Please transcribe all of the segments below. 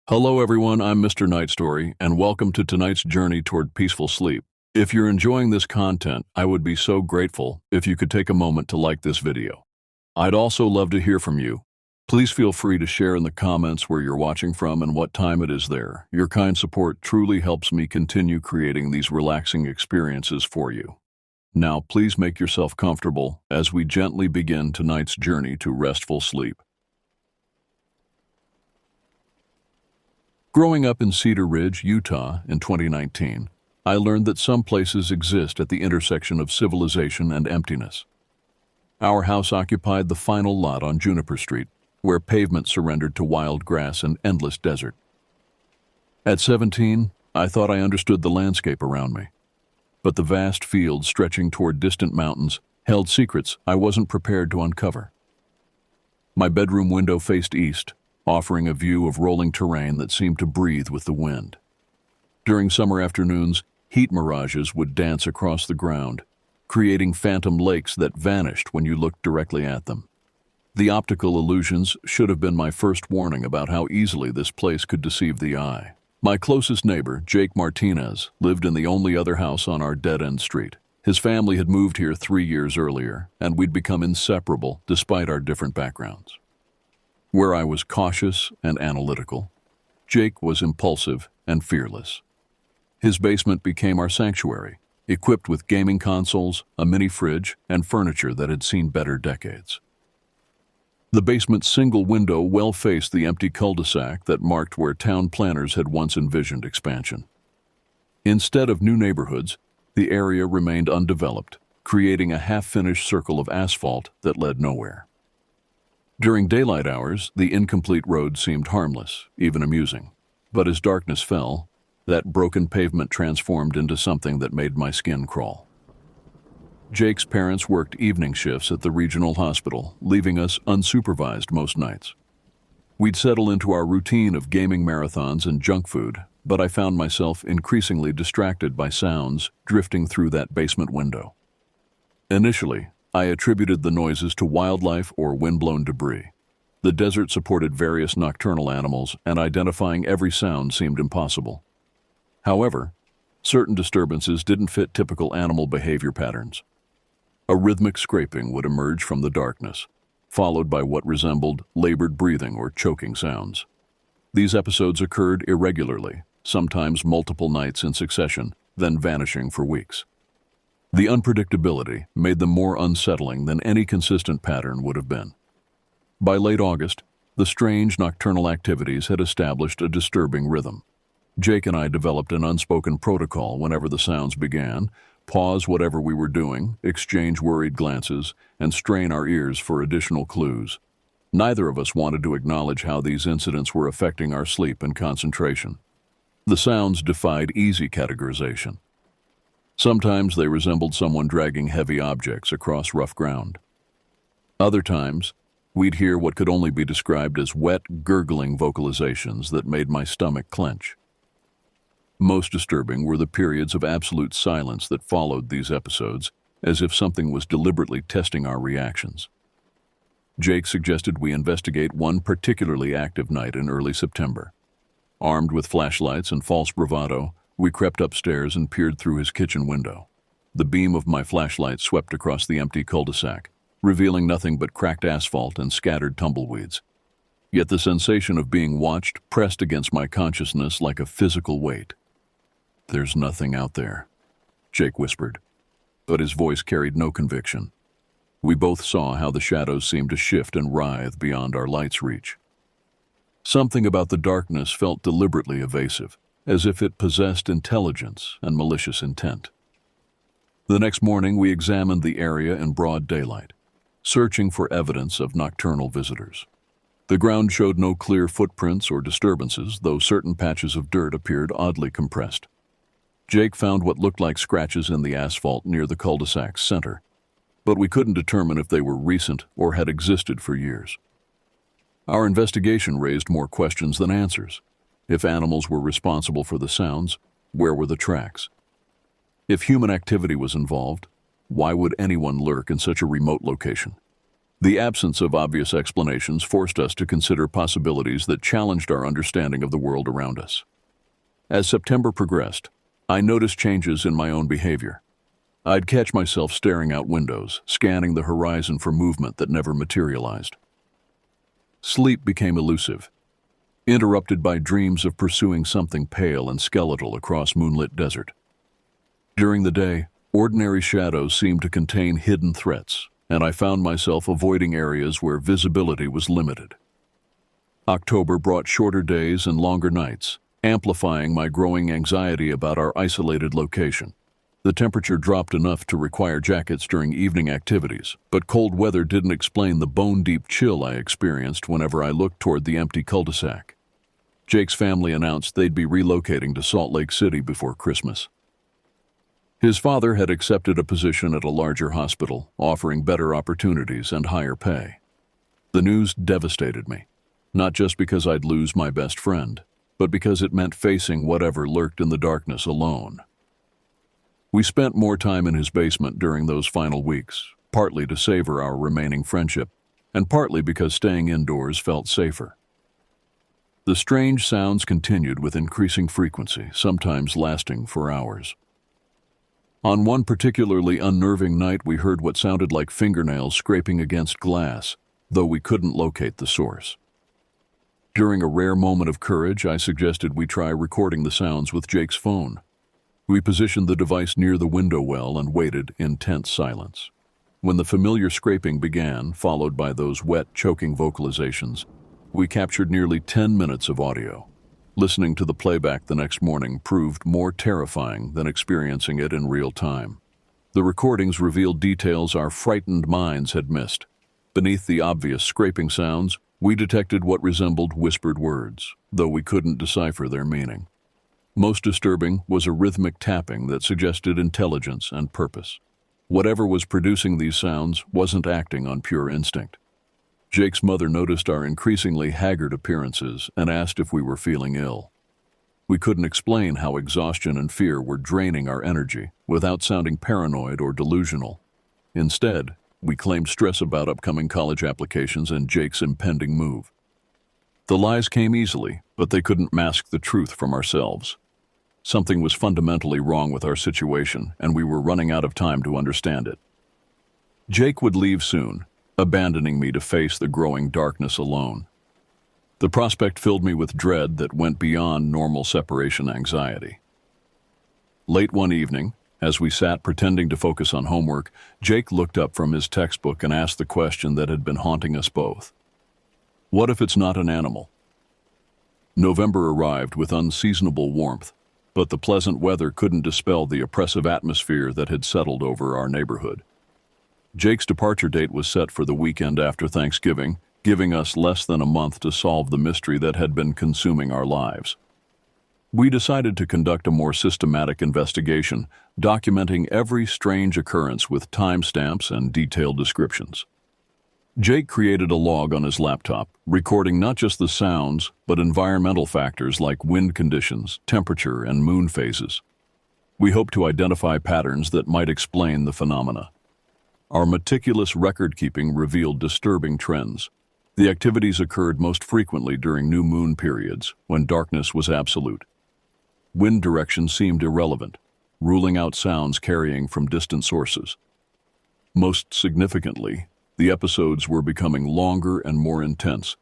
Hello everyone, I'm Mr. Night Story, and welcome to tonight's journey toward peaceful sleep. If you're enjoying this content, I would be so grateful if you could take a moment to like this video. I'd also love to hear from you. Please feel free to share in the comments where you're watching from and what time it is there. Your kind support truly helps me continue creating these relaxing experiences for you. Now, please make yourself comfortable as we gently begin tonight's journey to restful sleep. Growing up in Cedar Ridge, Utah in 2019, I learned that some places exist at the intersection of civilization and emptiness. Our house occupied the final lot on Juniper Street, where pavement surrendered to wild grass and endless desert. At 17, I thought I understood the landscape around me, but the vast fields stretching toward distant mountains held secrets I wasn't prepared to uncover. My bedroom window faced east, offering a view of rolling terrain that seemed to breathe with the wind. During summer afternoons, heat mirages would dance across the ground, creating phantom lakes that vanished when you looked directly at them. The optical illusions should have been my first warning about how easily this place could deceive the eye. My closest neighbor, Jake Martinez, lived in the only other house on our dead-end street. His family had moved here 3 years earlier, and we'd become inseparable despite our different backgrounds. Where I was cautious and analytical, Jake was impulsive and fearless. His basement became our sanctuary, equipped with gaming consoles, a mini fridge, and furniture that had seen better decades. The basement's single window well faced the empty cul-de-sac that marked where town planners had once envisioned expansion. Instead of new neighborhoods, the area remained undeveloped, creating a half-finished circle of asphalt that led nowhere. During daylight hours, the incomplete road seemed harmless, even amusing. But as darkness fell, that broken pavement transformed into something that made my skin crawl. Jake's parents worked evening shifts at the regional hospital, leaving us unsupervised most nights. We'd settle into our routine of gaming marathons and junk food, but I found myself increasingly distracted by sounds drifting through that basement window. Initially, I attributed the noises to wildlife or wind-blown debris. The desert supported various nocturnal animals, and identifying every sound seemed impossible. However, certain disturbances didn't fit typical animal behavior patterns. A rhythmic scraping would emerge from the darkness, followed by what resembled labored breathing or choking sounds. These episodes occurred irregularly, sometimes multiple nights in succession, then vanishing for weeks. The unpredictability made them more unsettling than any consistent pattern would have been. By late August, the strange nocturnal activities had established a disturbing rhythm. Jake and I developed an unspoken protocol whenever the sounds began: pause whatever we were doing, exchange worried glances, and strain our ears for additional clues. Neither of us wanted to acknowledge how these incidents were affecting our sleep and concentration. The sounds defied easy categorization. Sometimes they resembled someone dragging heavy objects across rough ground. Other times, we'd hear what could only be described as wet, gurgling vocalizations that made my stomach clench. Most disturbing were the periods of absolute silence that followed these episodes, as if something was deliberately testing our reactions. Jake suggested we investigate one particularly active night in early September. Armed with flashlights and false bravado, we crept upstairs and peered through his kitchen window. The beam of my flashlight swept across the empty cul-de-sac, revealing nothing but cracked asphalt and scattered tumbleweeds. Yet the sensation of being watched pressed against my consciousness like a physical weight. "There's nothing out there," Jake whispered, but his voice carried no conviction. We both saw how the shadows seemed to shift and writhe beyond our light's reach. Something about the darkness felt deliberately evasive, as if it possessed intelligence and malicious intent. The next morning, we examined the area in broad daylight, searching for evidence of nocturnal visitors. The ground showed no clear footprints or disturbances, though certain patches of dirt appeared oddly compressed. Jake found what looked like scratches in the asphalt near the cul-de-sac's center, but we couldn't determine if they were recent or had existed for years. Our investigation raised more questions than answers. If animals were responsible for the sounds, where were the tracks? If human activity was involved, why would anyone lurk in such a remote location? The absence of obvious explanations forced us to consider possibilities that challenged our understanding of the world around us. As September progressed, I noticed changes in my own behavior. I'd catch myself staring out windows, scanning the horizon for movement that never materialized. Sleep became elusive, interrupted by dreams of pursuing something pale and skeletal across moonlit desert. During the day, ordinary shadows seemed to contain hidden threats, and I found myself avoiding areas where visibility was limited. October brought shorter days and longer nights, amplifying my growing anxiety about our isolated location. The temperature dropped enough to require jackets during evening activities, but cold weather didn't explain the bone-deep chill I experienced whenever I looked toward the empty cul-de-sac. Jake's family announced they'd be relocating to Salt Lake City before Christmas. His father had accepted a position at a larger hospital, offering better opportunities and higher pay. The news devastated me, not just because I'd lose my best friend, but because it meant facing whatever lurked in the darkness alone. We spent more time in his basement during those final weeks, partly to savor our remaining friendship, and partly because staying indoors felt safer. The strange sounds continued with increasing frequency, sometimes lasting for hours. On one particularly unnerving night, we heard what sounded like fingernails scraping against glass, though we couldn't locate the source. During a rare moment of courage, I suggested we try recording the sounds with Jake's phone. We positioned the device near the window well and waited in tense silence. When the familiar scraping began, followed by those wet, choking vocalizations, we captured nearly 10 minutes of audio. Listening to the playback the next morning proved more terrifying than experiencing it in real time. The recordings revealed details our frightened minds had missed. Beneath the obvious scraping sounds, we detected what resembled whispered words, though we couldn't decipher their meaning. Most disturbing was a rhythmic tapping that suggested intelligence and purpose. Whatever was producing these sounds wasn't acting on pure instinct. Jake's mother noticed our increasingly haggard appearances and asked if we were feeling ill. We couldn't explain how exhaustion and fear were draining our energy without sounding paranoid or delusional. Instead, we claimed stress about upcoming college applications and Jake's impending move. The lies came easily, but they couldn't mask the truth from ourselves. Something was fundamentally wrong with our situation, and we were running out of time to understand it. Jake would leave soon, abandoning me to face the growing darkness alone. The prospect filled me with dread that went beyond normal separation anxiety. Late one evening, as we sat pretending to focus on homework, Jake looked up from his textbook and asked the question that had been haunting us both. What if it's not an animal? November arrived with unseasonable warmth, but the pleasant weather couldn't dispel the oppressive atmosphere that had settled over our neighborhood. Jake's departure date was set for the weekend after Thanksgiving, giving us less than a month to solve the mystery that had been consuming our lives. We decided to conduct a more systematic investigation, documenting every strange occurrence with timestamps and detailed descriptions. Jake created a log on his laptop, recording not just the sounds, but environmental factors like wind conditions, temperature, and moon phases. We hoped to identify patterns that might explain the phenomena. Our meticulous record-keeping revealed disturbing trends. The activities occurred most frequently during new moon periods, when darkness was absolute. Wind direction seemed irrelevant, ruling out sounds carrying from distant sources. Most significantly, the episodes were becoming longer and more intense,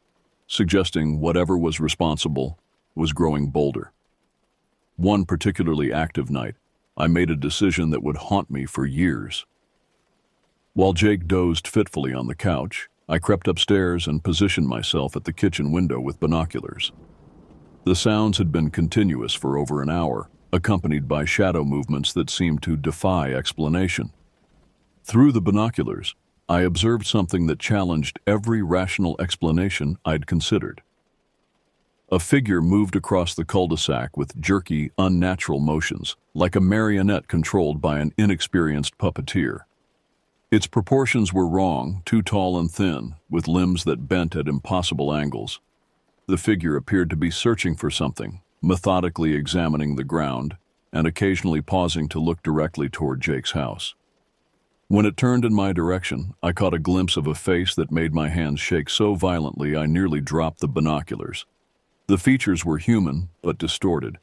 suggesting whatever was responsible was growing bolder. One particularly active night, I made a decision that would haunt me for years. While Jake dozed fitfully on the couch, I crept upstairs and positioned myself at the kitchen window with binoculars. The sounds had been continuous for over an hour, accompanied by shadow movements that seemed to defy explanation. Through the binoculars, I observed something that challenged every rational explanation I'd considered. A figure moved across the cul-de-sac with jerky, unnatural motions, like a marionette controlled by an inexperienced puppeteer. Its proportions were wrong, too tall and thin, with limbs that bent at impossible angles. The figure appeared to be searching for something, methodically examining the ground, and occasionally pausing to look directly toward Jake's house. When it turned in my direction, I caught a glimpse of a face that made my hands shake so violently I nearly dropped the binoculars. The features were human, but distorted,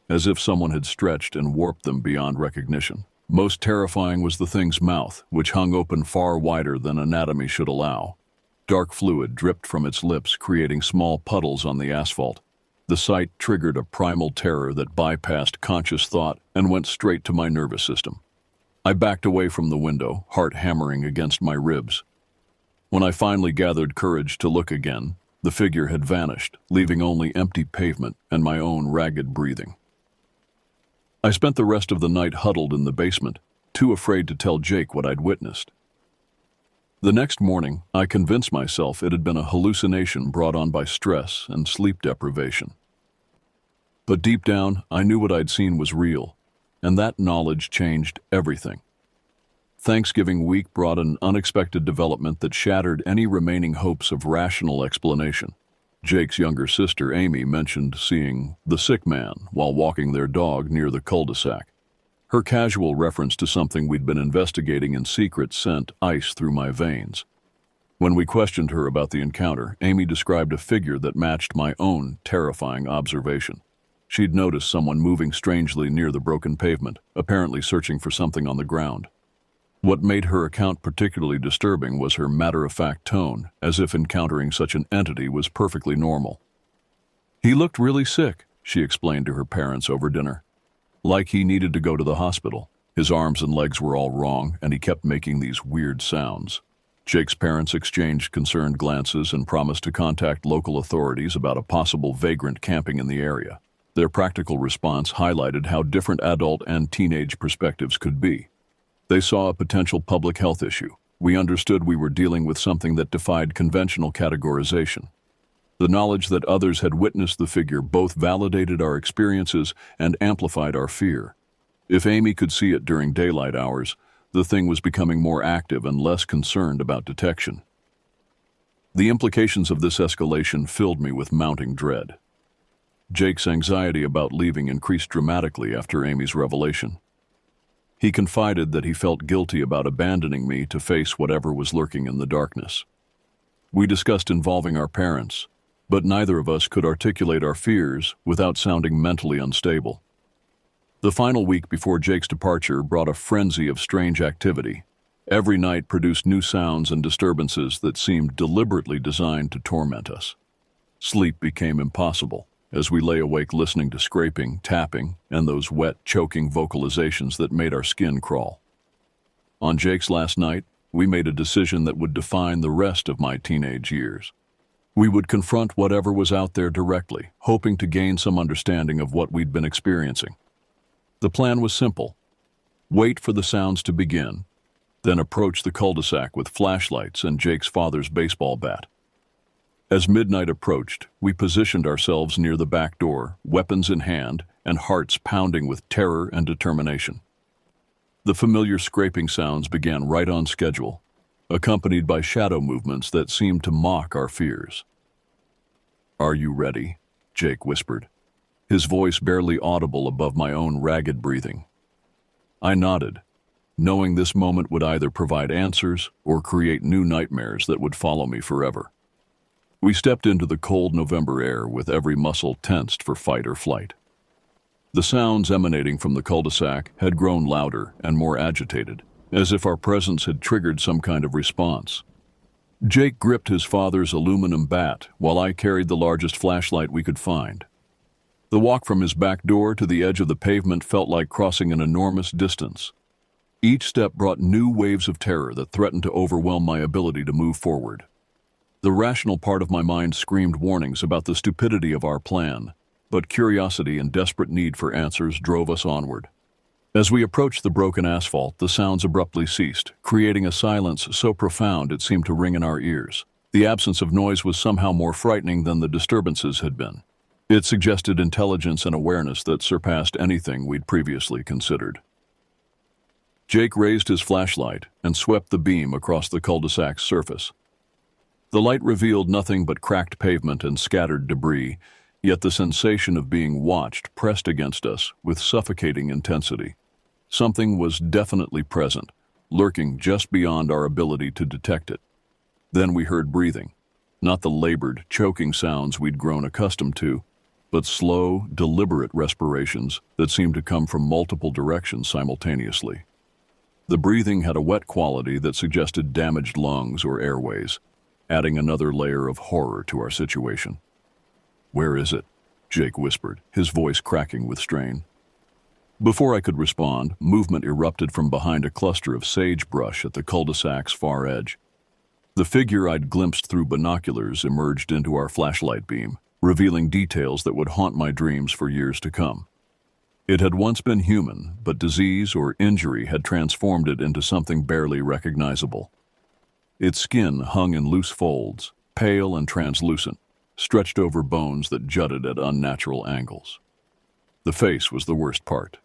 as if someone had stretched and warped them beyond recognition. Most terrifying was the thing's mouth, which hung open far wider than anatomy should allow. Dark fluid dripped from its lips, creating small puddles on the asphalt. The sight triggered a primal terror that bypassed conscious thought and went straight to my nervous system. I backed away from the window, heart hammering against my ribs. When I finally gathered courage to look again, the figure had vanished, leaving only empty pavement and my own ragged breathing. I spent the rest of the night huddled in the basement, too afraid to tell Jake what I'd witnessed. The next morning, I convinced myself it had been a hallucination brought on by stress and sleep deprivation. But deep down, I knew what I'd seen was real, and that knowledge changed everything. Thanksgiving week brought an unexpected development that shattered any remaining hopes of rational explanation. Jake's younger sister, Amy, mentioned seeing the sick man while walking their dog near the cul-de-sac. Her casual reference to something we'd been investigating in secret sent ice through my veins. When we questioned her about the encounter, Amy described a figure that matched my own terrifying observation. She'd noticed someone moving strangely near the broken pavement, apparently searching for something on the ground. What made her account particularly disturbing was her matter-of-fact tone, as if encountering such an entity was perfectly normal. "He looked really sick," she explained to her parents over dinner. "Like he needed to go to the hospital. His arms and legs were all wrong, and he kept making these weird sounds." Jake's parents exchanged concerned glances and promised to contact local authorities about a possible vagrant camping in the area. Their practical response highlighted how different adult and teenage perspectives could be. They saw a potential public health issue. We understood we were dealing with something that defied conventional categorization. The knowledge that others had witnessed the figure both validated our experiences and amplified our fear. If Amy could see it during daylight hours, the thing was becoming more active and less concerned about detection. The implications of this escalation filled me with mounting dread. Jake's anxiety about leaving increased dramatically after Amy's revelation. He confided that he felt guilty about abandoning me to face whatever was lurking in the darkness. We discussed involving our parents, but neither of us could articulate our fears without sounding mentally unstable. The final week before Jake's departure brought a frenzy of strange activity. Every night produced new sounds and disturbances that seemed deliberately designed to torment us. Sleep became impossible as we lay awake listening to scraping, tapping, and those wet, choking vocalizations that made our skin crawl. On Jake's last night, we made a decision that would define the rest of my teenage years. We would confront whatever was out there directly, hoping to gain some understanding of what we'd been experiencing. The plan was simple. Wait for the sounds to begin, then approach the cul-de-sac with flashlights and Jake's father's baseball bat. As midnight approached, we positioned ourselves near the back door, weapons in hand and hearts pounding with terror and determination. The familiar scraping sounds began right on schedule, accompanied by shadow movements that seemed to mock our fears. "Are you ready?" Jake whispered, his voice barely audible above my own ragged breathing. I nodded, knowing this moment would either provide answers or create new nightmares that would follow me forever. We stepped into the cold November air with every muscle tensed for fight or flight. The sounds emanating from the cul-de-sac had grown louder and more agitated, as if our presence had triggered some kind of response. Jake gripped his father's aluminum bat while I carried the largest flashlight we could find. The walk from his back door to the edge of the pavement felt like crossing an enormous distance. Each step brought new waves of terror that threatened to overwhelm my ability to move forward. The rational part of my mind screamed warnings about the stupidity of our plan, but curiosity and desperate need for answers drove us onward. As we approached the broken asphalt, the sounds abruptly ceased, creating a silence so profound it seemed to ring in our ears. The absence of noise was somehow more frightening than the disturbances had been. It suggested intelligence and awareness that surpassed anything we'd previously considered. Jake raised his flashlight and swept the beam across the cul-de-sac's surface. The light revealed nothing but cracked pavement and scattered debris, yet the sensation of being watched pressed against us with suffocating intensity. Something was definitely present, lurking just beyond our ability to detect it. Then we heard breathing, not the labored, choking sounds we'd grown accustomed to, but slow, deliberate respirations that seemed to come from multiple directions simultaneously. The breathing had a wet quality that suggested damaged lungs or airways, adding another layer of horror to our situation. "Where is it?" Jake whispered, his voice cracking with strain. Before I could respond, movement erupted from behind a cluster of sagebrush at the cul-de-sac's far edge. The figure I'd glimpsed through binoculars emerged into our flashlight beam, revealing details that would haunt my dreams for years to come. It had once been human, but disease or injury had transformed it into something barely recognizable. Its skin hung in loose folds, pale and translucent, stretched over bones that jutted at unnatural angles. The face was the worst part.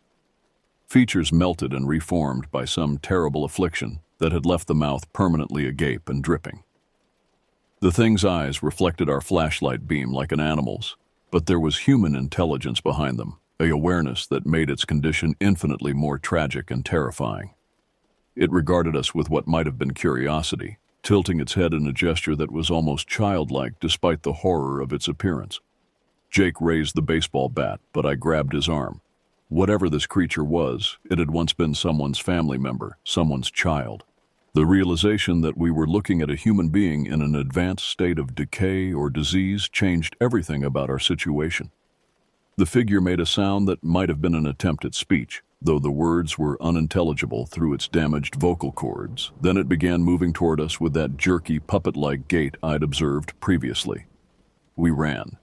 Features melted and reformed by some terrible affliction that had left the mouth permanently agape and dripping. The thing's eyes reflected our flashlight beam like an animal's, but there was human intelligence behind them, an awareness that made its condition infinitely more tragic and terrifying. It regarded us with what might have been curiosity, tilting its head in a gesture that was almost childlike despite the horror of its appearance. Jake raised the baseball bat, but I grabbed his arm. Whatever this creature was, it had once been someone's family member, someone's child. The realization that we were looking at a human being in an advanced state of decay or disease changed everything about our situation. The figure made a sound that might have been an attempt at speech, though the words were unintelligible through its damaged vocal cords. Then it began moving toward us with that jerky, puppet-like gait I'd observed previously. We ran.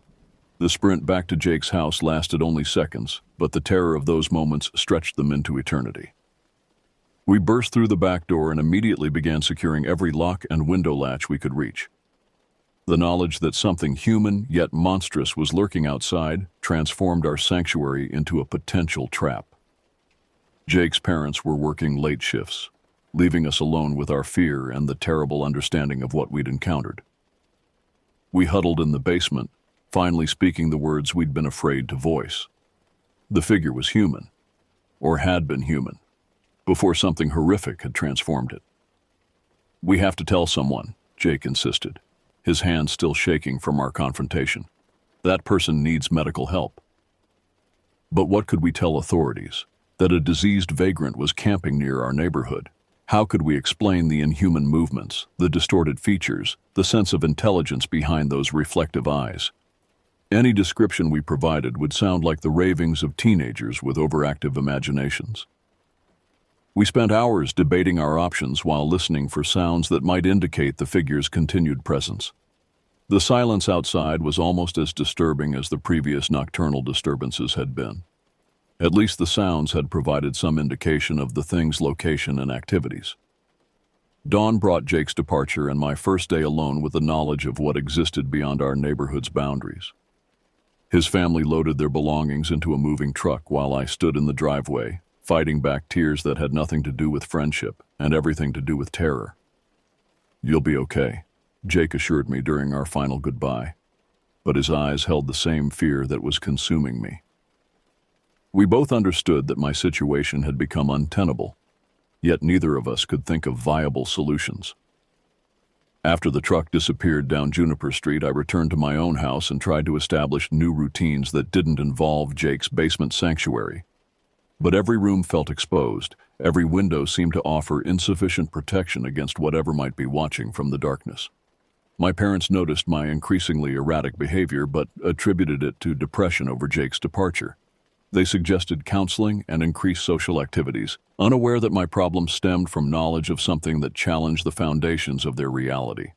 The sprint back to Jake's house lasted only seconds, but the terror of those moments stretched them into eternity. We burst through the back door and immediately began securing every lock and window latch we could reach. The knowledge that something human yet monstrous was lurking outside transformed our sanctuary into a potential trap. Jake's parents were working late shifts, leaving us alone with our fear and the terrible understanding of what we'd encountered. We huddled in the basement, finally speaking the words we'd been afraid to voice. The figure was human, or had been human, before something horrific had transformed it. "We have to tell someone," Jake insisted, his hands still shaking from our confrontation. "That person needs medical help." But what could we tell authorities? That a diseased vagrant was camping near our neighborhood? How could we explain the inhuman movements, the distorted features, the sense of intelligence behind those reflective eyes? Any description we provided would sound like the ravings of teenagers with overactive imaginations. We spent hours debating our options while listening for sounds that might indicate the figure's continued presence. The silence outside was almost as disturbing as the previous nocturnal disturbances had been. At least the sounds had provided some indication of the thing's location and activities. Dawn brought Jake's departure and my first day alone with the knowledge of what existed beyond our neighborhood's boundaries. His family loaded their belongings into a moving truck while I stood in the driveway, fighting back tears that had nothing to do with friendship and everything to do with terror. "You'll be okay," Jake assured me during our final goodbye, but his eyes held the same fear that was consuming me. We both understood that my situation had become untenable, yet neither of us could think of viable solutions. After the truck disappeared down Juniper Street, I returned to my own house and tried to establish new routines that didn't involve Jake's basement sanctuary. But every room felt exposed, every window seemed to offer insufficient protection against whatever might be watching from the darkness. My parents noticed my increasingly erratic behavior but attributed it to depression over Jake's departure. They suggested counseling and increased social activities, unaware that my problem stemmed from knowledge of something that challenged the foundations of their reality.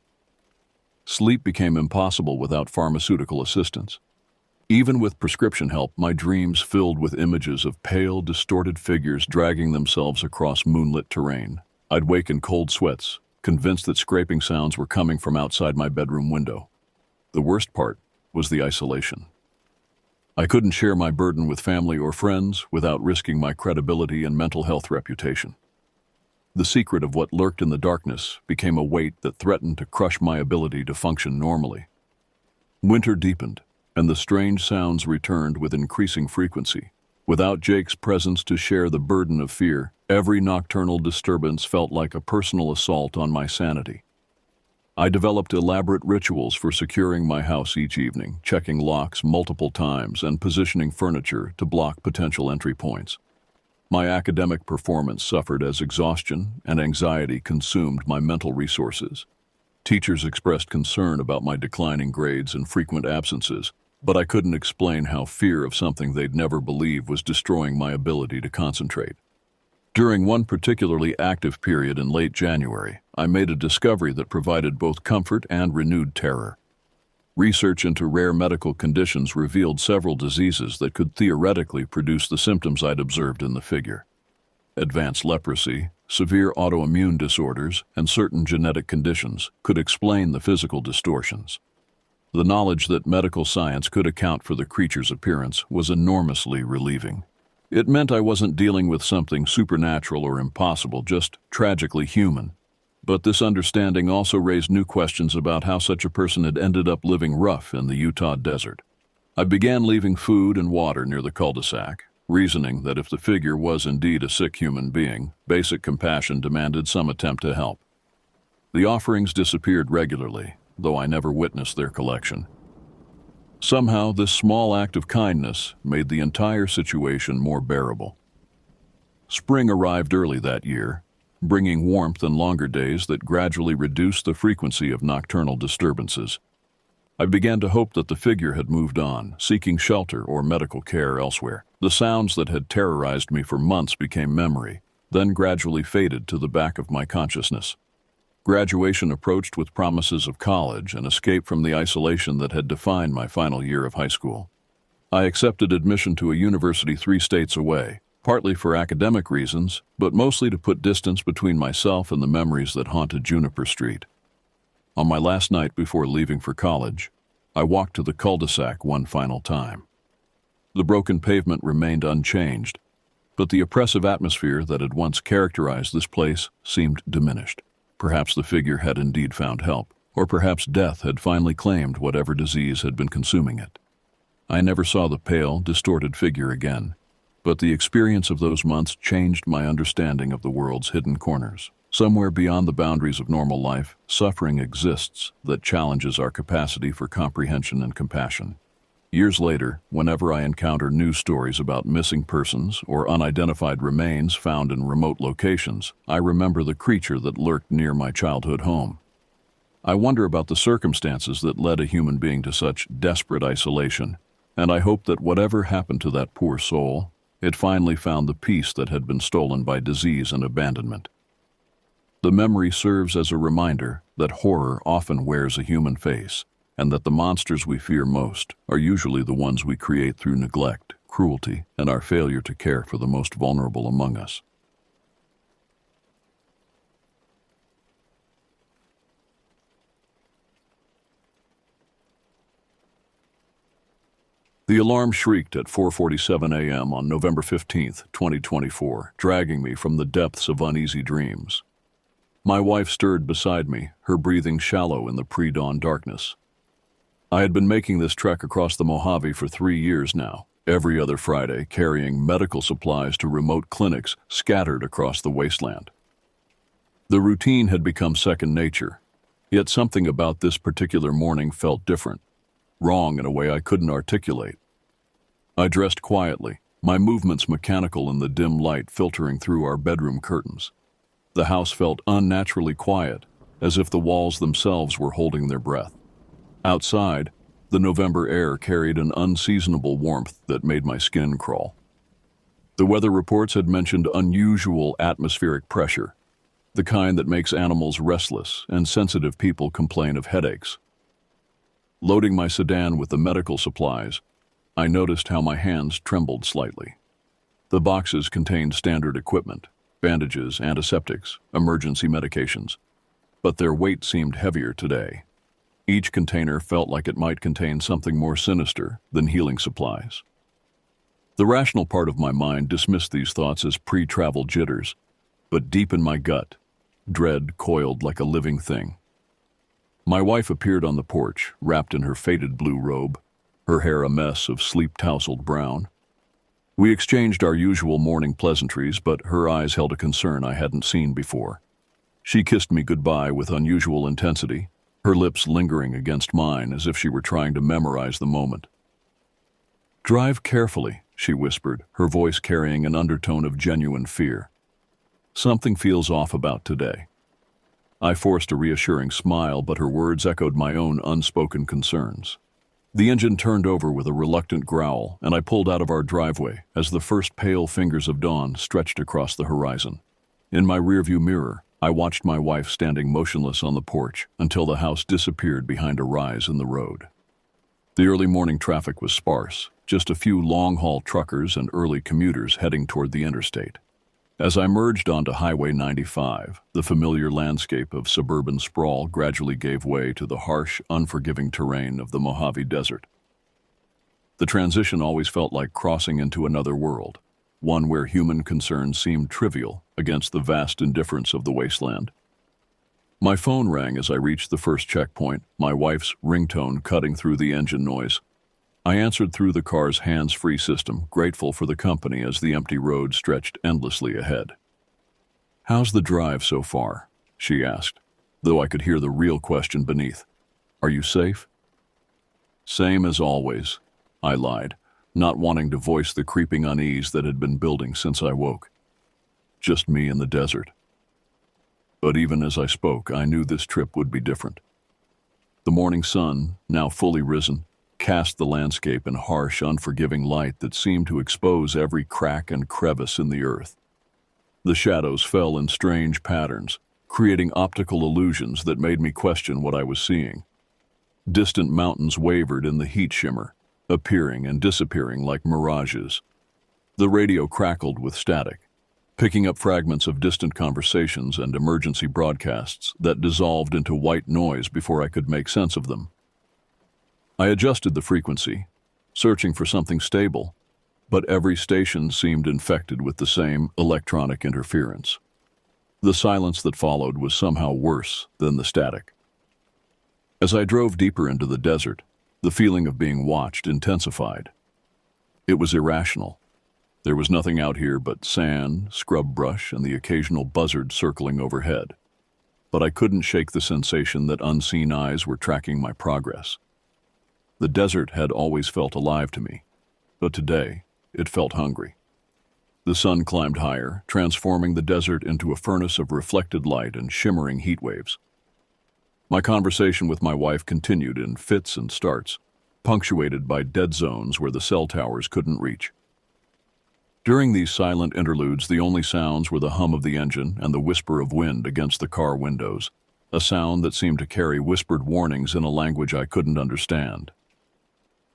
Sleep became impossible without pharmaceutical assistance. Even with prescription help, my dreams filled with images of pale, distorted figures dragging themselves across moonlit terrain. I'd wake in cold sweats, convinced that scraping sounds were coming from outside my bedroom window. The worst part was the isolation. I couldn't share my burden with family or friends without risking my credibility and mental health reputation. The secret of what lurked in the darkness became a weight that threatened to crush my ability to function normally. Winter deepened, and the strange sounds returned with increasing frequency. Without Jake's presence to share the burden of fear, Every nocturnal disturbance felt like a personal assault on my sanity. I developed elaborate rituals for securing my house each evening, checking locks multiple times and positioning furniture to block potential entry points. My academic performance suffered as exhaustion and anxiety consumed my mental resources. Teachers expressed concern about my declining grades and frequent absences, but I couldn't explain how fear of something they'd never believe was destroying my ability to concentrate. During one particularly active period in late January, I made a discovery that provided both comfort and renewed terror. Research into rare medical conditions revealed several diseases that could theoretically produce the symptoms I'd observed in the figure. Advanced leprosy, severe autoimmune disorders, and certain genetic conditions could explain the physical distortions. The knowledge that medical science could account for the creature's appearance was enormously relieving. It meant I wasn't dealing with something supernatural or impossible, just tragically human. But this understanding also raised new questions about how such a person had ended up living rough in the Utah desert. I began leaving food and water near the cul-de-sac, reasoning that if the figure was indeed a sick human being, basic compassion demanded some attempt to help. The offerings disappeared regularly, though I never witnessed their collection. Somehow, this small act of kindness made the entire situation more bearable. Spring arrived early that year, bringing warmth and longer days that gradually reduced the frequency of nocturnal disturbances. I began to hope that the figure had moved on, seeking shelter or medical care elsewhere. The sounds that had terrorized me for months became memory, then gradually faded to the back of my consciousness. Graduation approached with promises of college and escape from the isolation that had defined my final year of high school. I accepted admission to a university 3 states away, partly for academic reasons, but mostly to put distance between myself and the memories that haunted Juniper Street. On my last night before leaving for college, I walked to the cul-de-sac one final time. The broken pavement remained unchanged, but the oppressive atmosphere that had once characterized this place seemed diminished. Perhaps the figure had indeed found help, or perhaps death had finally claimed whatever disease had been consuming it. I never saw the pale, distorted figure again, but the experience of those months changed my understanding of the world's hidden corners. Somewhere beyond the boundaries of normal life, suffering exists that challenges our capacity for comprehension and compassion. Years later, whenever I encounter news stories about missing persons or unidentified remains found in remote locations, I remember the creature that lurked near my childhood home. I wonder about the circumstances that led a human being to such desperate isolation, and I hope that whatever happened to that poor soul, it finally found the peace that had been stolen by disease and abandonment. The memory serves as a reminder that horror often wears a human face, and that the monsters we fear most are usually the ones we create through neglect, cruelty, and our failure to care for the most vulnerable among us. The alarm shrieked at 4:47 a.m. on November 15, 2024, dragging me from the depths of uneasy dreams. My wife stirred beside me, her breathing shallow in the pre-dawn darkness. I had been making this trek across the Mojave for 3 years now, every other Friday carrying medical supplies to remote clinics scattered across the wasteland. The routine had become second nature, yet something about this particular morning felt different, wrong in a way I couldn't articulate. I dressed quietly, my movements mechanical in the dim light filtering through our bedroom curtains. The house felt unnaturally quiet, as if the walls themselves were holding their breath. Outside, the November air carried an unseasonable warmth that made my skin crawl. The weather reports had mentioned unusual atmospheric pressure, the kind that makes animals restless and sensitive people complain of headaches. Loading my sedan with the medical supplies, I noticed how my hands trembled slightly. The boxes contained standard equipment, bandages, antiseptics, emergency medications, but their weight seemed heavier today. Each container felt like it might contain something more sinister than healing supplies. The rational part of my mind dismissed these thoughts as pre-travel jitters, but deep in my gut, dread coiled like a living thing. My wife appeared on the porch, wrapped in her faded blue robe, her hair a mess of sleep-tousled brown. We exchanged our usual morning pleasantries, but her eyes held a concern I hadn't seen before. She kissed me goodbye with unusual intensity, her lips lingering against mine as if she were trying to memorize the moment. "Drive carefully," she whispered, her voice carrying an undertone of genuine fear. "Something feels off about today." I forced a reassuring smile, but her words echoed my own unspoken concerns. The engine turned over with a reluctant growl, and I pulled out of our driveway as the first pale fingers of dawn stretched across the horizon. In my rearview mirror, I watched my wife standing motionless on the porch until the house disappeared behind a rise in the road. The early morning traffic was sparse, just a few long-haul truckers and early commuters heading toward the interstate. As I merged onto Highway 95, the familiar landscape of suburban sprawl gradually gave way to the harsh, unforgiving terrain of the Mojave Desert. The transition always felt like crossing into another world, one where human concerns seemed trivial against the vast indifference of the wasteland. My phone rang as I reached the first checkpoint, my wife's ringtone cutting through the engine noise. I answered through the car's hands-free system, grateful for the company as the empty road stretched endlessly ahead. "How's the drive so far?" she asked, though I could hear the real question beneath. "Are you safe?" "Same as always," I lied, not wanting to voice the creeping unease that had been building since I woke. "Just me in the desert." But even as I spoke, I knew this trip would be different. The morning sun, now fully risen, cast the landscape in harsh, unforgiving light that seemed to expose every crack and crevice in the earth. The shadows fell in strange patterns, creating optical illusions that made me question what I was seeing. Distant mountains wavered in the heat shimmer, appearing and disappearing like mirages. The radio crackled with static, picking up fragments of distant conversations and emergency broadcasts that dissolved into white noise before I could make sense of them. I adjusted the frequency, searching for something stable, but every station seemed infected with the same electronic interference. The silence that followed was somehow worse than the static. As I drove deeper into the desert, the feeling of being watched intensified. It was irrational. There was nothing out here but sand, scrub brush, and the occasional buzzard circling overhead. But I couldn't shake the sensation that unseen eyes were tracking my progress. The desert had always felt alive to me, but today it felt hungry. The sun climbed higher, transforming the desert into a furnace of reflected light and shimmering heat waves. My conversation with my wife continued in fits and starts, punctuated by dead zones where the cell towers couldn't reach. During these silent interludes, the only sounds were the hum of the engine and the whisper of wind against the car windows, a sound that seemed to carry whispered warnings in a language I couldn't understand.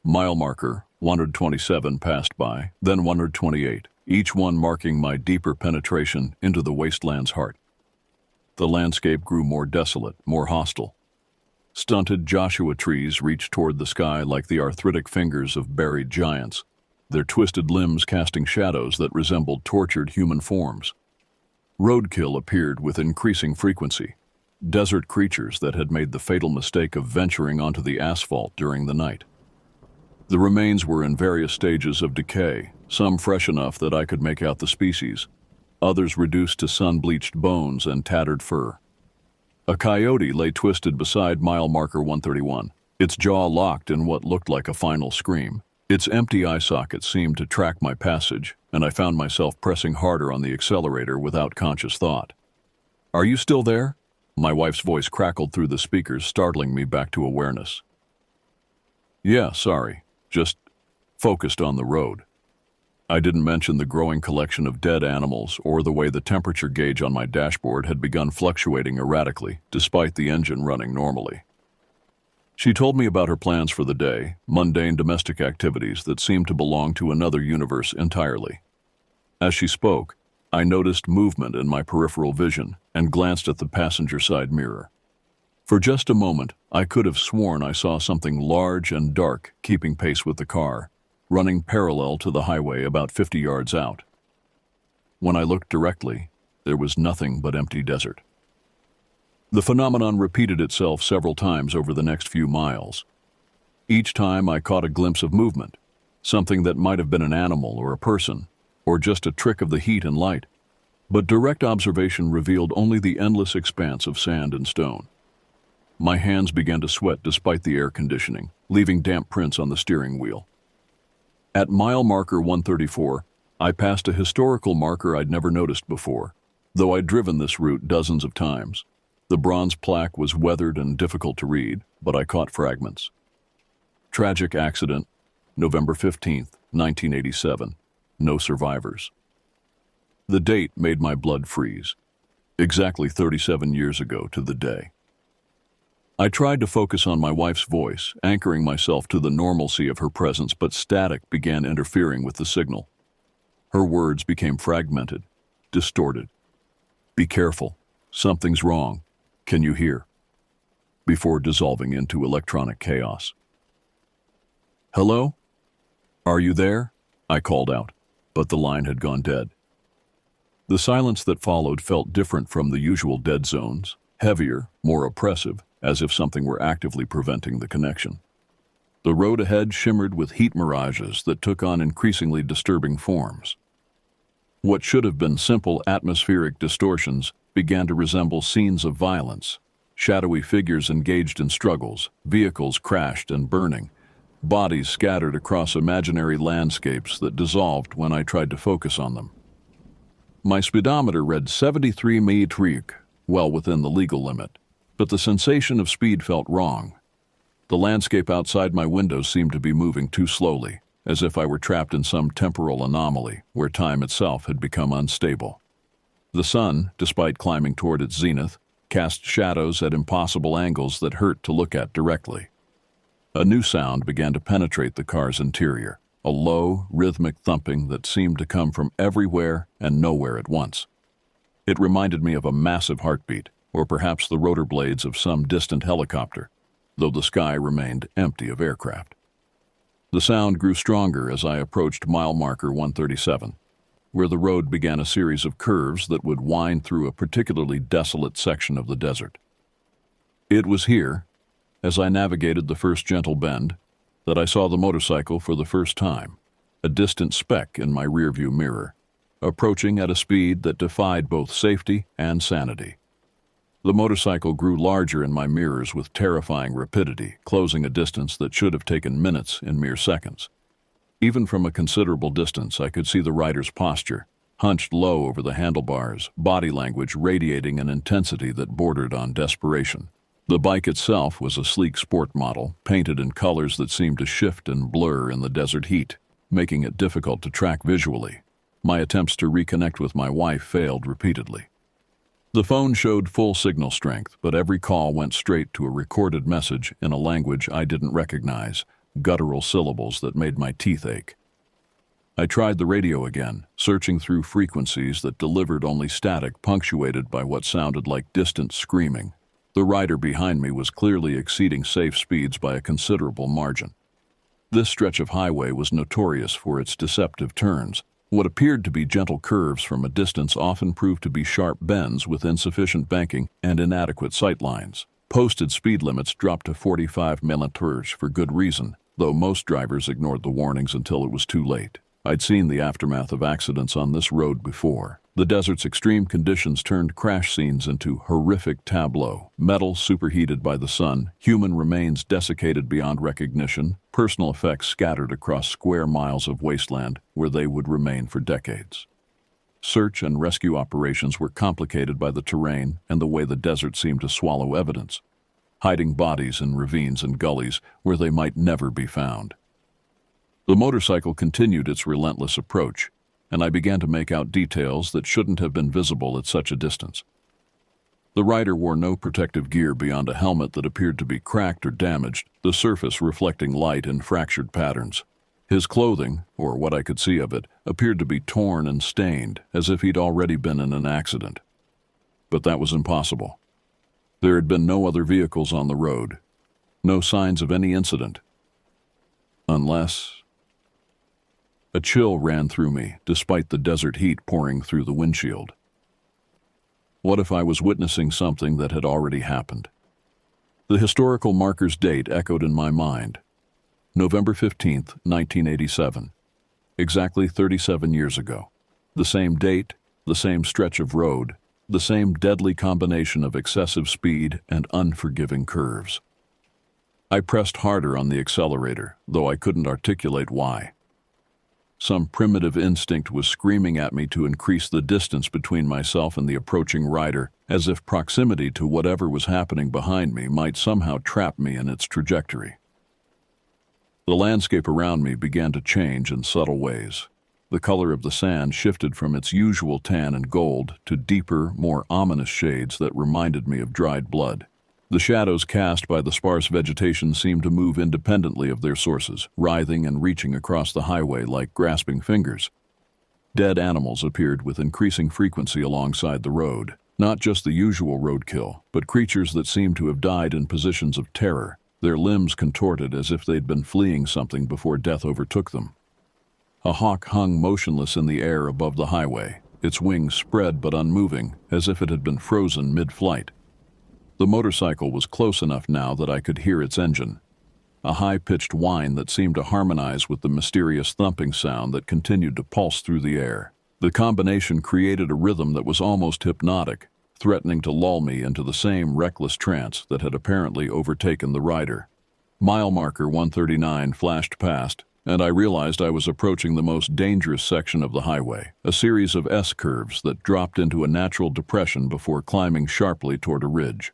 Mile marker 127 passed by, then 128, each one marking my deeper penetration into the wasteland's heart. The landscape grew more desolate, more hostile. Stunted Joshua trees reached toward the sky like the arthritic fingers of buried giants, their twisted limbs casting shadows that resembled tortured human forms. Roadkill appeared with increasing frequency, desert creatures that had made the fatal mistake of venturing onto the asphalt during the night. The remains were in various stages of decay, some fresh enough that I could make out the species, others reduced to sun-bleached bones and tattered fur. A coyote lay twisted beside mile marker 131, its jaw locked in what looked like a final scream. Its empty eye socket seemed to track my passage, and I found myself pressing harder on the accelerator without conscious thought. "Are you still there?" My wife's voice crackled through the speakers, startling me back to awareness. "Yeah, sorry. Just focused on the road." I didn't mention the growing collection of dead animals or the way the temperature gauge on my dashboard had begun fluctuating erratically, despite the engine running normally. She told me about her plans for the day, mundane domestic activities that seemed to belong to another universe entirely. As she spoke, I noticed movement in my peripheral vision and glanced at the passenger side mirror. For just a moment, I could have sworn I saw something large and dark keeping pace with the car, running parallel to the highway about 50 yards out. When I looked directly, there was nothing but empty desert. The phenomenon repeated itself several times over the next few miles. Each time I caught a glimpse of movement, something that might have been an animal or a person, or just a trick of the heat and light. But direct observation revealed only the endless expanse of sand and stone. My hands began to sweat despite the air conditioning, leaving damp prints on the steering wheel. At mile marker 134, I passed a historical marker I'd never noticed before, though I'd driven this route dozens of times. The bronze plaque was weathered and difficult to read, but I caught fragments. Tragic accident, November 15, 1987. No survivors. The date made my blood freeze. Exactly 37 years ago to the day. I tried to focus on my wife's voice, anchoring myself to the normalcy of her presence, but static began interfering with the signal. Her words became fragmented, distorted. "Be careful. Something's wrong. Can you hear?" Before dissolving into electronic chaos. "Hello? Are you there?" I called out, but the line had gone dead. The silence that followed felt different from the usual dead zones, heavier, more oppressive, as if something were actively preventing the connection. The road ahead shimmered with heat mirages that took on increasingly disturbing forms. What should have been simple atmospheric distortions began to resemble scenes of violence. Shadowy figures engaged in struggles, vehicles crashed and burning, bodies scattered across imaginary landscapes that dissolved when I tried to focus on them. My speedometer read 73 mph, well within the legal limit, but the sensation of speed felt wrong. The landscape outside my window seemed to be moving too slowly, as if I were trapped in some temporal anomaly where time itself had become unstable. The sun, despite climbing toward its zenith, cast shadows at impossible angles that hurt to look at directly. A new sound began to penetrate the car's interior, a low, rhythmic thumping that seemed to come from everywhere and nowhere at once. It reminded me of a massive heartbeat, or perhaps the rotor blades of some distant helicopter, though the sky remained empty of aircraft. The sound grew stronger as I approached mile marker 137, where the road began a series of curves that would wind through a particularly desolate section of the desert. It was here, as I navigated the first gentle bend, that I saw the motorcycle for the first time, a distant speck in my rearview mirror, approaching at a speed that defied both safety and sanity. The motorcycle grew larger in my mirrors with terrifying rapidity, closing a distance that should have taken minutes in mere seconds. Even from a considerable distance, I could see the rider's posture, hunched low over the handlebars, body language radiating an intensity that bordered on desperation. The bike itself was a sleek sport model, painted in colors that seemed to shift and blur in the desert heat, making it difficult to track visually. My attempts to reconnect with my wife failed repeatedly. The phone showed full signal strength, but every call went straight to a recorded message in a language I didn't recognize, guttural syllables that made my teeth ache. I tried the radio again, searching through frequencies that delivered only static punctuated by what sounded like distant screaming. The rider behind me was clearly exceeding safe speeds by a considerable margin. This stretch of highway was notorious for its deceptive turns. What appeared to be gentle curves from a distance often proved to be sharp bends with insufficient banking and inadequate sightlines. Posted speed limits dropped to 45 mph for good reason, though most drivers ignored the warnings until it was too late. I'd seen the aftermath of accidents on this road before. The desert's extreme conditions turned crash scenes into horrific tableau. Metal superheated by the sun, human remains desiccated beyond recognition, personal effects scattered across square miles of wasteland where they would remain for decades. Search and rescue operations were complicated by the terrain and the way the desert seemed to swallow evidence, hiding bodies in ravines and gullies where they might never be found. The motorcycle continued its relentless approach, and I began to make out details that shouldn't have been visible at such a distance. The rider wore no protective gear beyond a helmet that appeared to be cracked or damaged, the surface reflecting light in fractured patterns. His clothing, or what I could see of it, appeared to be torn and stained, as if he'd already been in an accident. But that was impossible. There had been no other vehicles on the road, no signs of any incident. Unless... A chill ran through me, despite the desert heat pouring through the windshield. What if I was witnessing something that had already happened? The historical marker's date echoed in my mind. November 15th, 1987. Exactly 37 years ago. The same date, the same stretch of road, the same deadly combination of excessive speed and unforgiving curves. I pressed harder on the accelerator, though I couldn't articulate why. Some primitive instinct was screaming at me to increase the distance between myself and the approaching rider, as if proximity to whatever was happening behind me might somehow trap me in its trajectory. The landscape around me began to change in subtle ways. The color of the sand shifted from its usual tan and gold to deeper, more ominous shades that reminded me of dried blood. The shadows cast by the sparse vegetation seemed to move independently of their sources, writhing and reaching across the highway like grasping fingers. Dead animals appeared with increasing frequency alongside the road, not just the usual roadkill, but creatures that seemed to have died in positions of terror, their limbs contorted as if they'd been fleeing something before death overtook them. A hawk hung motionless in the air above the highway, its wings spread but unmoving, as if it had been frozen mid-flight. The motorcycle was close enough now that I could hear its engine, a high-pitched whine that seemed to harmonize with the mysterious thumping sound that continued to pulse through the air. The combination created a rhythm that was almost hypnotic, threatening to lull me into the same reckless trance that had apparently overtaken the rider. Mile marker 139 flashed past, and I realized I was approaching the most dangerous section of the highway, a series of S-curves that dropped into a natural depression before climbing sharply toward a ridge.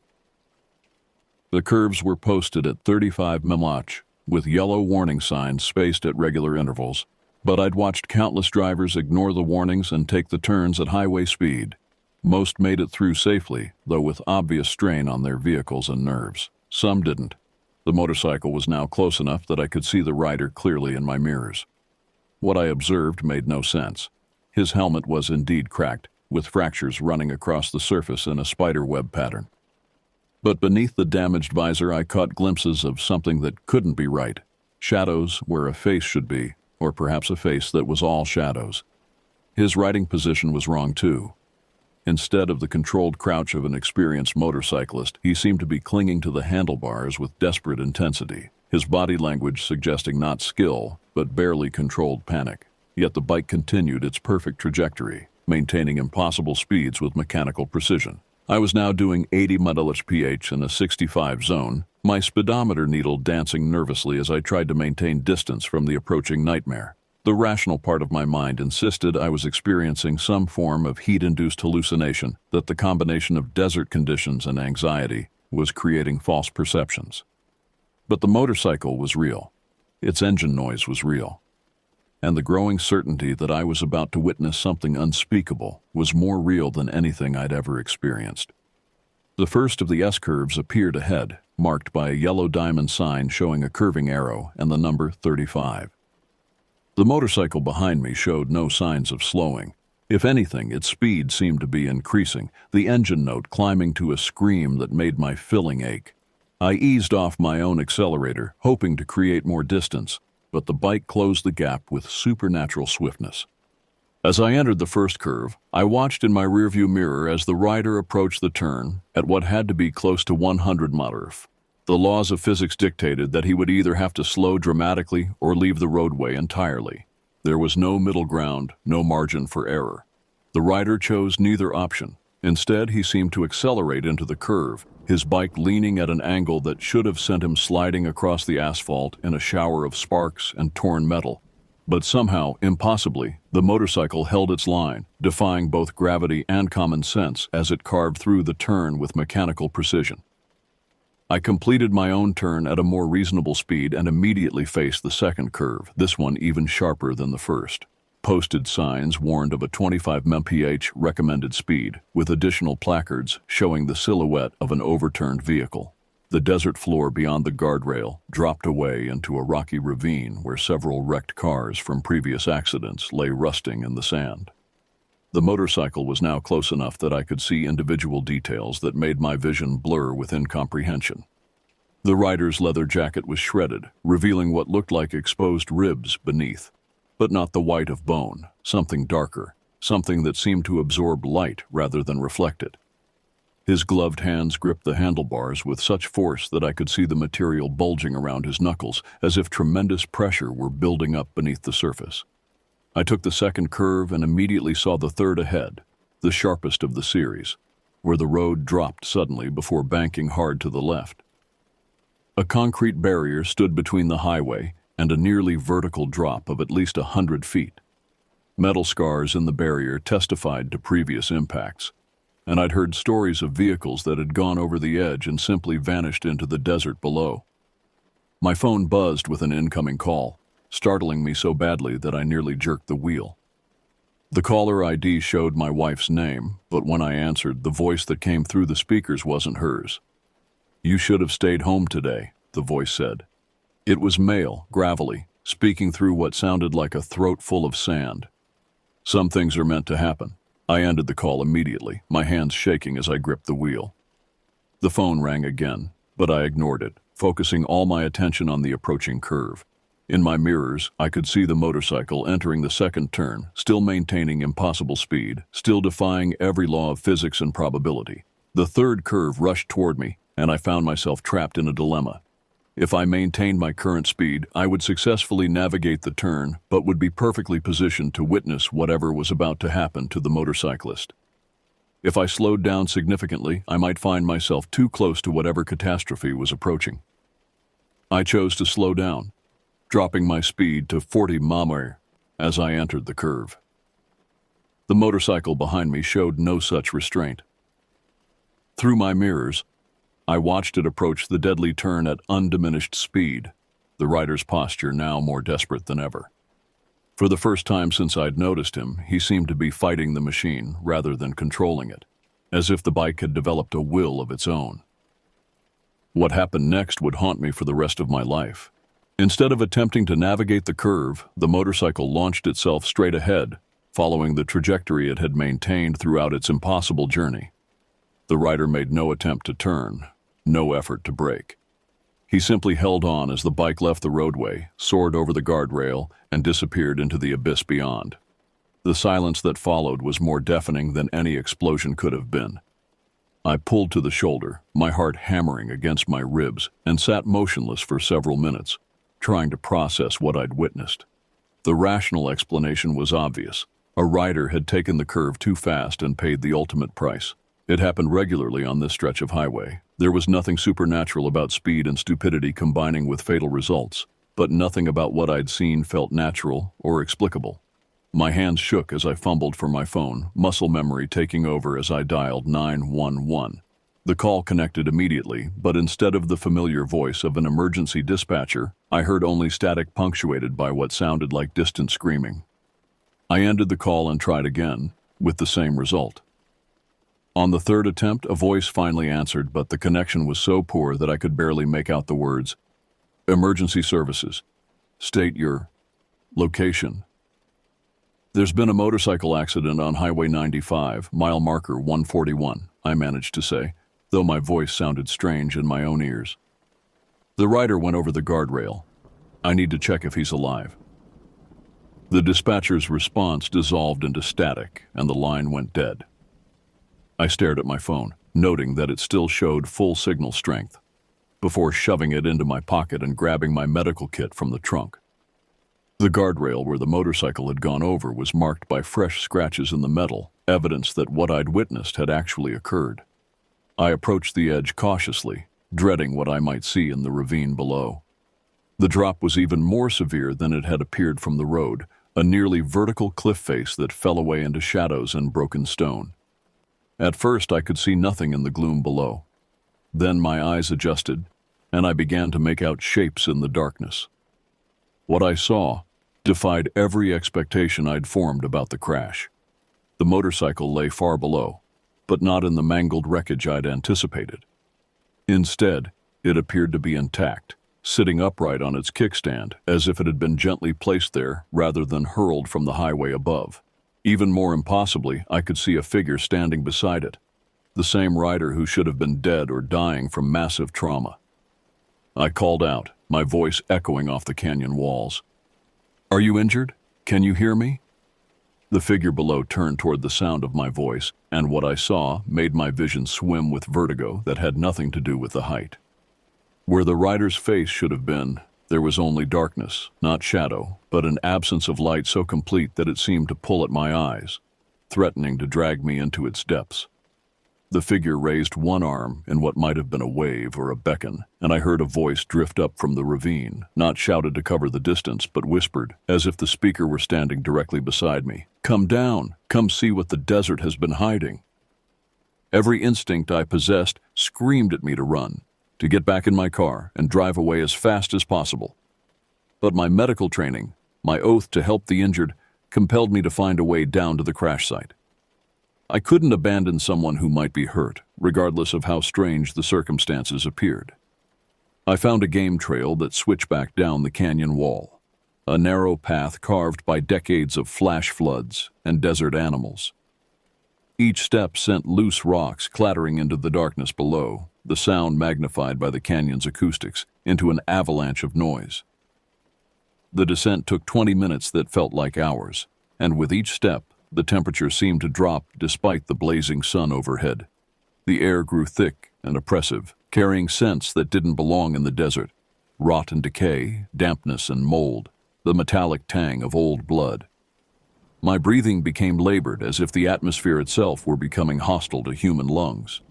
The curves were posted at 35 mph, with yellow warning signs spaced at regular intervals, but I'd watched countless drivers ignore the warnings and take the turns at highway speed. Most made it through safely, though with obvious strain on their vehicles and nerves. Some didn't. The motorcycle was now close enough that I could see the rider clearly in my mirrors. What I observed made no sense. His helmet was indeed cracked, with fractures running across the surface in a spider web pattern. But beneath the damaged visor I caught glimpses of something that couldn't be right. Shadows where a face should be, or perhaps a face that was all shadows. His riding position was wrong too. Instead of the controlled crouch of an experienced motorcyclist, he seemed to be clinging to the handlebars with desperate intensity, his body language suggesting not skill, but barely controlled panic. Yet the bike continued its perfect trajectory, maintaining impossible speeds with mechanical precision. I was now doing 80 mph in a 65 zone, my speedometer needle dancing nervously as I tried to maintain distance from the approaching nightmare. The rational part of my mind insisted I was experiencing some form of heat-induced hallucination, that the combination of desert conditions and anxiety was creating false perceptions. But the motorcycle was real. Its engine noise was real. And the growing certainty that I was about to witness something unspeakable was more real than anything I'd ever experienced. The first of the S-curves appeared ahead, marked by a yellow diamond sign showing a curving arrow and the number 35. The motorcycle behind me showed no signs of slowing. If anything, its speed seemed to be increasing, the engine note climbing to a scream that made my filling ache. I eased off my own accelerator, hoping to create more distance, but the bike closed the gap with supernatural swiftness. As I entered the first curve, I watched in my rearview mirror as the rider approached the turn at what had to be close to 100 mph. The laws of physics dictated that he would either have to slow dramatically or leave the roadway entirely. There was no middle ground, no margin for error. The rider chose neither option. Instead, he seemed to accelerate into the curve, his bike leaning at an angle that should have sent him sliding across the asphalt in a shower of sparks and torn metal. But somehow, impossibly, the motorcycle held its line, defying both gravity and common sense as it carved through the turn with mechanical precision. I completed my own turn at a more reasonable speed and immediately faced the second curve, this one even sharper than the first. Posted signs warned of a 25 mph recommended speed, with additional placards showing the silhouette of an overturned vehicle. The desert floor beyond the guardrail dropped away into a rocky ravine where several wrecked cars from previous accidents lay rusting in the sand. The motorcycle was now close enough that I could see individual details that made my vision blur with incomprehension. The rider's leather jacket was shredded, revealing what looked like exposed ribs beneath. But not the white of bone, something darker, something that seemed to absorb light rather than reflect it. His gloved hands gripped the handlebars with such force that I could see the material bulging around his knuckles, as if tremendous pressure were building up beneath the surface. I took the second curve and immediately saw the third ahead, the sharpest of the series, where the road dropped suddenly before banking hard to the left. A concrete barrier stood between the highway and a nearly vertical drop of at least 100 feet. Metal scars in the barrier testified to previous impacts, and I'd heard stories of vehicles that had gone over the edge and simply vanished into the desert below. My phone buzzed with an incoming call, startling me so badly that I nearly jerked the wheel. The caller ID showed my wife's name, but when I answered, the voice that came through the speakers wasn't hers. "You should have stayed home today," the voice said. It was male, gravelly, speaking through what sounded like a throat full of sand. "Some things are meant to happen." I ended the call immediately, my hands shaking as I gripped the wheel. The phone rang again, but I ignored it, focusing all my attention on the approaching curve. In my mirrors, I could see the motorcycle entering the second turn, still maintaining impossible speed, still defying every law of physics and probability. The third curve rushed toward me, and I found myself trapped in a dilemma. If I maintained my current speed, I would successfully navigate the turn, but would be perfectly positioned to witness whatever was about to happen to the motorcyclist. If I slowed down significantly, I might find myself too close to whatever catastrophe was approaching. I chose to slow down, dropping my speed to 40 mph as I entered the curve. The motorcycle behind me showed no such restraint. Through my mirrors, I watched it approach the deadly turn at undiminished speed, the rider's posture now more desperate than ever. For the first time since I'd noticed him, he seemed to be fighting the machine rather than controlling it, as if the bike had developed a will of its own. What happened next would haunt me for the rest of my life. Instead of attempting to navigate the curve, the motorcycle launched itself straight ahead, following the trajectory it had maintained throughout its impossible journey. The rider made no attempt to turn, no effort to brake. He simply held on as the bike left the roadway, soared over the guardrail, and disappeared into the abyss beyond. The silence that followed was more deafening than any explosion could have been. I pulled to the shoulder, my heart hammering against my ribs, and sat motionless for several minutes, trying to process what I'd witnessed. The rational explanation was obvious. A rider had taken the curve too fast and paid the ultimate price. It happened regularly on this stretch of highway. There was nothing supernatural about speed and stupidity combining with fatal results, but nothing about what I'd seen felt natural or explicable. My hands shook as I fumbled for my phone, muscle memory taking over as I dialed 911. The call connected immediately, but instead of the familiar voice of an emergency dispatcher, I heard only static punctuated by what sounded like distant screaming. I ended the call and tried again, with the same result. On the third attempt, a voice finally answered, but the connection was so poor that I could barely make out the words, "Emergency services. State your location." "There's been a motorcycle accident on Highway 95, mile marker 141, I managed to say, though my voice sounded strange in my own ears. "The rider went over the guardrail. I need to check if he's alive." The dispatcher's response dissolved into static, and the line went dead. I stared at my phone, noting that it still showed full signal strength, before shoving it into my pocket and grabbing my medical kit from the trunk. The guardrail where the motorcycle had gone over was marked by fresh scratches in the metal, evidence that what I'd witnessed had actually occurred. I approached the edge cautiously, dreading what I might see in the ravine below. The drop was even more severe than it had appeared from the road, a nearly vertical cliff face that fell away into shadows and broken stone. At first, I could see nothing in the gloom below. Then my eyes adjusted, and I began to make out shapes in the darkness. What I saw defied every expectation I'd formed about the crash. The motorcycle lay far below, but not in the mangled wreckage I'd anticipated. Instead, it appeared to be intact, sitting upright on its kickstand, as if it had been gently placed there rather than hurled from the highway above. Even more impossibly, I could see a figure standing beside it, the same rider who should have been dead or dying from massive trauma. I called out, my voice echoing off the canyon walls. "Are you injured? Can you hear me?" The figure below turned toward the sound of my voice, and what I saw made my vision swim with vertigo that had nothing to do with the height. Where the rider's face should have been, there was only darkness, not shadow, but an absence of light so complete that it seemed to pull at my eyes, threatening to drag me into its depths. The figure raised one arm in what might have been a wave or a beckon, and I heard a voice drift up from the ravine, not shouted to cover the distance, but whispered, as if the speaker were standing directly beside me. "Come down! Come see what the desert has been hiding!" Every instinct I possessed screamed at me to run, to get back in my car and drive away as fast as possible. But my medical training, my oath to help the injured, compelled me to find a way down to the crash site. I couldn't abandon someone who might be hurt, regardless of how strange the circumstances appeared. I found a game trail that switched back down the canyon wall, a narrow path carved by decades of flash floods and desert animals. Each step sent loose rocks clattering into the darkness below, the sound magnified by the canyon's acoustics into an avalanche of noise. The descent took 20 minutes that felt like hours, and with each step, the temperature seemed to drop despite the blazing sun overhead. The air grew thick and oppressive, carrying scents that didn't belong in the desert: rot and decay, dampness and mold, the metallic tang of old blood. My breathing became labored, as if the atmosphere itself were becoming hostile to human lungs.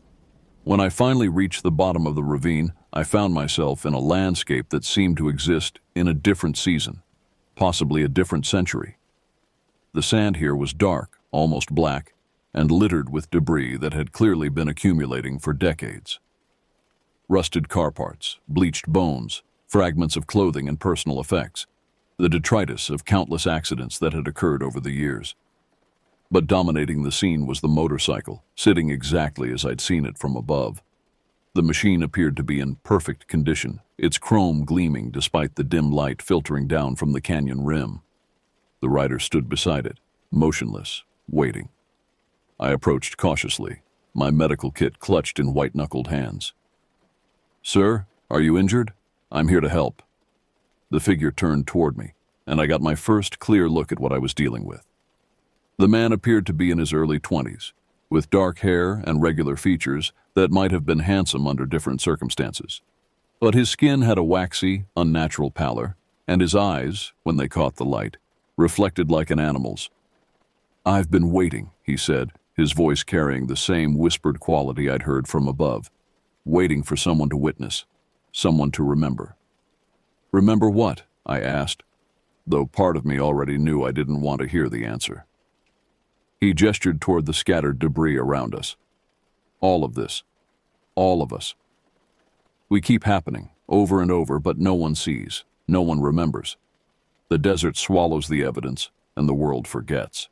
When I finally reached the bottom of the ravine, I found myself in a landscape that seemed to exist in a different season, possibly a different century. The sand here was dark, almost black, and littered with debris that had clearly been accumulating for decades. Rusted car parts, bleached bones, fragments of clothing and personal effects, the detritus of countless accidents that had occurred over the years. But dominating the scene was the motorcycle, sitting exactly as I'd seen it from above. The machine appeared to be in perfect condition, its chrome gleaming despite the dim light filtering down from the canyon rim. The rider stood beside it, motionless, waiting. I approached cautiously, my medical kit clutched in white-knuckled hands. "Sir, are you injured? I'm here to help." The figure turned toward me, and I got my first clear look at what I was dealing with. The man appeared to be in his early 20s, with dark hair and regular features that might have been handsome under different circumstances. But his skin had a waxy, unnatural pallor, and his eyes, when they caught the light, reflected like an animal's. "I've been waiting," he said, his voice carrying the same whispered quality I'd heard from above. "Waiting for someone to witness, someone to remember." "Remember what?" I asked, though part of me already knew I didn't want to hear the answer. He gestured toward the scattered debris around us. "All of this. All of us. We keep happening, over and over, but no one sees, no one remembers. The desert swallows the evidence, and the world forgets."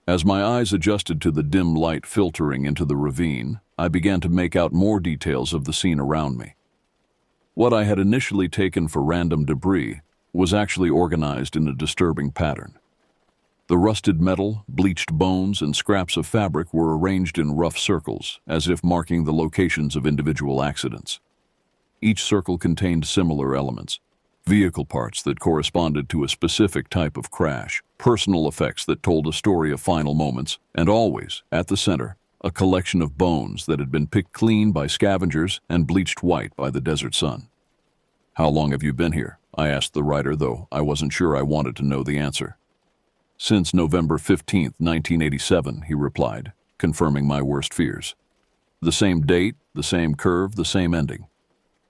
As my eyes adjusted to the dim light filtering into the ravine, I began to make out more details of the scene around me. What I had initially taken for random debris was actually organized in a disturbing pattern. The rusted metal, bleached bones, and scraps of fabric were arranged in rough circles, as if marking the locations of individual accidents. Each circle contained similar elements: vehicle parts that corresponded to a specific type of crash, personal effects that told a story of final moments, and always, at the center, a collection of bones that had been picked clean by scavengers and bleached white by the desert sun. "How long have you been here?" I asked the rider, though I wasn't sure I wanted to know the answer. "Since November 15th, 1987, he replied, confirming my worst fears. "The same date, the same curve, the same ending.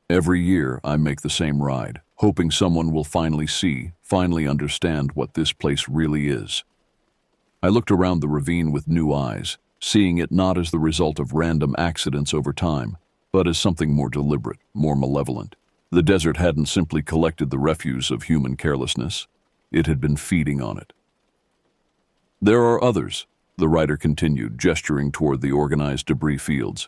Every year I make the same ride, hoping someone will finally see, finally understand what this place really is." I looked around the ravine with new eyes, seeing it not as the result of random accidents over time, but as something more deliberate, more malevolent. The desert hadn't simply collected the refuse of human carelessness. It had been feeding on it. "There are others," the rider continued, gesturing toward the organized debris fields.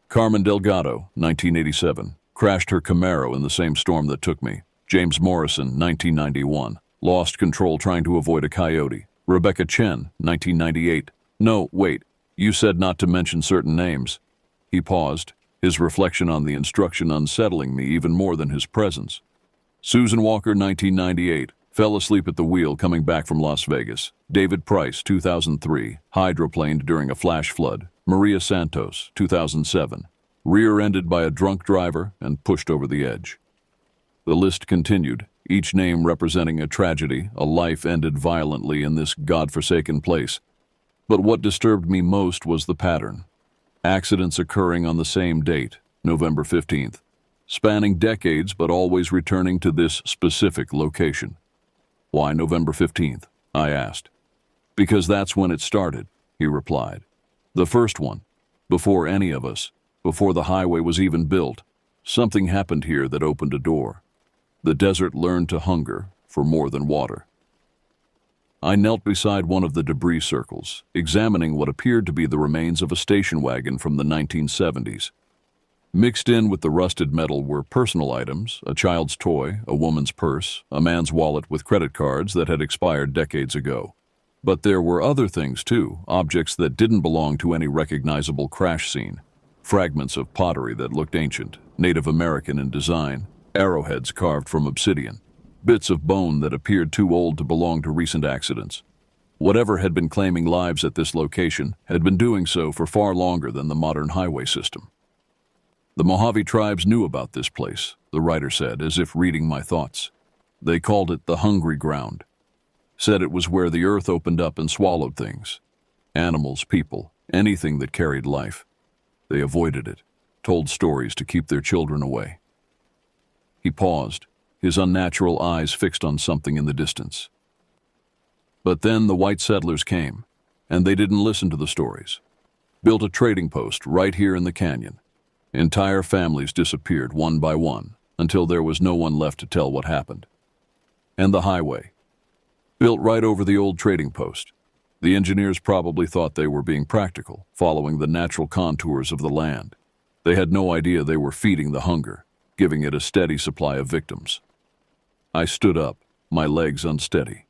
"Carmen Delgado, 1987, crashed her Camaro in the same storm that took me. James Morrison, 1991, lost control trying to avoid a coyote. Rebecca Chen, 1998. No, wait, you said not to mention certain names." He paused, his reflection on the instruction unsettling me even more than his presence. "Susan Walker, 1998, Fell asleep at the wheel coming back from Las Vegas. David Price, 2003. Hydroplaned during a flash flood. Maria Santos, 2007. Rear-ended by a drunk driver and pushed over the edge. The list continued, each name representing a tragedy, a life ended violently in this godforsaken place. But what disturbed me most was the pattern. Accidents occurring on the same date, November 15th, spanning decades but always returning to this specific location. Why November 15th? I asked. Because that's when it started, he replied. The first one, before any of us, before the highway was even built. Something happened here that opened a door. The desert learned to hunger for more than water. I knelt beside one of the debris circles, examining what appeared to be the remains of a station wagon from the 1970s. Mixed in with the rusted metal were personal items, a child's toy, a woman's purse, a man's wallet with credit cards that had expired decades ago. But there were other things too, objects that didn't belong to any recognizable crash scene. Fragments of pottery that looked ancient, Native American in design, arrowheads carved from obsidian, bits of bone that appeared too old to belong to recent accidents. Whatever had been claiming lives at this location had been doing so for far longer than the modern highway system. The Mojave tribes knew about this place, the writer said, as if reading my thoughts. They called it the Hungry Ground. Said it was where the earth opened up and swallowed things. Animals, people, anything that carried life. They avoided it, told stories to keep their children away. He paused, his unnatural eyes fixed on something in the distance. But then the white settlers came, and they didn't listen to the stories. Built a trading post right here in the canyon. Entire families disappeared one by one, until there was no one left to tell what happened. And the highway. Built right over the old trading post. The engineers probably thought they were being practical, following the natural contours of the land. They had no idea they were feeding the hunger, giving it a steady supply of victims. I stood up, my legs unsteady.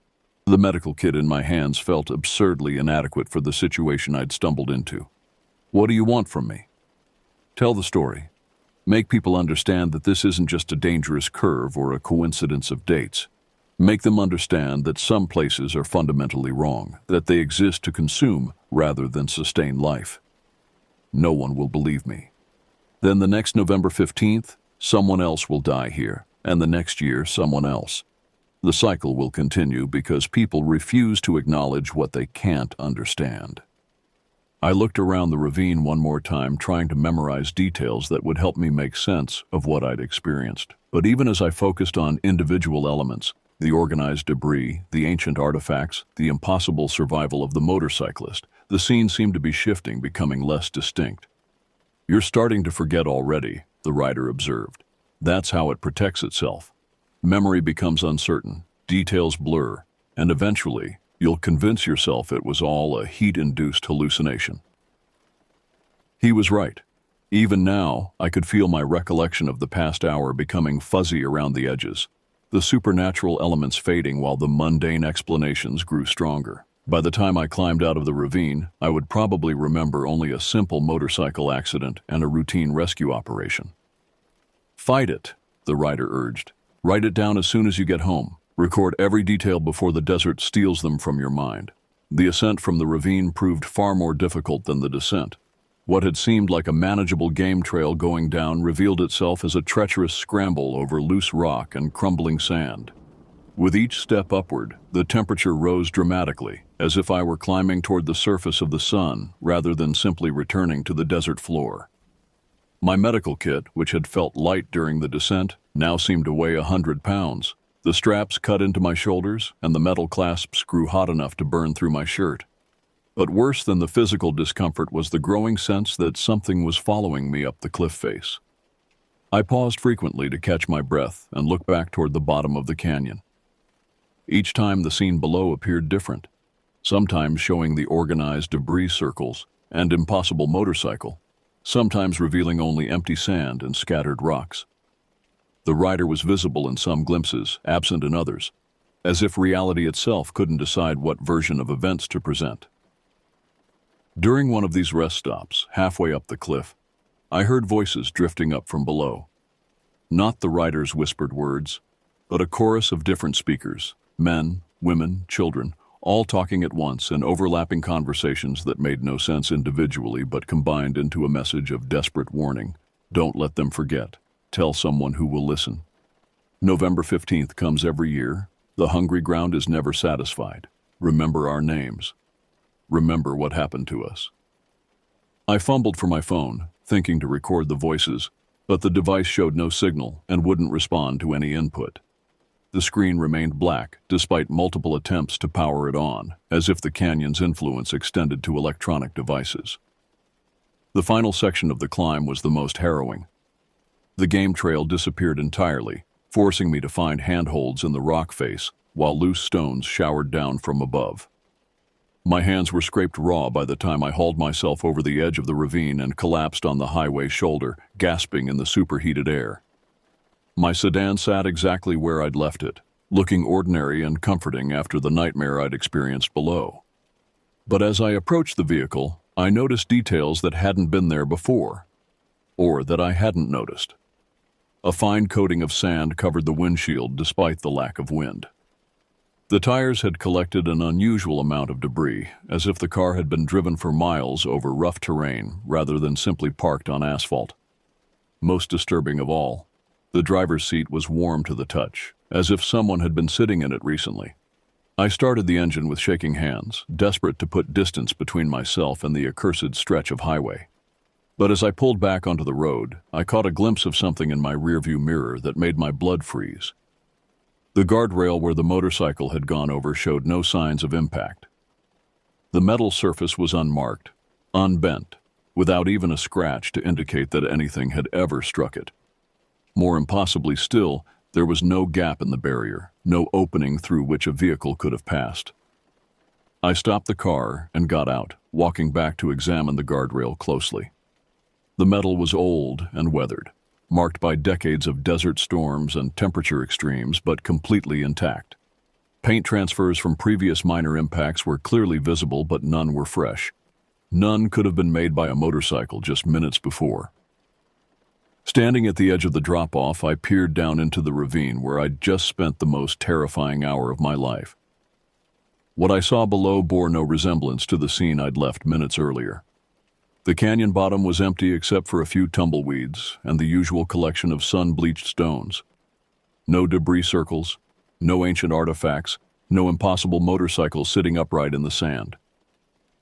The medical kit in my hands felt absurdly inadequate for the situation I'd stumbled into. What do you want from me? Tell the story. Make people understand that this isn't just a dangerous curve or a coincidence of dates. Make them understand that some places are fundamentally wrong, that they exist to consume rather than sustain life. No one will believe me. Then the next November 15th, someone else will die here, and the next year someone else. The cycle will continue because people refuse to acknowledge what they can't understand. I looked around the ravine one more time, trying to memorize details that would help me make sense of what I'd experienced. But even as I focused on individual elements, the organized debris, the ancient artifacts, the impossible survival of the motorcyclist, the scene seemed to be shifting, becoming less distinct. You're starting to forget already, the writer observed. That's how it protects itself. Memory becomes uncertain, details blur, and eventually, you'll convince yourself it was all a heat-induced hallucination. He was right. Even now, I could feel my recollection of the past hour becoming fuzzy around the edges, the supernatural elements fading while the mundane explanations grew stronger. By the time I climbed out of the ravine, I would probably remember only a simple motorcycle accident and a routine rescue operation. Fight it, the writer urged. Write it down as soon as you get home. Record every detail before the desert steals them from your mind. The ascent from the ravine proved far more difficult than the descent. What had seemed like a manageable game trail going down revealed itself as a treacherous scramble over loose rock and crumbling sand. With each step upward, the temperature rose dramatically, as if I were climbing toward the surface of the sun rather than simply returning to the desert floor. My medical kit, which had felt light during the descent, now seemed to weigh 100 pounds. The straps cut into my shoulders, and the metal clasps grew hot enough to burn through my shirt. But worse than the physical discomfort was the growing sense that something was following me up the cliff face. I paused frequently to catch my breath and look back toward the bottom of the canyon. Each time the scene below appeared different, sometimes showing the organized debris circles and impossible motorcycle, sometimes revealing only empty sand and scattered rocks. The rider was visible in some glimpses, absent in others, as if reality itself couldn't decide what version of events to present. During one of these rest stops, halfway up the cliff, I heard voices drifting up from below. Not the writer's whispered words, but a chorus of different speakers, Men, women, children, all talking at once and overlapping conversations that made no sense individually but combined into a message of desperate warning. Don't let them forget. Tell someone who will listen. November 15th comes every year. The hungry ground is never satisfied. Remember our names. Remember what happened to us. I fumbled for my phone, thinking to record the voices, but the device showed no signal and wouldn't respond to any input. The screen remained black, despite multiple attempts to power it on, as if the canyon's influence extended to electronic devices. The final section of the climb was the most harrowing. The game trail disappeared entirely, forcing me to find handholds in the rock face, while loose stones showered down from above. My hands were scraped raw by the time I hauled myself over the edge of the ravine and collapsed on the highway shoulder, gasping in the superheated air. My sedan sat exactly where I'd left it, looking ordinary and comforting after the nightmare I'd experienced below. But as I approached the vehicle, I noticed details that hadn't been there before, or that I hadn't noticed. A fine coating of sand covered the windshield despite the lack of wind. The tires had collected an unusual amount of debris, as if the car had been driven for miles over rough terrain rather than simply parked on asphalt. Most disturbing of all, the driver's seat was warm to the touch, as if someone had been sitting in it recently. I started the engine with shaking hands, desperate to put distance between myself and the accursed stretch of highway. But as I pulled back onto the road, I caught a glimpse of something in my rearview mirror that made my blood freeze. The guardrail where the motorcycle had gone over showed no signs of impact. The metal surface was unmarked, unbent, without even a scratch to indicate that anything had ever struck it. More impossibly still, there was no gap in the barrier, no opening through which a vehicle could have passed. I stopped the car and got out, walking back to examine the guardrail closely. The metal was old and weathered, marked by decades of desert storms and temperature extremes, but completely intact. Paint transfers from previous minor impacts were clearly visible, but none were fresh. None could have been made by a motorcycle just minutes before. Standing at the edge of the drop-off, I peered down into the ravine where I'd just spent the most terrifying hour of my life. What I saw below bore no resemblance to the scene I'd left minutes earlier. The canyon bottom was empty except for a few tumbleweeds and the usual collection of sun-bleached stones. No debris circles, no ancient artifacts, no impossible motorcycle sitting upright in the sand.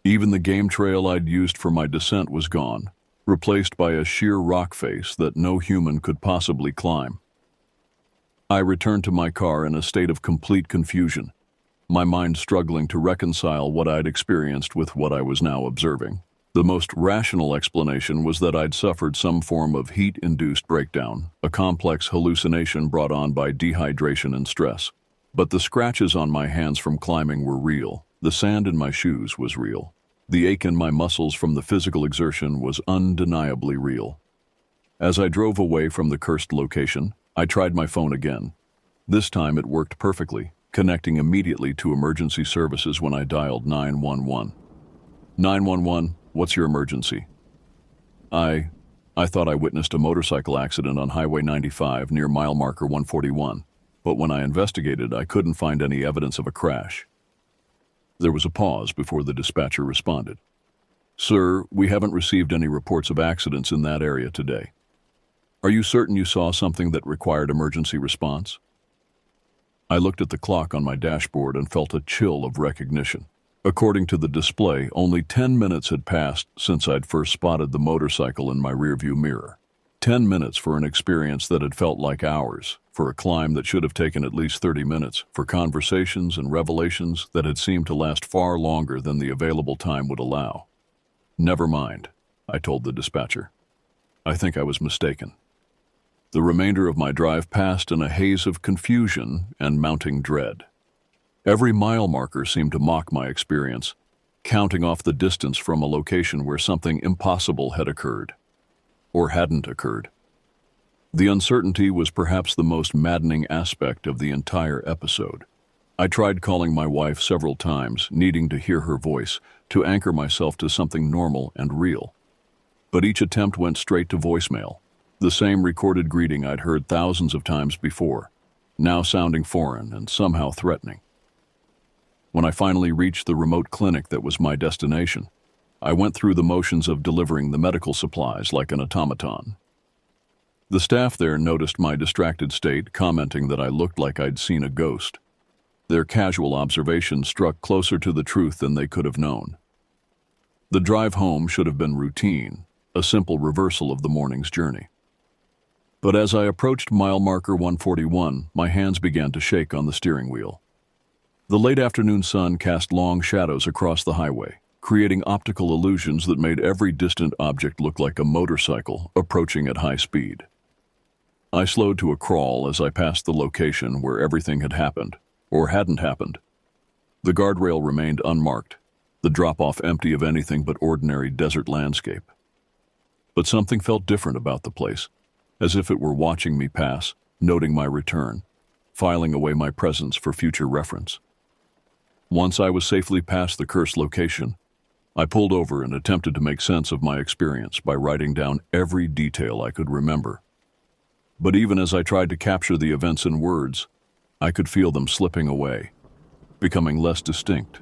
Even the game trail I'd used for my descent was gone, replaced by a sheer rock face that no human could possibly climb. I returned to my car in a state of complete confusion, my mind struggling to reconcile what I'd experienced with what I was now observing. The most rational explanation was that I'd suffered some form of heat-induced breakdown, a complex hallucination brought on by dehydration and stress. But the scratches on my hands from climbing were real. The sand in my shoes was real. The ache in my muscles from the physical exertion was undeniably real. As I drove away from the cursed location, I tried my phone again. This time it worked perfectly, connecting immediately to emergency services when I dialed 911. 911, what's your emergency? I thought I witnessed a motorcycle accident on Highway 95 near mile marker 141, but when I investigated, I couldn't find any evidence of a crash. There was a pause before the dispatcher responded. Sir, we haven't received any reports of accidents in that area today. Are you certain you saw something that required emergency response? I looked at the clock on my dashboard and felt a chill of recognition. According to the display, only 10 minutes had passed since I'd first spotted the motorcycle in my rearview mirror. 10 minutes for an experience that had felt like hours, for a climb that should have taken at least 30 minutes, for conversations and revelations that had seemed to last far longer than the available time would allow. Never mind, I told the dispatcher. I think I was mistaken. The remainder of my drive passed in a haze of confusion and mounting dread. Every mile marker seemed to mock my experience, counting off the distance from a location where something impossible had occurred. Or hadn't occurred. The uncertainty was perhaps the most maddening aspect of the entire episode. I tried calling my wife several times, needing to hear her voice, to anchor myself to something normal and real. But each attempt went straight to voicemail, the same recorded greeting I'd heard thousands of times before, now sounding foreign and somehow threatening. When I finally reached the remote clinic that was my destination, I went through the motions of delivering the medical supplies like an automaton. The staff there noticed my distracted state, commenting that I looked like I'd seen a ghost. Their casual observation struck closer to the truth than they could have known. The drive home should have been routine, a simple reversal of the morning's journey. But as I approached mile marker 141, my hands began to shake on the steering wheel. The late afternoon sun cast long shadows across the highway, creating optical illusions that made every distant object look like a motorcycle approaching at high speed. I slowed to a crawl as I passed the location where everything had happened, or hadn't happened. The guardrail remained unmarked, the drop-off empty of anything but ordinary desert landscape. But something felt different about the place, as if it were watching me pass, noting my return, filing away my presence for future reference. Once I was safely past the cursed location, I pulled over and attempted to make sense of my experience by writing down every detail I could remember. But even as I tried to capture the events in words, I could feel them slipping away, becoming less distinct,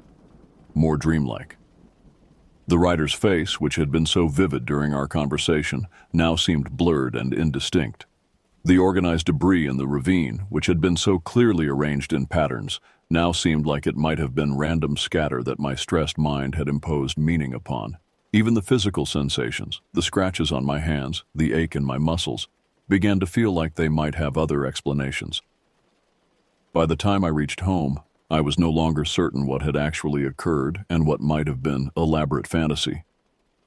more dreamlike. The rider's face, which had been so vivid during our conversation, now seemed blurred and indistinct. The organized debris in the ravine, which had been so clearly arranged in patterns, now seemed like it might have been random scatter that my stressed mind had imposed meaning upon. Even the physical sensations, the scratches on my hands, the ache in my muscles, began to feel like they might have other explanations. By the time I reached home, I was no longer certain what had actually occurred and what might have been elaborate fantasy.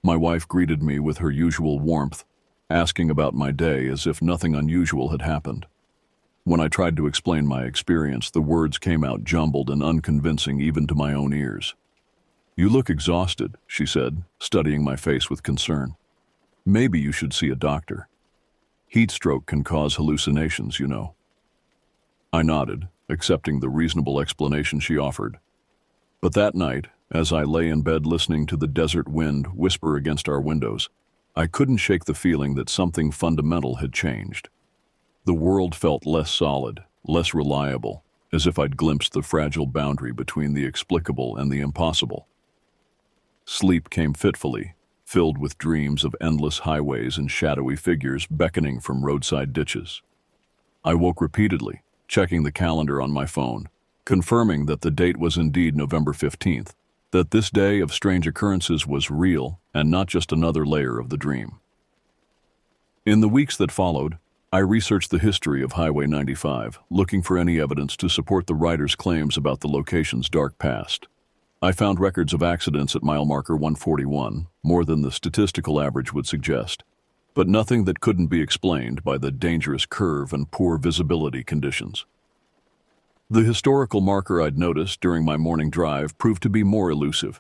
My wife greeted me with her usual warmth, asking about my day as if nothing unusual had happened. When I tried to explain my experience, the words came out jumbled and unconvincing even to my own ears. "You look exhausted," she said, studying my face with concern. "Maybe you should see a doctor. Heat stroke can cause hallucinations, you know." I nodded, accepting the reasonable explanation she offered. But that night, as I lay in bed listening to the desert wind whisper against our windows, I couldn't shake the feeling that something fundamental had changed. The world felt less solid, less reliable, as if I'd glimpsed the fragile boundary between the explicable and the impossible. Sleep came fitfully, filled with dreams of endless highways and shadowy figures beckoning from roadside ditches. I woke repeatedly, checking the calendar on my phone, confirming that the date was indeed November 15th, that this day of strange occurrences was real and not just another layer of the dream. In the weeks that followed, I researched the history of Highway 95, looking for any evidence to support the writer's claims about the location's dark past. I found records of accidents at mile marker 141, more than the statistical average would suggest, but nothing that couldn't be explained by the dangerous curve and poor visibility conditions. The historical marker I'd noticed during my morning drive proved to be more elusive.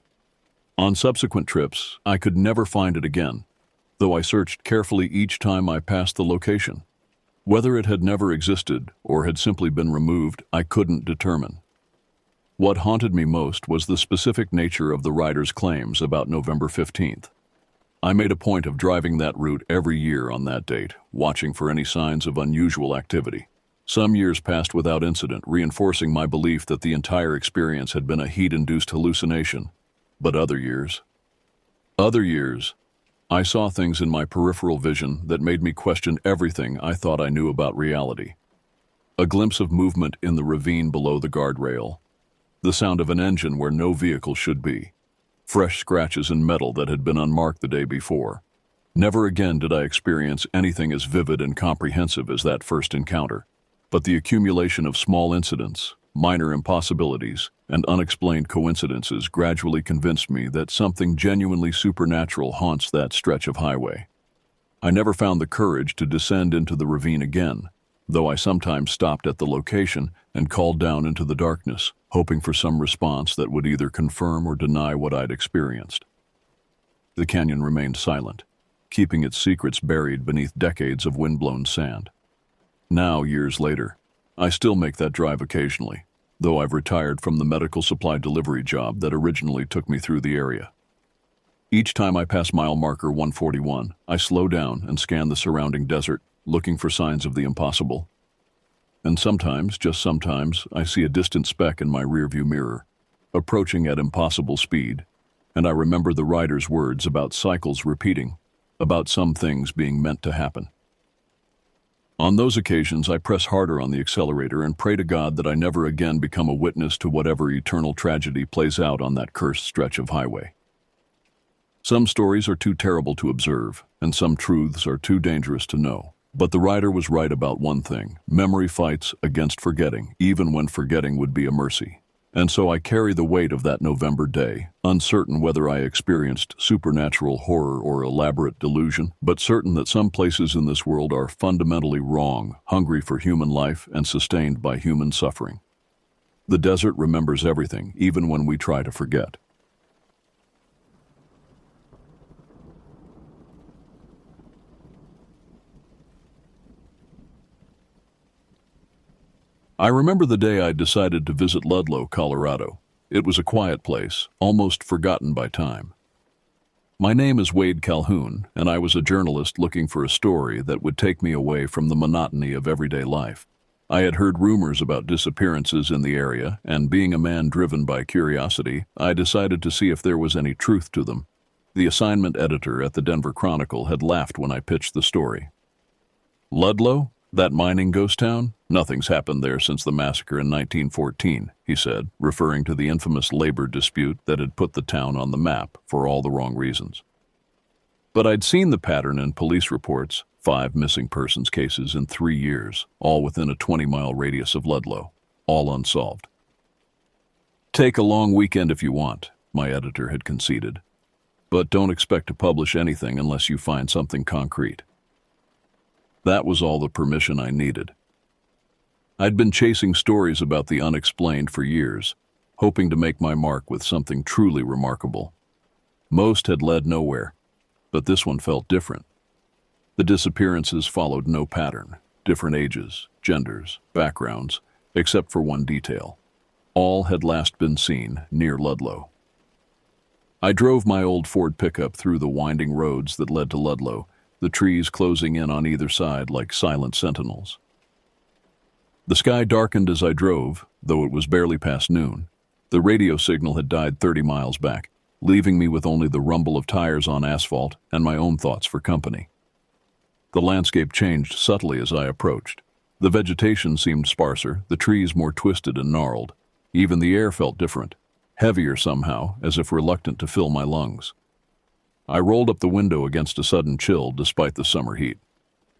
On subsequent trips, I could never find it again, though I searched carefully each time I passed the location. Whether it had never existed or had simply been removed, I couldn't determine. What haunted me most was the specific nature of the writer's claims about November 15th. I made a point of driving that route every year on that date, watching for any signs of unusual activity. Some years passed without incident, reinforcing my belief that the entire experience had been a heat-induced hallucination. But other years, I saw things in my peripheral vision that made me question everything I thought I knew about reality. A glimpse of movement in the ravine below the guardrail, the sound of an engine where no vehicle should be, fresh scratches in metal that had been unmarked the day before. Never again did I experience anything as vivid and comprehensive as that first encounter, but the accumulation of small incidents, minor impossibilities, and unexplained coincidences gradually convinced me that something genuinely supernatural haunts that stretch of highway. I never found the courage to descend into the ravine again, though I sometimes stopped at the location and called down into the darkness, hoping for some response that would either confirm or deny what I'd experienced. The canyon remained silent, keeping its secrets buried beneath decades of wind-blown sand. Now, years later, I still make that drive occasionally, though I've retired from the medical supply delivery job that originally took me through the area. Each time I pass mile marker 141, I slow down and scan the surrounding desert, looking for signs of the impossible. And sometimes, just sometimes, I see a distant speck in my rearview mirror, approaching at impossible speed, and I remember the writer's words about cycles repeating, about some things being meant to happen. On those occasions, I press harder on the accelerator and pray to God that I never again become a witness to whatever eternal tragedy plays out on that cursed stretch of highway. Some stories are too terrible to observe, and some truths are too dangerous to know. But the writer was right about one thing: memory fights against forgetting, even when forgetting would be a mercy. And so I carry the weight of that November day, uncertain whether I experienced supernatural horror or elaborate delusion, but certain that some places in this world are fundamentally wrong, hungry for human life and sustained by human suffering. The desert remembers everything, even when we try to forget. I remember the day I decided to visit Ludlow, Colorado. It was a quiet place, almost forgotten by time. My name is Wade Calhoun, and I was a journalist looking for a story that would take me away from the monotony of everyday life. I had heard rumors about disappearances in the area, and being a man driven by curiosity, I decided to see if there was any truth to them. The assignment editor at the Denver Chronicle had laughed when I pitched the story. Ludlow? That mining ghost town? Nothing's happened there since the massacre in 1914, he said, referring to the infamous labor dispute that had put the town on the map for all the wrong reasons. But I'd seen the pattern in police reports: 5 missing persons cases in 3 years, all within a 20-mile radius of Ludlow, all unsolved. Take a long weekend if you want, my editor had conceded, but don't expect to publish anything unless you find something concrete. That was all the permission I needed. I'd been chasing stories about the unexplained for years, hoping to make my mark with something truly remarkable. Most had led nowhere, but this one felt different. The disappearances followed no pattern: different ages, genders, backgrounds, except for one detail. All had last been seen near Ludlow. I drove my old Ford pickup through the winding roads that led to Ludlow, the trees closing in on either side like silent sentinels. The sky darkened as I drove, though it was barely past noon. The radio signal had died 30 miles back, leaving me with only the rumble of tires on asphalt and my own thoughts for company. The landscape changed subtly as I approached. The vegetation seemed sparser, the trees more twisted and gnarled. Even the air felt different, heavier somehow, as if reluctant to fill my lungs. I rolled up the window against a sudden chill despite the summer heat.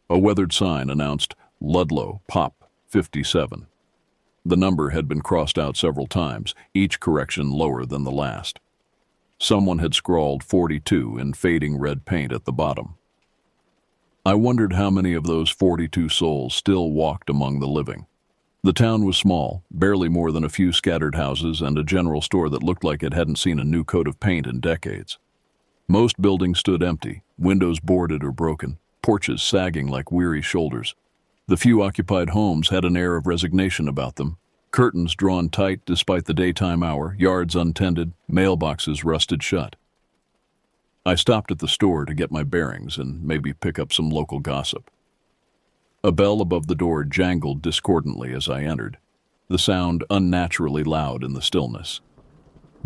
A weathered sign announced Ludlow, Pop 57. The number had been crossed out several times, each correction lower than the last. Someone had scrawled 42 in fading red paint at the bottom. I wondered how many of those 42 souls still walked among the living. The town was small, barely more than a few scattered houses and a general store that looked like it hadn't seen a new coat of paint in decades. Most buildings stood empty, windows boarded or broken, porches sagging like weary shoulders. The few occupied homes had an air of resignation about them: curtains drawn tight despite the daytime hour, yards untended, mailboxes rusted shut. I stopped at the store to get my bearings and maybe pick up some local gossip. A bell above the door jangled discordantly as I entered, the sound unnaturally loud in the stillness.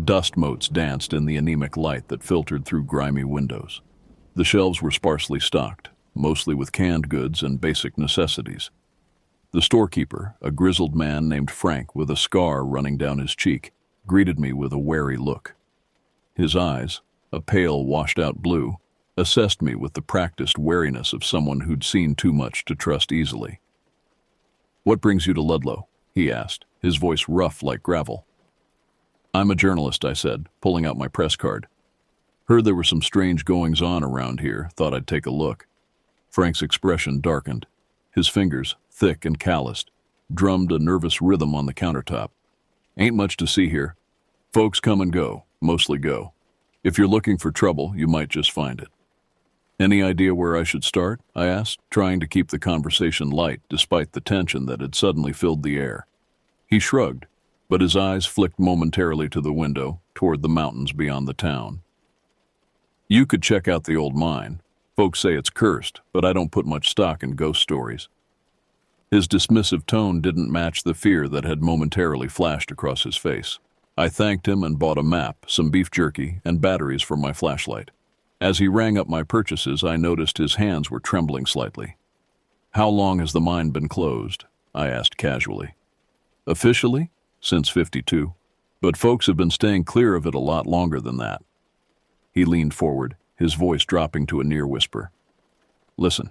Dust motes danced in the anemic light that filtered through grimy windows. The shelves were sparsely stocked, mostly with canned goods and basic necessities. The storekeeper, a grizzled man named Frank with a scar running down his cheek, greeted me with a wary look. His eyes, a pale, washed-out blue, assessed me with the practiced wariness of someone who'd seen too much to trust easily. "What brings you to Ludlow?" he asked, his voice rough like gravel. "I'm a journalist," I said, pulling out my press card. "Heard there were some strange goings-on around here, thought I'd take a look." Frank's expression darkened. His fingers, thick and calloused, drummed a nervous rhythm on the countertop. "Ain't much to see here. Folks come and go, mostly go. If you're looking for trouble, you might just find it." "Any idea where I should start?" I asked, trying to keep the conversation light despite the tension that had suddenly filled the air. He shrugged, but his eyes flicked momentarily to the window, toward the mountains beyond the town. "You could check out the old mine. Folks say it's cursed, but I don't put much stock in ghost stories." His dismissive tone didn't match the fear that had momentarily flashed across his face. I thanked him and bought a map, some beef jerky, and batteries for my flashlight. As he rang up my purchases, I noticed his hands were trembling slightly. "How long has the mine been closed?" I asked casually. "Officially? Since '52. But folks have been staying clear of it a lot longer than that." He leaned forward, his voice dropping to a near whisper. "Listen,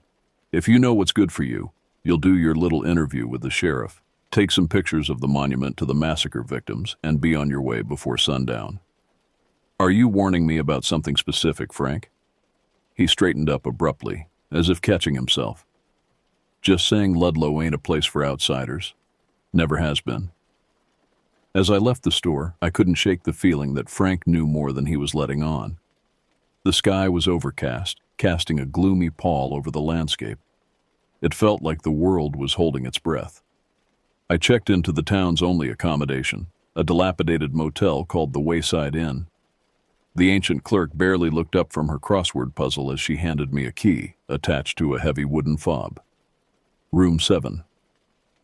if you know what's good for you, you'll do your little interview with the sheriff, take some pictures of the monument to the massacre victims, and be on your way before sundown." "Are you warning me about something specific, Frank?" He straightened up abruptly, as if catching himself. "Just saying Ludlow ain't a place for outsiders. Never has been." As I left the store, I couldn't shake the feeling that Frank knew more than he was letting on. The sky was overcast, casting a gloomy pall over the landscape. It felt like the world was holding its breath. I checked into the town's only accommodation, a dilapidated motel called the Wayside Inn. The ancient clerk barely looked up from her crossword puzzle as she handed me a key attached to a heavy wooden fob. "Room 7.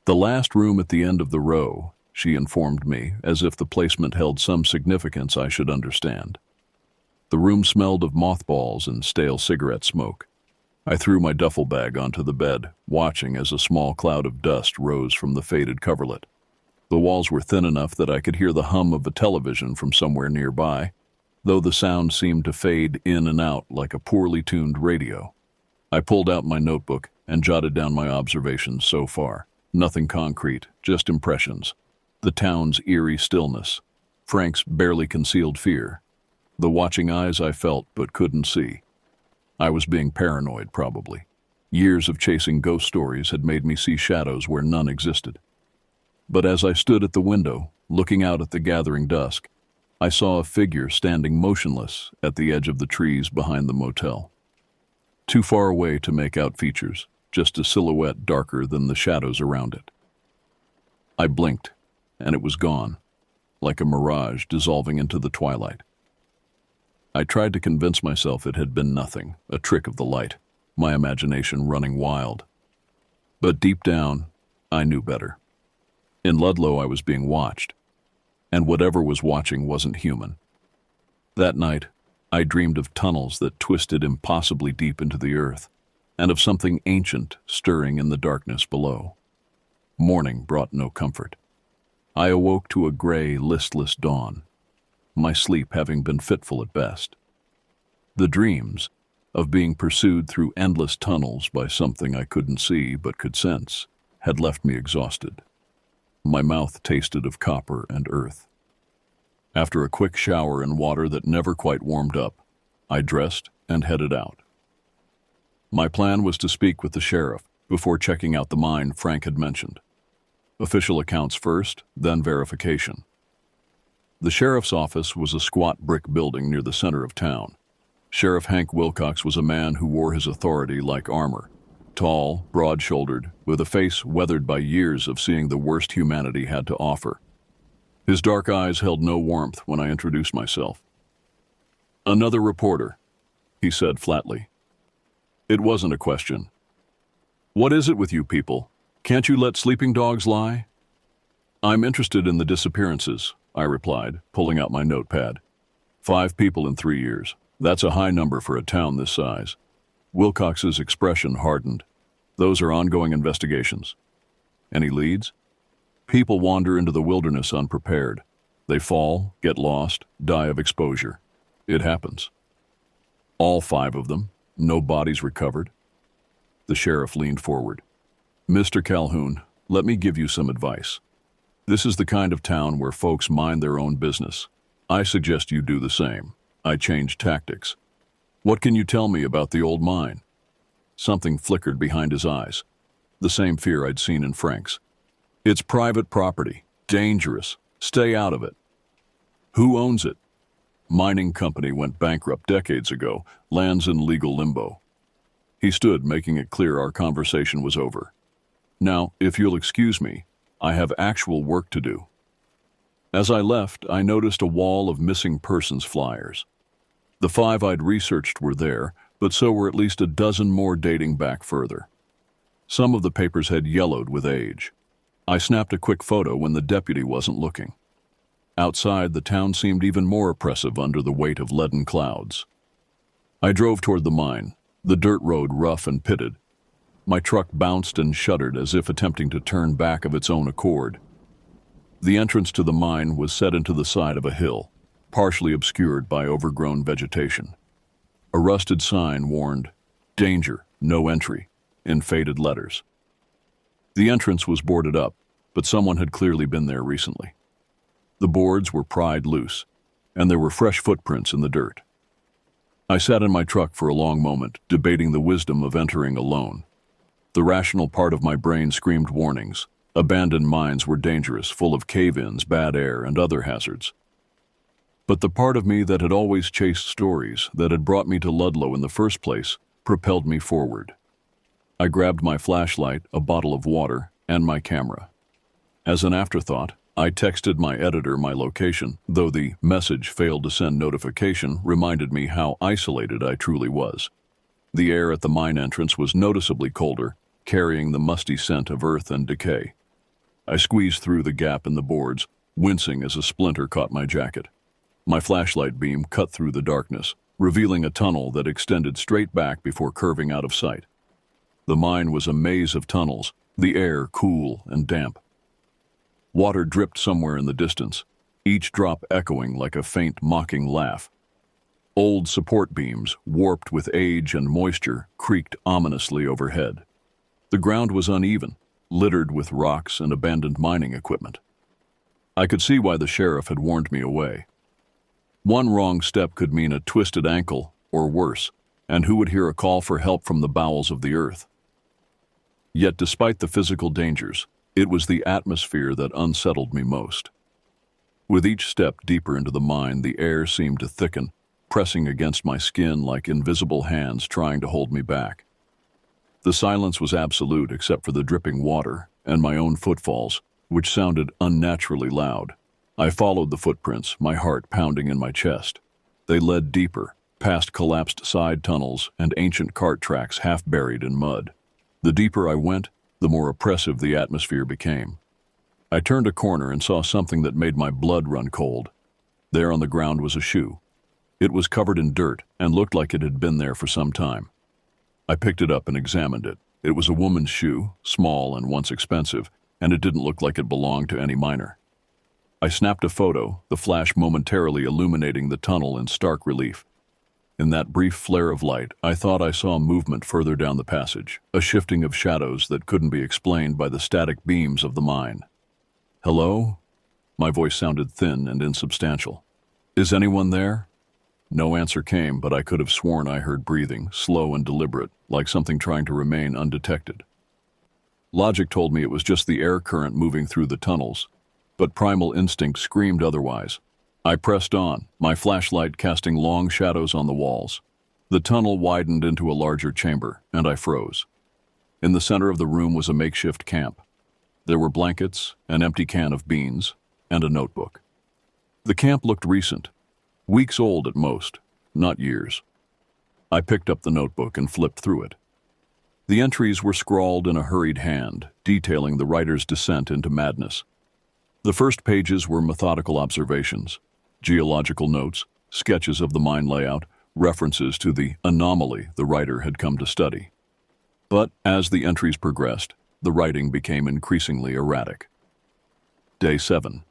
"The last room at the end of the row," she informed me, as if the placement held some significance I should understand. The room smelled of mothballs and stale cigarette smoke. I threw my duffel bag onto the bed, watching as a small cloud of dust rose from the faded coverlet. The walls were thin enough that I could hear the hum of a television from somewhere nearby, though the sound seemed to fade in and out like a poorly tuned radio. I pulled out my notebook and jotted down my observations so far. Nothing concrete, just impressions. The town's eerie stillness, Frank's barely concealed fear, the watching eyes I felt but couldn't see. I was being paranoid, probably. Years of chasing ghost stories had made me see shadows where none existed. But as I stood at the window, looking out at the gathering dusk, I saw a figure standing motionless at the edge of the trees behind the motel. Too far away to make out features, just a silhouette darker than the shadows around it. I blinked, and it was gone, like a mirage dissolving into the twilight. I tried to convince myself it had been nothing, a trick of the light, my imagination running wild. But deep down, I knew better. In Ludlow, I was being watched, and whatever was watching wasn't human. That night, I dreamed of tunnels that twisted impossibly deep into the earth, and of something ancient stirring in the darkness below. Morning brought no comfort. I awoke to a gray, listless dawn, my sleep having been fitful at best. The dreams, of being pursued through endless tunnels by something I couldn't see but could sense, had left me exhausted. My mouth tasted of copper and earth. After a quick shower in water that never quite warmed up, I dressed and headed out. My plan was to speak with the sheriff before checking out the mine Frank had mentioned. Official accounts first, then verification. The sheriff's office was a squat brick building near the center of town. Sheriff Hank Wilcox was a man who wore his authority like armor. Tall, broad-shouldered, with a face weathered by years of seeing the worst humanity had to offer. His dark eyes held no warmth when I introduced myself. "Another reporter," he said flatly. It wasn't a question. "What is it with you people? Can't you let sleeping dogs lie?" "I'm interested in the disappearances," I replied, pulling out my notepad. 5 people in 3 years. That's a high number for a town this size. Wilcox's expression hardened. "Those are ongoing investigations." "Any leads?" "People wander into the wilderness unprepared. They fall, get lost, die of exposure. It happens." "All 5 of them? No bodies recovered?" The sheriff leaned forward. "Mr. Calhoun, let me give you some advice. This is the kind of town where folks mind their own business. I suggest you do the same." I changed tactics. "What can you tell me about the old mine?" Something flickered behind his eyes, the same fear I'd seen in Frank's. "It's private property. Dangerous. Stay out of it." "Who owns it?" "Mining company went bankrupt decades ago. Land's in legal limbo." He stood, making it clear our conversation was over. "Now, if you'll excuse me, I have actual work to do." As I left, I noticed a wall of missing persons flyers. The 5 I'd researched were there, but so were at least a dozen more dating back further. Some of the papers had yellowed with age. I snapped a quick photo when the deputy wasn't looking. Outside, the town seemed even more oppressive under the weight of leaden clouds. I drove toward the mine, the dirt road rough and pitted. My truck bounced and shuddered as if attempting to turn back of its own accord. The entrance to the mine was set into the side of a hill, partially obscured by overgrown vegetation. A rusted sign warned, "Danger, no entry," in faded letters. The entrance was boarded up, but someone had clearly been there recently. The boards were pried loose, and there were fresh footprints in the dirt. I sat in my truck for a long moment, debating the wisdom of entering alone. The rational part of my brain screamed warnings. Abandoned mines were dangerous, full of cave-ins, bad air, and other hazards. But the part of me that had always chased stories, that had brought me to Ludlow in the first place, propelled me forward. I grabbed my flashlight, a bottle of water, and my camera. As an afterthought, I texted my editor my location, though the message failed to send notification reminded me how isolated I truly was. The air at the mine entrance was noticeably colder, carrying the musty scent of earth and decay. I squeezed through the gap in the boards, wincing as a splinter caught my jacket. My flashlight beam cut through the darkness, revealing a tunnel that extended straight back before curving out of sight. The mine was a maze of tunnels, the air cool and damp. Water dripped somewhere in the distance, each drop echoing like a faint, mocking laugh. Old support beams, warped with age and moisture, creaked ominously overhead. The ground was uneven, littered with rocks and abandoned mining equipment. I could see why the sheriff had warned me away. One wrong step could mean a twisted ankle, or worse, and who would hear a call for help from the bowels of the earth? Yet despite the physical dangers, it was the atmosphere that unsettled me most. With each step deeper into the mine, the air seemed to thicken, pressing against my skin like invisible hands trying to hold me back. The silence was absolute except for the dripping water and my own footfalls, which sounded unnaturally loud. I followed the footprints, my heart pounding in my chest. They led deeper, past collapsed side tunnels and ancient cart tracks half buried in mud. The deeper I went, the more oppressive the atmosphere became. I turned a corner and saw something that made my blood run cold. There on the ground was a shoe. It was covered in dirt and looked like it had been there for some time. I picked it up and examined it. It was a woman's shoe, small and once expensive, and it didn't look like it belonged to any miner. I snapped a photo, the flash momentarily illuminating the tunnel in stark relief. In that brief flare of light, I thought I saw movement further down the passage, a shifting of shadows that couldn't be explained by the static beams of the mine. "Hello?" My voice sounded thin and insubstantial. "Is anyone there?" No answer came, but I could have sworn I heard breathing, slow and deliberate, like something trying to remain undetected. Logic told me it was just the air current moving through the tunnels, but primal instinct screamed otherwise. I pressed on, my flashlight casting long shadows on the walls. The tunnel widened into a larger chamber, and I froze. In the center of the room was a makeshift camp. There were blankets, an empty can of beans, and a notebook. The camp looked recent. Weeks old at most, not years. I picked up the notebook and flipped through it. The entries were scrawled in a hurried hand, detailing the writer's descent into madness. The first pages were methodical observations, geological notes, sketches of the mine layout, references to the anomaly the writer had come to study. But as the entries progressed, the writing became increasingly erratic. Day 7.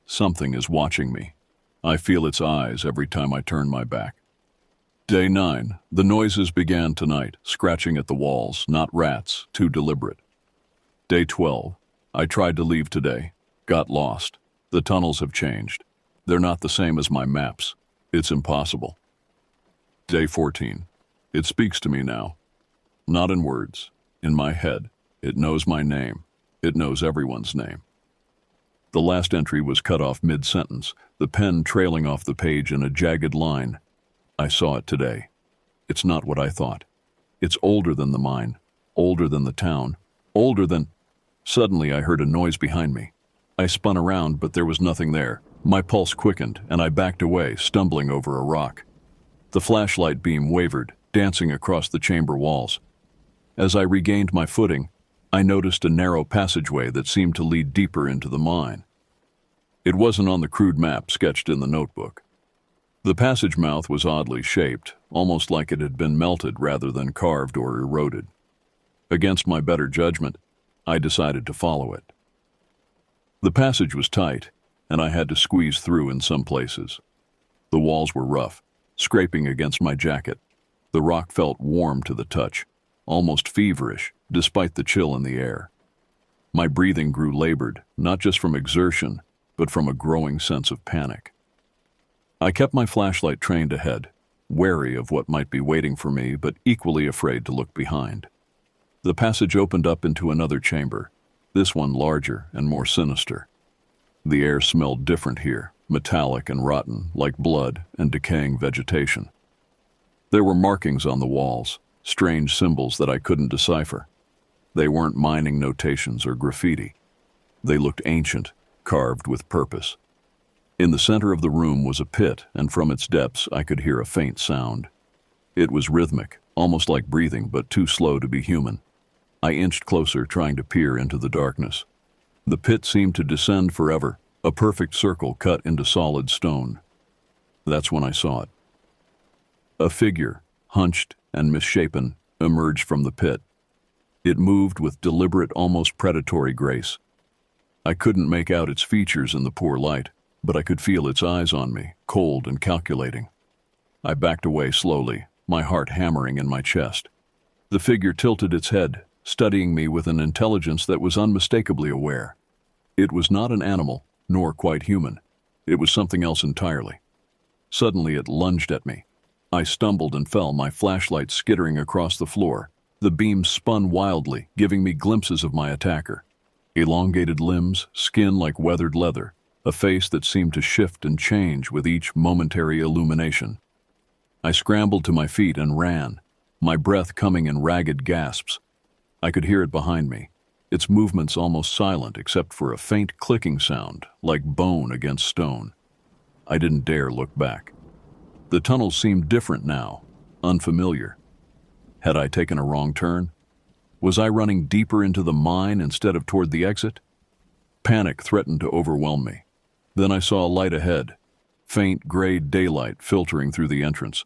Something is watching me. I feel its eyes every time I turn my back. Day 9. The noises began tonight, scratching at the walls, not rats, too deliberate. Day 12. I tried to leave today, got lost. The tunnels have changed. They're not the same as my maps. It's impossible. Day 14. It speaks to me now. Not in words, in my head. It knows my name. It knows everyone's name. The last entry was cut off mid-sentence, the pen trailing off the page in a jagged line. I saw it today. It's not what I thought. It's older than the mine, older than the town, older than... Suddenly I heard a noise behind me. I spun around, but there was nothing there. My pulse quickened, and I backed away, stumbling over a rock. The flashlight beam wavered, dancing across the chamber walls. As I regained my footing, I noticed a narrow passageway that seemed to lead deeper into the mine. It wasn't on the crude map sketched in the notebook. The passage mouth was oddly shaped, almost like it had been melted rather than carved or eroded. Against my better judgment, I decided to follow it. The passage was tight, and I had to squeeze through in some places. The walls were rough, scraping against my jacket. The rock felt warm to the touch, almost feverish, despite the chill in the air. My breathing grew labored, not just from exertion, but from a growing sense of panic. I kept my flashlight trained ahead, wary of what might be waiting for me, but equally afraid to look behind. The passage opened up into another chamber, this one larger and more sinister. The air smelled different here, metallic and rotten, like blood and decaying vegetation. There were markings on the walls, strange symbols that I couldn't decipher. They weren't mining notations or graffiti. They looked ancient, carved with purpose. In the center of the room was a pit, and from its depths I could hear a faint sound. It was rhythmic, almost like breathing, but too slow to be human. I inched closer, trying to peer into the darkness. The pit seemed to descend forever, a perfect circle cut into solid stone. That's when I saw it. A figure, hunched and misshapen, emerged from the pit. It moved with deliberate, almost predatory grace. I couldn't make out its features in the poor light, but I could feel its eyes on me, cold and calculating. I backed away slowly, my heart hammering in my chest. The figure tilted its head, studying me with an intelligence that was unmistakably aware. It was not an animal, nor quite human. It was something else entirely. Suddenly it lunged at me. I stumbled and fell, my flashlight skittering across the floor. The beam spun wildly, giving me glimpses of my attacker. Elongated limbs, skin like weathered leather, a face that seemed to shift and change with each momentary illumination. I scrambled to my feet and ran, my breath coming in ragged gasps. I could hear it behind me, its movements almost silent except for a faint clicking sound, like bone against stone. I didn't dare look back. The tunnel seemed different now, unfamiliar. Had I taken a wrong turn? Was I running deeper into the mine instead of toward the exit? Panic threatened to overwhelm me. Then I saw a light ahead, faint gray daylight filtering through the entrance.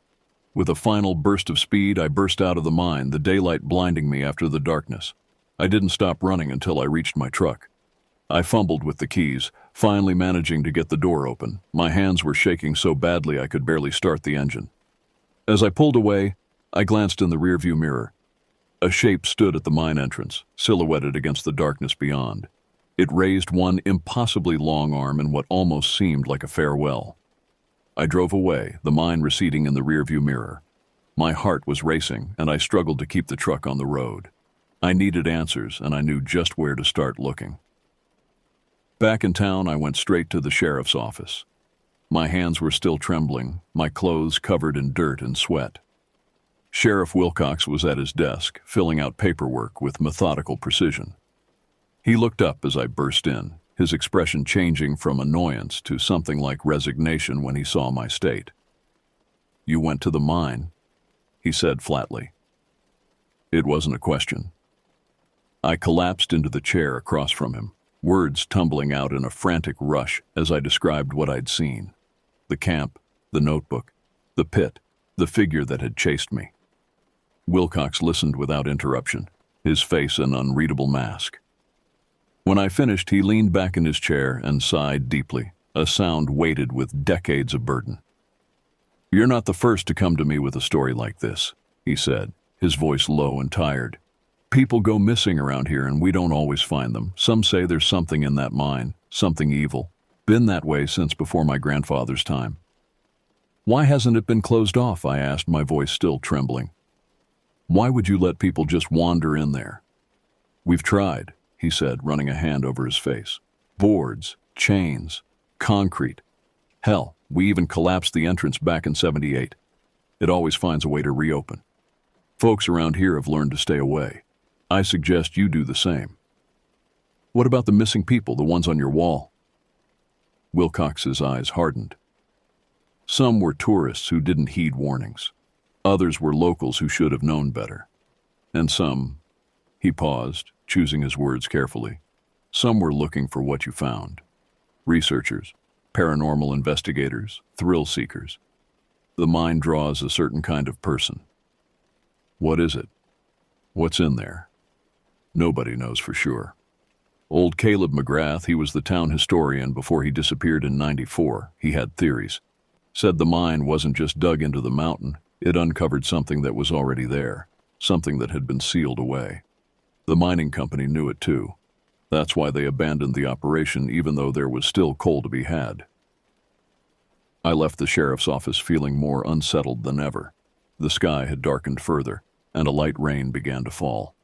With a final burst of speed, I burst out of the mine, the daylight blinding me after the darkness. I didn't stop running until I reached my truck. I fumbled with the keys, finally managing to get the door open. My hands were shaking so badly I could barely start the engine. As I pulled away, I glanced in the rearview mirror. A shape stood at the mine entrance, silhouetted against the darkness beyond. It raised one impossibly long arm in what almost seemed like a farewell. I drove away, the mine receding in the rearview mirror. My heart was racing, and I struggled to keep the truck on the road. I needed answers, and I knew just where to start looking. Back in town, I went straight to the sheriff's office. My hands were still trembling, my clothes covered in dirt and sweat. Sheriff Wilcox was at his desk, filling out paperwork with methodical precision. He looked up as I burst in, his expression changing from annoyance to something like resignation when he saw my state. "You went to the mine," he said flatly. It wasn't a question. I collapsed into the chair across from him, words tumbling out in a frantic rush as I described what I'd seen. The camp, the notebook, the pit, the figure that had chased me. Wilcox listened without interruption, his face an unreadable mask. When I finished, he leaned back in his chair and sighed deeply, a sound weighted with decades of burden. "You're not the first to come to me with a story like this," he said, his voice low and tired. "People go missing around here and we don't always find them. Some say there's something in that mine, something evil. Been that way since before my grandfather's time." "Why hasn't it been closed off?" I asked, my voice still trembling. "Why would you let people just wander in there?" "We've tried," he said, running a hand over his face. "Boards, chains, concrete. Hell, we even collapsed the entrance back in '78. It always finds a way to reopen. Folks around here have learned to stay away. I suggest you do the same." "What about the missing people, the ones on your wall?" Wilcox's eyes hardened. "Some were tourists who didn't heed warnings. Others were locals who should have known better. And some," he paused, choosing his words carefully, "some were looking for what you found." researchers, paranormal investigators, thrill seekers. The mine draws a certain kind of person. What is it? What's in there? Nobody knows for sure. Old Caleb McGrath, he was the town historian before he disappeared in '94. He had theories. Said the mine wasn't just dug into the mountain, it uncovered something that was already there, something that had been sealed away. The mining company knew it too. That's why they abandoned the operation even though there was still coal to be had. I left the sheriff's office feeling more unsettled than ever. The sky had darkened further, and a light rain began to fall,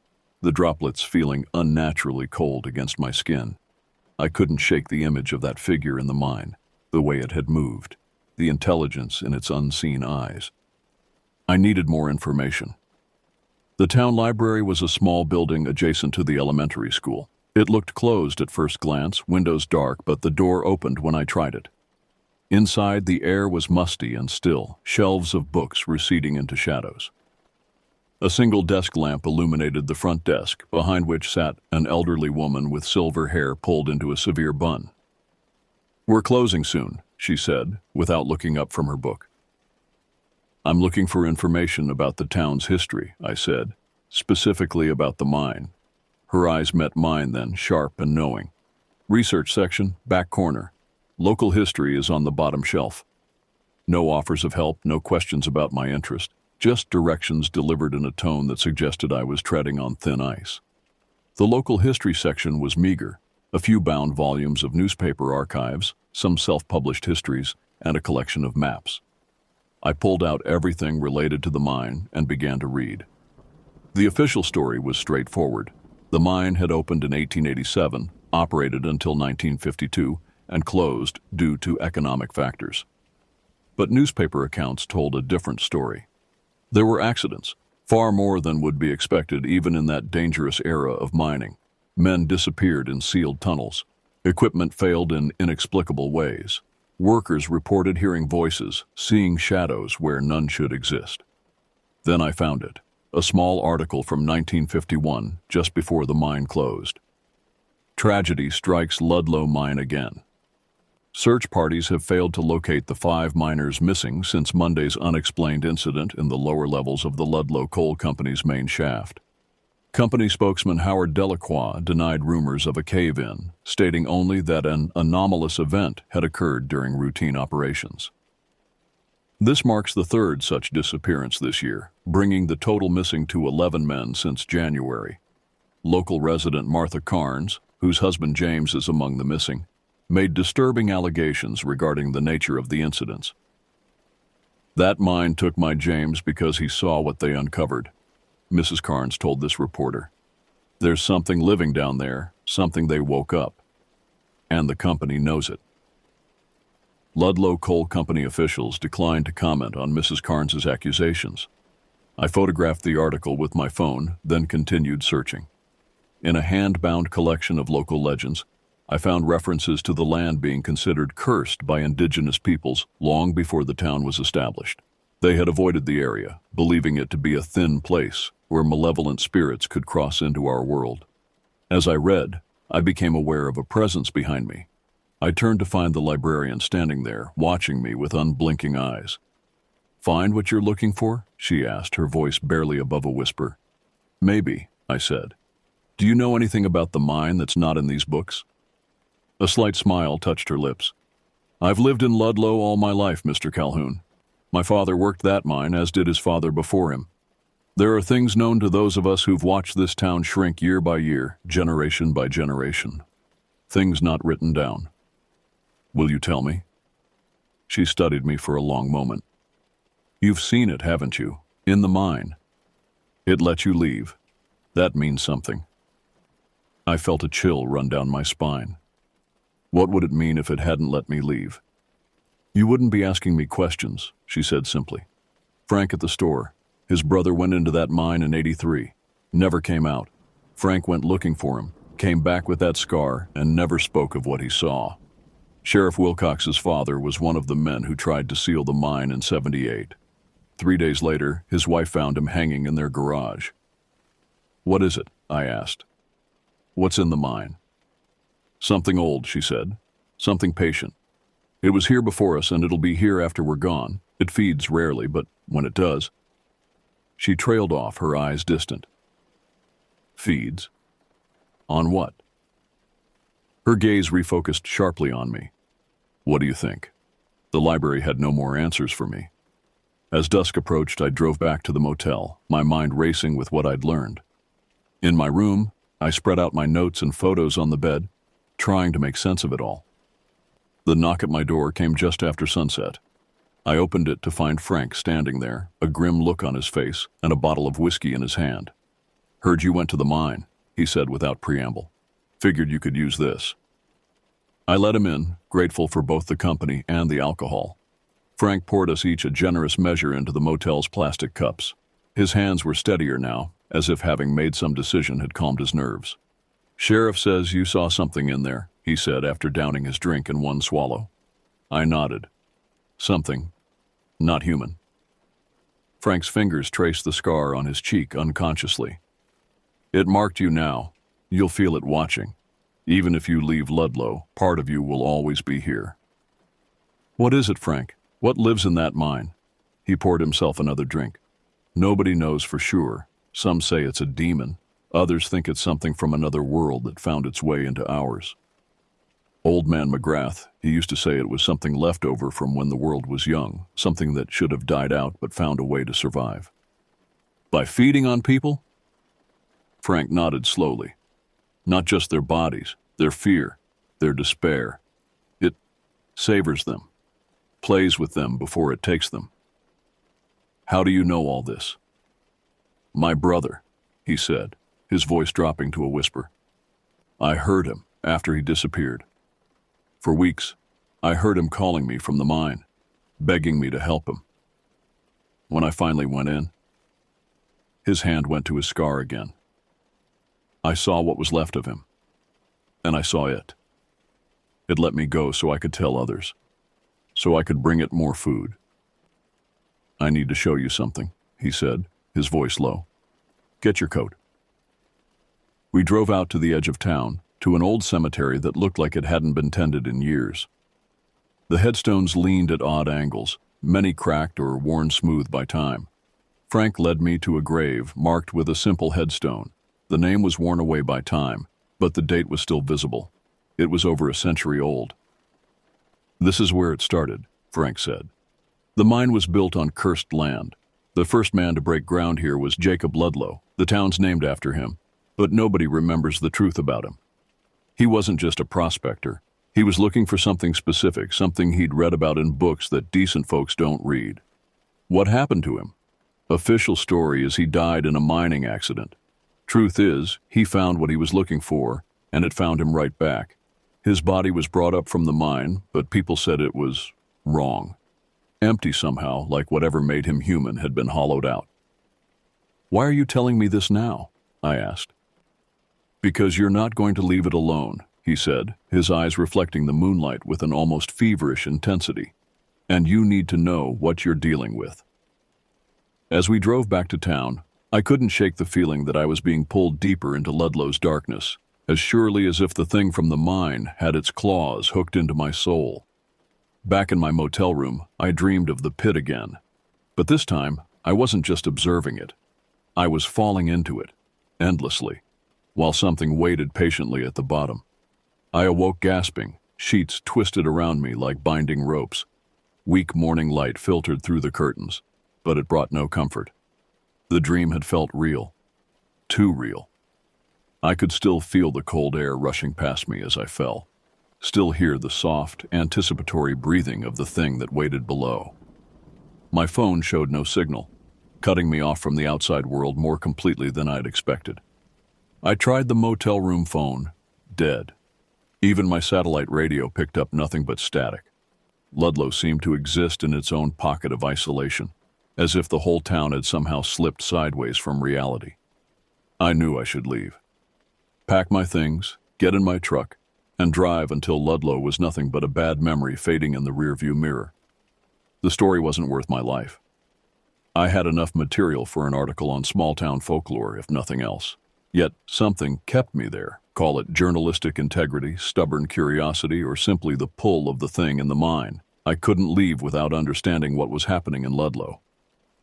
the droplets feeling unnaturally cold against my skin. I couldn't shake the image of that figure in the mine, the way it had moved, the intelligence in its unseen eyes. I needed more information. The town library was a small building adjacent to the elementary school. It looked closed at first glance, windows dark, but the door opened when I tried it. Inside, the air was musty and still, shelves of books receding into shadows. A single desk lamp illuminated the front desk, behind which sat an elderly woman with silver hair pulled into a severe bun. "We're closing soon," she said, without looking up from her book. "I'm looking for information about the town's history," I said, "specifically about the mine." Her eyes met mine then, sharp and knowing. "Research section, back corner. Local history is on the bottom shelf." No offers of help, no questions about my interest, just directions delivered in a tone that suggested I was treading on thin ice. The local history section was meager, a few bound volumes of newspaper archives, some self-published histories, and a collection of maps. I pulled out everything related to the mine and began to read. The official story was straightforward. The mine had opened in 1887, operated until 1952, and closed due to economic factors. But newspaper accounts told a different story. There were accidents, far more than would be expected even in that dangerous era of mining. Men disappeared in sealed tunnels. Equipment failed in inexplicable ways. Workers reported hearing voices, seeing shadows where none should exist. Then I found it. A small article from 1951, just before the mine closed. "Tragedy strikes Ludlow mine again. Search parties have failed to locate the 5 miners missing since Monday's unexplained incident in the lower levels of the Ludlow Coal Company's main shaft. Company spokesman Howard Delacroix denied rumors of a cave-in, stating only that an anomalous event had occurred during routine operations. This marks the 3rd such disappearance this year, bringing the total missing to 11 men since January. Local resident Martha Carnes, whose husband James is among the missing, made disturbing allegations regarding the nature of the incidents. "That mine took my James because he saw what they uncovered," Mrs. Carnes told this reporter. "There's something living down there, something they woke up. And the company knows it." Ludlow Coal Company officials declined to comment on Mrs. Carnes's accusations. I photographed the article with my phone, then continued searching. In a hand-bound collection of local legends, I found references to the land being considered cursed by indigenous peoples long before the town was established. They had avoided the area, believing it to be a thin place where malevolent spirits could cross into our world. As I read, I became aware of a presence behind me. I turned to find the librarian standing there, watching me with unblinking eyes. "Find what you're looking for?" she asked, her voice barely above a whisper. "Maybe," I said. "Do you know anything about the mine that's not in these books?" A slight smile touched her lips. "I've lived in Ludlow all my life, Mr. Calhoun. My father worked that mine, as did his father before him. There are things known to those of us who've watched this town shrink year by year, generation by generation. Things not written down. Will you tell me?" She studied me for a long moment. "You've seen it, haven't you? In the mine. It let you leave. That means something." I felt a chill run down my spine. What would it mean if it hadn't let me leave? "You wouldn't be asking me questions," she said simply. "Frank at the store. His brother went into that mine in '83. Never came out. Frank went looking for him, came back with that scar, and never spoke of what he saw. Sheriff Wilcox's father was one of the men who tried to seal the mine in '78. 3 days later, his wife found him hanging in their garage." "What is it?" I asked. "What's in the mine?" "Something old," she said. something patient. It was here before us and it'll be here after we're gone. It feeds rarely, but when it does. She trailed off, her eyes distant. Feeds? On what? Her gaze refocused sharply on me. What do you think? The library had no more answers for me. As dusk approached, I drove back to the motel, my mind racing with what I'd learned. In my room, I spread out my notes and photos on the bed, trying to make sense of it all. The knock at my door came just after sunset. I opened it to find Frank standing there, a grim look on his face and a bottle of whiskey in his hand. Heard you went to the mine, he said without preamble. Figured you could use this. I let him in, grateful for both the company and the alcohol. Frank poured us each a generous measure into the motel's plastic cups. His hands were steadier now, as if having made some decision had calmed his nerves. Sheriff says you saw something in there, he said after downing his drink in one swallow. I nodded. Something. Not human. Frank's fingers traced the scar on his cheek unconsciously. It marked you now. You'll feel it watching. Even if you leave Ludlow, part of you will always be here. What is it, Frank? What lives in that mine? He poured himself another drink. Nobody knows for sure. Some say it's a demon. Others think it's something from another world that found its way into ours. Old man McGrath, he used to say it was something left over from when the world was young, something that should have died out but found a way to survive. By feeding on people? Frank nodded slowly. Not just their bodies, their fear, their despair. It savors them, plays with them before it takes them. How do you know all this? My brother, he said, his voice dropping to a whisper. I heard him after he disappeared. For weeks, I heard him calling me from the mine, begging me to help him. When I finally went in, his hand went to his scar again. I saw what was left of him, and I saw it. It let me go so I could tell others, so I could bring it more food. I need to show you something, he said, his voice low. Get your coat. We drove out to the edge of town, to an old cemetery that looked like it hadn't been tended in years. The headstones leaned at odd angles, many cracked or worn smooth by time. Frank led me to a grave marked with a simple headstone. The name was worn away by time, but the date was still visible. It was over a century old. This is where it started, Frank said. The mine was built on cursed land. The first man to break ground here was Jacob Ludlow. The town's named after him, but nobody remembers the truth about him. He wasn't just a prospector. He was looking for something specific, something he'd read about in books that decent folks don't read. What happened to him? Official story is he died in a mining accident. Truth is, he found what he was looking for, and it found him right back. His body was brought up from the mine, but people said it was wrong. Empty somehow, like whatever made him human had been hollowed out. Why are you telling me this now? I asked. Because you're not going to leave it alone, he said, his eyes reflecting the moonlight with an almost feverish intensity. And you need to know what you're dealing with. As we drove back to town, I couldn't shake the feeling that I was being pulled deeper into Ludlow's darkness, as surely as if the thing from the mine had its claws hooked into my soul. Back in my motel room, I dreamed of the pit again. But this time, I wasn't just observing it. I was falling into it, endlessly, while something waited patiently at the bottom. I awoke gasping, sheets twisted around me like binding ropes. Weak morning light filtered through the curtains, but it brought no comfort. The dream had felt real. Too real. I could still feel the cold air rushing past me as I fell, still hear the soft, anticipatory breathing of the thing that waited below. My phone showed no signal, cutting me off from the outside world more completely than I'd expected. I tried the motel room phone, dead. Even my satellite radio picked up nothing but static. Ludlow seemed to exist in its own pocket of isolation, as if the whole town had somehow slipped sideways from reality. I knew I should leave. Pack my things, get in my truck, and drive until Ludlow was nothing but a bad memory fading in the rearview mirror. The story wasn't worth my life. I had enough material for an article on small-town folklore, if nothing else. Yet something kept me there, Call it journalistic integrity, stubborn curiosity, or simply the pull of the thing in the mine. I couldn't leave without understanding what was happening in Ludlow.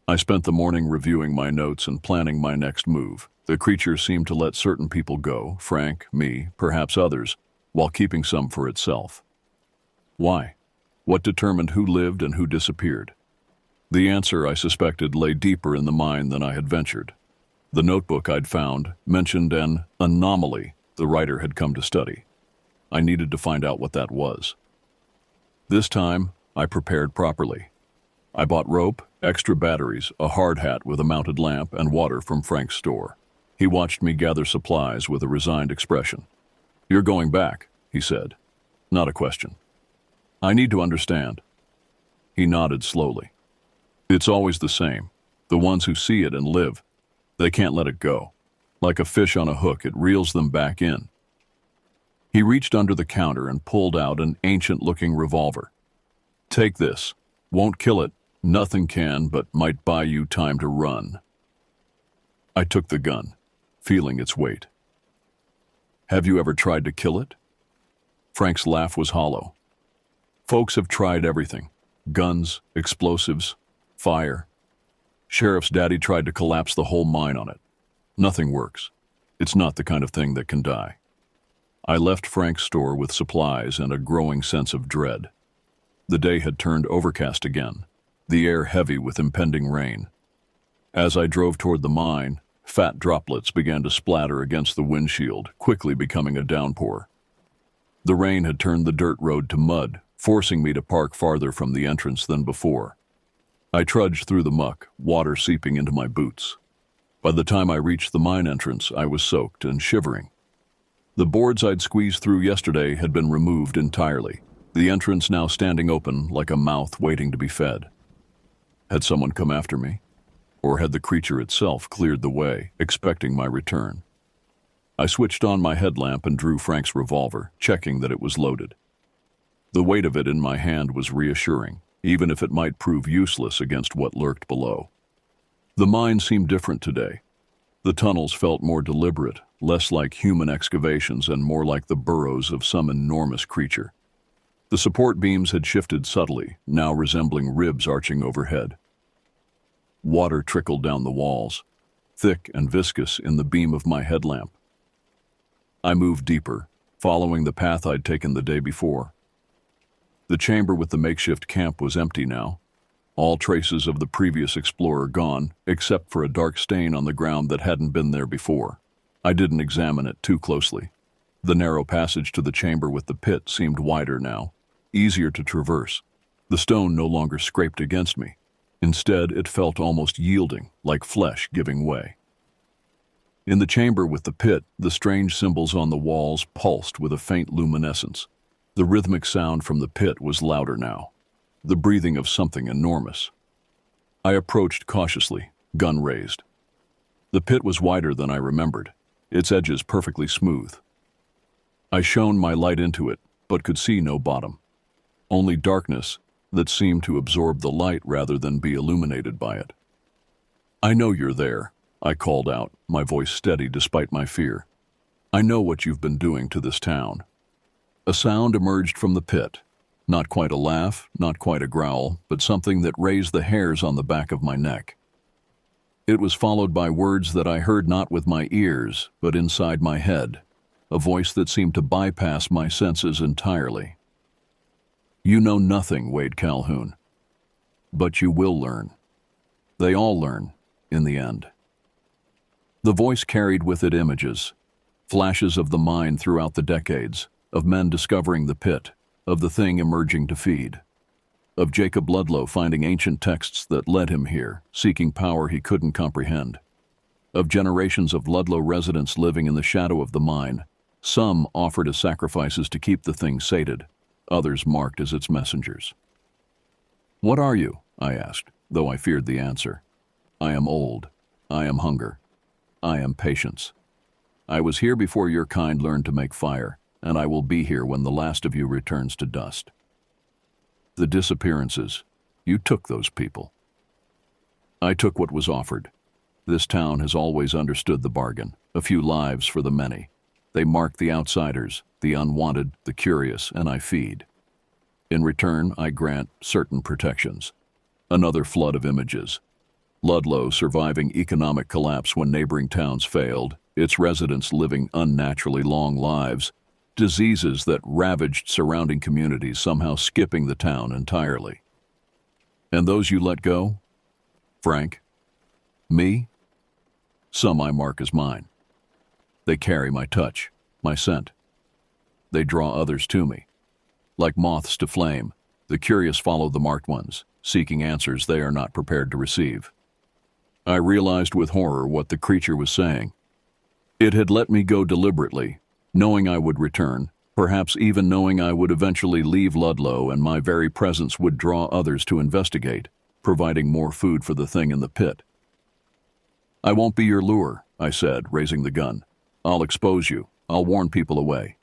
I spent the morning reviewing my notes and planning my next move. The creature seemed to let certain people go, Frank, me, perhaps others, while keeping some for itself. Why? What determined who lived and who disappeared? The answer, I suspected, lay deeper in the mine than I had ventured. The notebook I'd found mentioned an anomaly the writer had come to study. I needed to find out what that was. This time, I prepared properly. I bought rope, extra batteries, a hard hat with a mounted lamp, and water from Frank's store. He watched me gather supplies with a resigned expression. "You're going back," he said. Not a question. "I need to understand." He nodded slowly. "It's always the same. The ones who see it and live, they can't let it go. Like a fish on a hook, it reels them back in." He reached under the counter and pulled out an ancient-looking revolver. "Take this. Won't kill it. Nothing can, but might buy you time to run." I took the gun, feeling its weight. "Have you ever tried to kill it?" Frank's laugh was hollow. "Folks have tried everything. Guns, explosives, fire. Sheriff's daddy tried to collapse the whole mine on it. Nothing works. It's not the kind of thing that can die." I left Frank's store with supplies and a growing sense of dread. The day had turned overcast again, the air heavy with impending rain. As I drove toward the mine, fat droplets began to splatter against the windshield, quickly becoming a downpour. The rain had turned the dirt road to mud, forcing me to park farther from the entrance than before. I trudged through the muck, water seeping into my boots. By the time I reached the mine entrance, I was soaked and shivering. The boards I'd squeezed through yesterday had been removed entirely, the entrance now standing open like a mouth waiting to be fed. Had someone come after me? Or had the creature itself cleared the way, expecting my return? I switched on my headlamp and drew Frank's revolver, checking that it was loaded. The weight of it in my hand was reassuring, even if it might prove useless against what lurked below. The mine seemed different today. The tunnels felt more deliberate, less like human excavations and more like the burrows of some enormous creature. The support beams had shifted subtly, now resembling ribs arching overhead. Water trickled down the walls, thick and viscous in the beam of my headlamp. I moved deeper, following the path I'd taken the day before. The chamber with the makeshift camp was empty now, all traces of the previous explorer gone, except for a dark stain on the ground that hadn't been there before. I didn't examine it too closely. The narrow passage to the chamber with the pit seemed wider now, easier to traverse. The stone no longer scraped against me. Instead, it felt almost yielding, like flesh giving way. In the chamber with the pit, the strange symbols on the walls pulsed with a faint luminescence. The rhythmic sound from the pit was louder now, the breathing of something enormous. I approached cautiously, gun raised. The pit was wider than I remembered, its edges perfectly smooth. I shone my light into it, but could see no bottom. Only darkness that seemed to absorb the light rather than be illuminated by it. "I know you're there," I called out, my voice steady despite my fear. "I know what you've been doing to this town." A sound emerged from the pit. Not quite a laugh, not quite a growl, but something that raised the hairs on the back of my neck. It was followed by words that I heard not with my ears, but inside my head, a voice that seemed to bypass my senses entirely. "You know nothing, Wade Calhoun. But you will learn. They all learn, in the end." The voice carried with it images, flashes of the mine throughout the decades, of men discovering the pit, of the thing emerging to feed, of Jacob Ludlow finding ancient texts that led him here, seeking power he couldn't comprehend, of generations of Ludlow residents living in the shadow of the mine, some offered as sacrifices to keep the thing sated, others marked as its messengers. "What are you?" I asked, though I feared the answer. "I am old. I am hunger. I am patience. I was here before your kind learned to make fire, and I will be here when the last of you returns to dust." The disappearances. You took those people. I took what was offered. This town has always understood the bargain, a few lives for the many. They mark the outsiders, the unwanted, the curious, and I feed. In return, I grant certain protections. Another flood of images. Ludlow surviving economic collapse when neighboring towns failed, its residents living unnaturally long lives, diseases that ravaged surrounding communities somehow skipping the town entirely. And those you let go? Frank? Me? Some I mark as mine. They carry my touch, my scent. They draw others to me. Like moths to flame, the curious follow the marked ones, seeking answers they are not prepared to receive. I realized with horror what the creature was saying. It had let me go deliberately, knowing I would return, perhaps even knowing I would eventually leave Ludlow and my very presence would draw others to investigate, providing more food for the thing in the pit. I won't be your lure, I said, raising the gun. I'll expose you. I'll warn people away.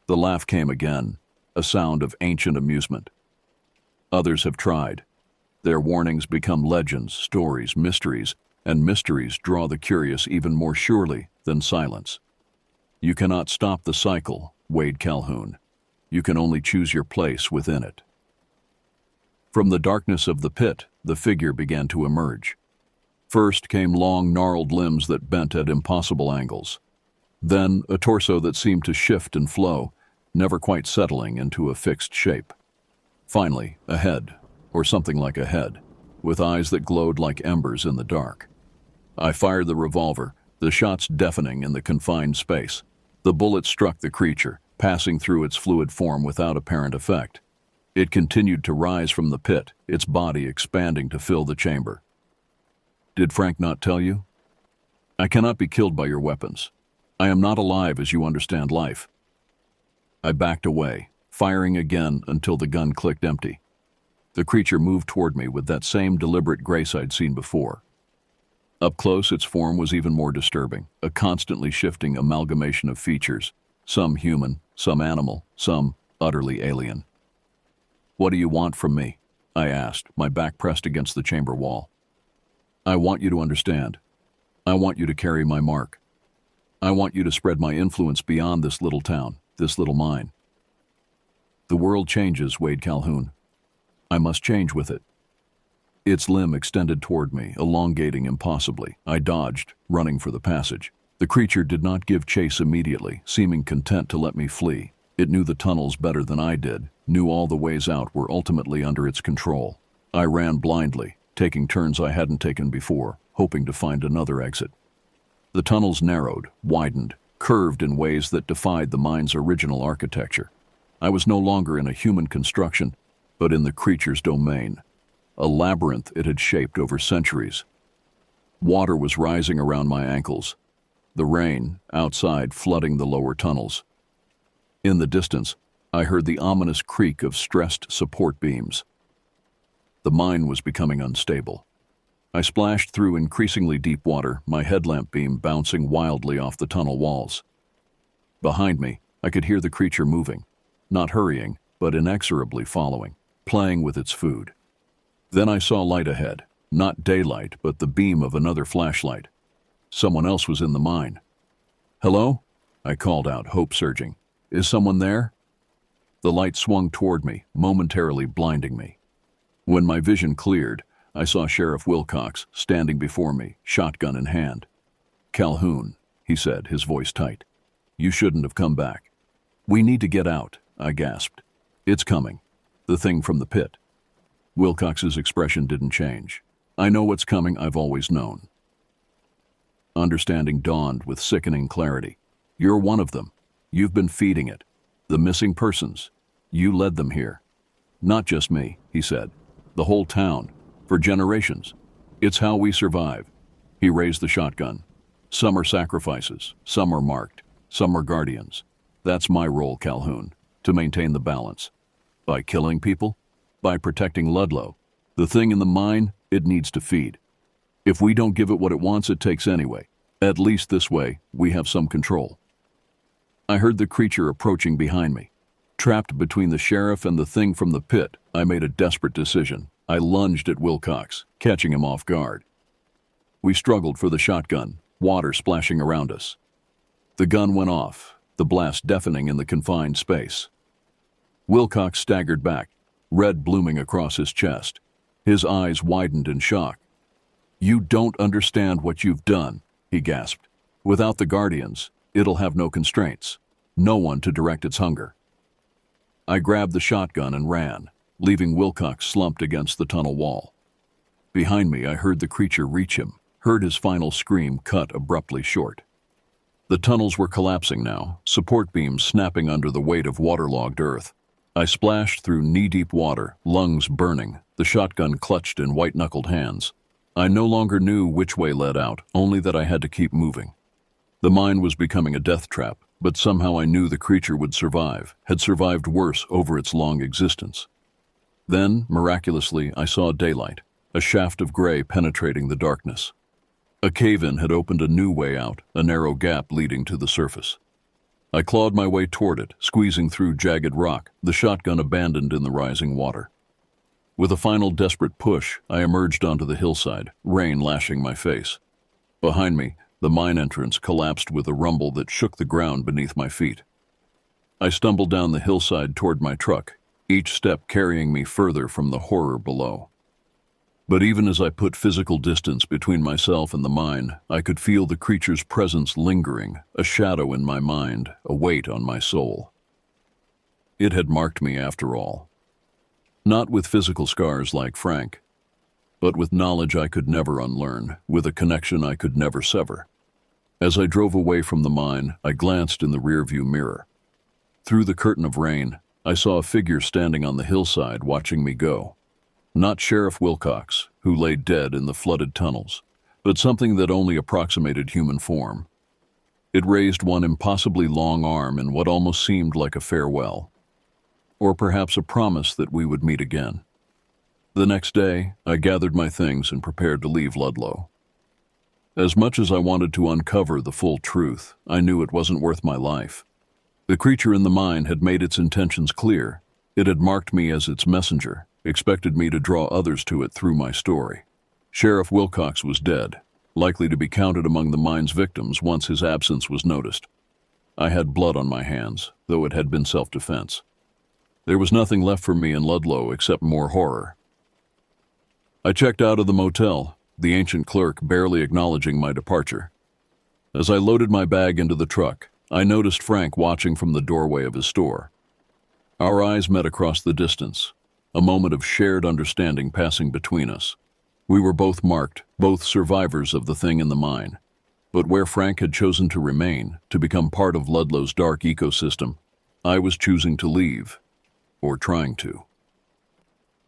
The laugh came again, a sound of ancient amusement. Others have tried. Their warnings become legends, stories, mysteries, and mysteries draw the curious even more surely than silence. You cannot stop the cycle, Wade Calhoun. You can only choose your place within it. From the darkness of the pit, the figure began to emerge. First came long, gnarled limbs that bent at impossible angles. Then a torso that seemed to shift and flow, never quite settling into a fixed shape. Finally, a head, or something like a head, with eyes that glowed like embers in the dark. I fired the revolver, the shots deafening in the confined space. The bullet struck the creature, passing through its fluid form without apparent effect. It continued to rise from the pit, its body expanding to fill the chamber. Did Frank not tell you? I cannot be killed by your weapons. I am not alive as you understand life. I backed away, firing again until the gun clicked empty. The creature moved toward me with that same deliberate grace I'd seen before. Up close, its form was even more disturbing, a constantly shifting amalgamation of features, some human, some animal, some utterly alien. What do you want from me? I asked, my back pressed against the chamber wall. I want you to understand. I want you to carry my mark. I want you to spread my influence beyond this little town, this little mine. The world changes, Wade Calhoun. I must change with it. Its limb extended toward me, elongating impossibly. I dodged, running for the passage. The creature did not give chase immediately, seeming content to let me flee. It knew the tunnels better than I did, knew all the ways out were ultimately under its control. I ran blindly, taking turns I hadn't taken before, hoping to find another exit. The tunnels narrowed, widened, curved in ways that defied the mine's original architecture. I was no longer in a human construction, but in the creature's domain, a labyrinth it had shaped over centuries. Water was rising around my ankles, the rain, outside, flooding the lower tunnels. In the distance, I heard the ominous creak of stressed support beams. The mine was becoming unstable. I splashed through increasingly deep water, my headlamp beam bouncing wildly off the tunnel walls. Behind me, I could hear the creature moving, not hurrying, but inexorably following, playing with its food. Then I saw light ahead, not daylight, but the beam of another flashlight. Someone else was in the mine. Hello? I called out, hope surging. Is someone there? The light swung toward me, momentarily blinding me. When my vision cleared, I saw Sheriff Wilcox standing before me, shotgun in hand. Calhoun, he said, his voice tight. You shouldn't have come back. We need to get out, I gasped. It's coming. The thing from the pit. Wilcox's expression didn't change. I know what's coming, I've always known. Understanding dawned with sickening clarity. You're one of them. You've been feeding it. The missing persons. You led them here. Not just me, he said. The whole town. For generations. It's how we survive. He raised the shotgun. Some are sacrifices. Some are marked. Some are guardians. That's my role, Calhoun. To maintain the balance. By killing people? By protecting Ludlow. The thing in the mine, it needs to feed. If we don't give it what it wants, it takes anyway. At least this way, we have some control. I heard the creature approaching behind me. Trapped between the sheriff and the thing from the pit, I made a desperate decision. I lunged at Wilcox, catching him off guard. We struggled for the shotgun, water splashing around us. The gun went off, the blast deafening in the confined space. Wilcox staggered back, red blooming across his chest. His eyes widened in shock. "You don't understand what you've done," he gasped. "Without the Guardians, it'll have no constraints, no one to direct its hunger." I grabbed the shotgun and ran, leaving Wilcox slumped against the tunnel wall. Behind me, I heard the creature reach him, heard his final scream cut abruptly short. The tunnels were collapsing now, support beams snapping under the weight of waterlogged earth. I splashed through knee-deep water, lungs burning, the shotgun clutched in white-knuckled hands. I no longer knew which way led out, only that I had to keep moving. The mine was becoming a death trap, but somehow I knew the creature would survive, had survived worse over its long existence. Then, miraculously, I saw daylight, a shaft of gray penetrating the darkness. A cave-in had opened a new way out, a narrow gap leading to the surface. I clawed my way toward it, squeezing through jagged rock, the shotgun abandoned in the rising water. With a final desperate push, I emerged onto the hillside, rain lashing my face. Behind me, the mine entrance collapsed with a rumble that shook the ground beneath my feet. I stumbled down the hillside toward my truck, each step carrying me further from the horror below. But even as I put physical distance between myself and the mine, I could feel the creature's presence lingering, a shadow in my mind, a weight on my soul. It had marked me after all. Not with physical scars like Frank, but with knowledge I could never unlearn, with a connection I could never sever. As I drove away from the mine, I glanced in the rearview mirror. Through the curtain of rain, I saw a figure standing on the hillside watching me go. Not Sheriff Wilcox, who lay dead in the flooded tunnels, but something that only approximated human form. It raised one impossibly long arm in what almost seemed like a farewell, or perhaps a promise that we would meet again. The next day, I gathered my things and prepared to leave Ludlow. As much as I wanted to uncover the full truth, I knew it wasn't worth my life. The creature in the mine had made its intentions clear. It had marked me as its messenger, expected me to draw others to it through my story. Sheriff Wilcox was dead, likely to be counted among the mine's victims once his absence was noticed. I had blood on my hands, though it had been self-defense. There was nothing left for me in Ludlow except more horror. I checked out of the motel, the ancient clerk barely acknowledging my departure. As I loaded my bag into the truck, I noticed Frank watching from the doorway of his store. Our eyes met across the distance, a moment of shared understanding passing between us. We were both marked, both survivors of the thing in the mine. But where Frank had chosen to remain, to become part of Ludlow's dark ecosystem, I was choosing to leave, or trying to.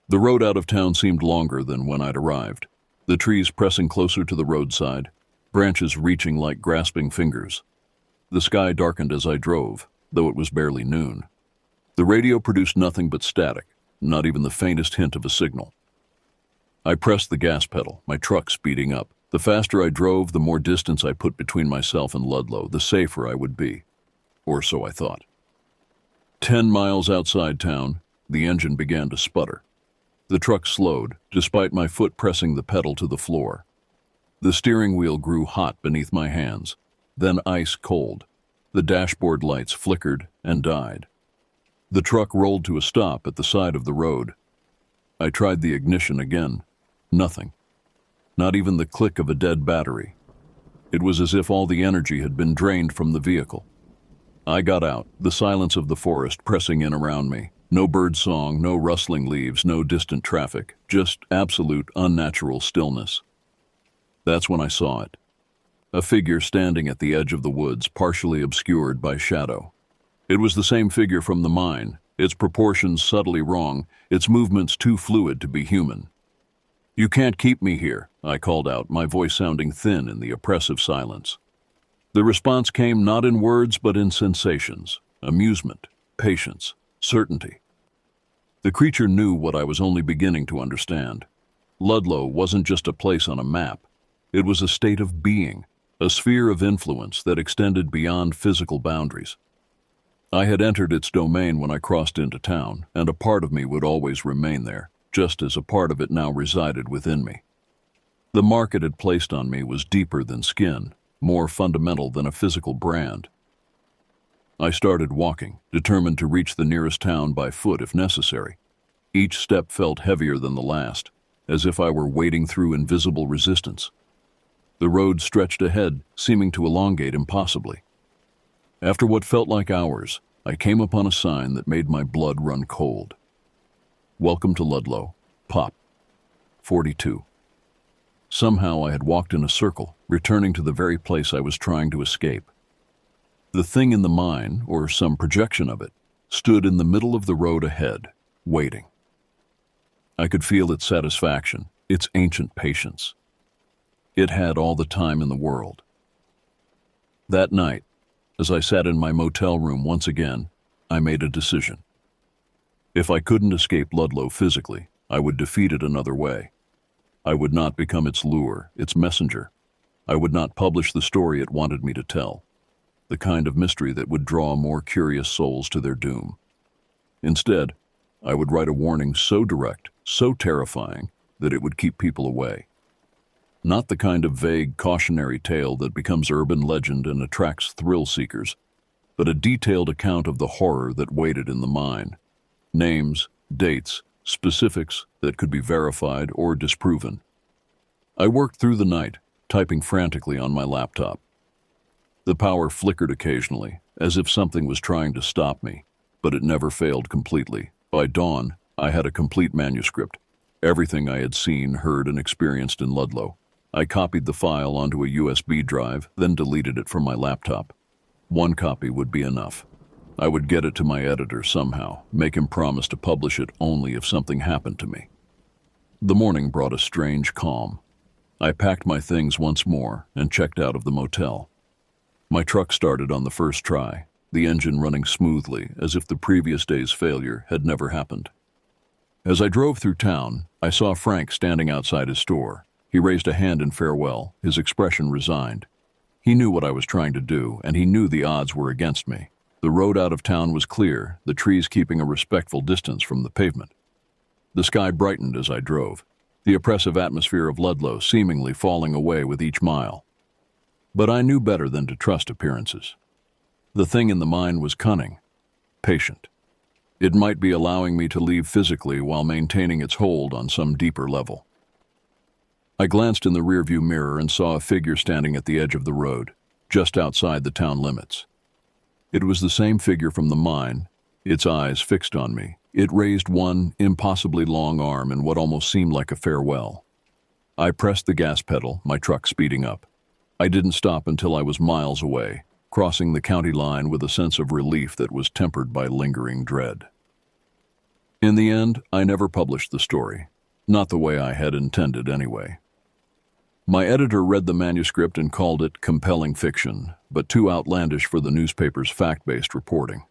The road out of town seemed longer than when I'd arrived, the trees pressing closer to the roadside, branches reaching like grasping fingers. The sky darkened as I drove, though it was barely noon. The radio produced nothing but static, not even the faintest hint of a signal. I pressed the gas pedal, my truck speeding up. The faster I drove, the more distance I put between myself and Ludlow, the safer I would be. Or so I thought. 10 miles outside town, the engine began to sputter. The truck slowed, despite my foot pressing the pedal to the floor. The steering wheel grew hot beneath my hands, then ice cold. The dashboard lights flickered and died. The truck rolled to a stop at the side of the road. I tried the ignition again. Nothing. Not even the click of a dead battery. It was as if all the energy had been drained from the vehicle. I got out, the silence of the forest pressing in around me. No bird song, no rustling leaves, no distant traffic, just absolute unnatural stillness. That's when I saw it. A figure standing at the edge of the woods, partially obscured by shadow. It was the same figure from the mine, its proportions subtly wrong, its movements too fluid to be human. "You can't keep me here," I called out, my voice sounding thin in the oppressive silence. The response came not in words but in sensations, amusement, patience, certainty. The creature knew what I was only beginning to understand. Ludlow wasn't just a place on a map. It was a state of being, a sphere of influence that extended beyond physical boundaries. I had entered its domain when I crossed into town, and a part of me would always remain there, just as a part of it now resided within me. The mark it had placed on me was deeper than skin, more fundamental than a physical brand. I started walking, determined to reach the nearest town by foot if necessary. Each step felt heavier than the last, as if I were wading through invisible resistance. The road stretched ahead, seeming to elongate impossibly. After what felt like hours, I came upon a sign that made my blood run cold. Welcome to Ludlow, Pop. 42. Somehow I had walked in a circle, returning to the very place I was trying to escape. The thing in the mine, or some projection of it, stood in the middle of the road ahead, waiting. I could feel its satisfaction, its ancient patience. It had all the time in the world. That night, as I sat in my motel room once again, I made a decision. If I couldn't escape Ludlow physically, I would defeat it another way. I would not become its lure, its messenger. I would not publish the story it wanted me to tell, the kind of mystery that would draw more curious souls to their doom. Instead, I would write a warning so direct, so terrifying, that it would keep people away. Not the kind of vague cautionary tale that becomes urban legend and attracts thrill seekers, but a detailed account of the horror that waited in the mine. Names, dates, specifics that could be verified or disproven. I worked through the night, typing frantically on my laptop. The power flickered occasionally, as if something was trying to stop me, but it never failed completely. By dawn, I had a complete manuscript, everything I had seen, heard, and experienced in Ludlow. I copied the file onto a USB drive, then deleted it from my laptop. One copy would be enough. I would get it to my editor somehow, make him promise to publish it only if something happened to me. The morning brought a strange calm. I packed my things once more and checked out of the motel. My truck started on the first try, the engine running smoothly as if the previous day's failure had never happened. As I drove through town, I saw Frank standing outside his store. He raised a hand in farewell, his expression resigned. He knew what I was trying to do, and he knew the odds were against me. The road out of town was clear, the trees keeping a respectful distance from the pavement. The sky brightened as I drove, the oppressive atmosphere of Ludlow seemingly falling away with each mile. But I knew better than to trust appearances. The thing in the mine was cunning, patient. It might be allowing me to leave physically while maintaining its hold on some deeper level. I glanced in the rearview mirror and saw a figure standing at the edge of the road, just outside the town limits. It was the same figure from the mine, its eyes fixed on me. It raised one impossibly long arm in what almost seemed like a farewell. I pressed the gas pedal, my truck speeding up. I didn't stop until I was miles away, crossing the county line with a sense of relief that was tempered by lingering dread. In the end, I never published the story, not the way I had intended anyway. My editor read the manuscript and called it compelling fiction, but too outlandish for the newspaper's fact-based reporting.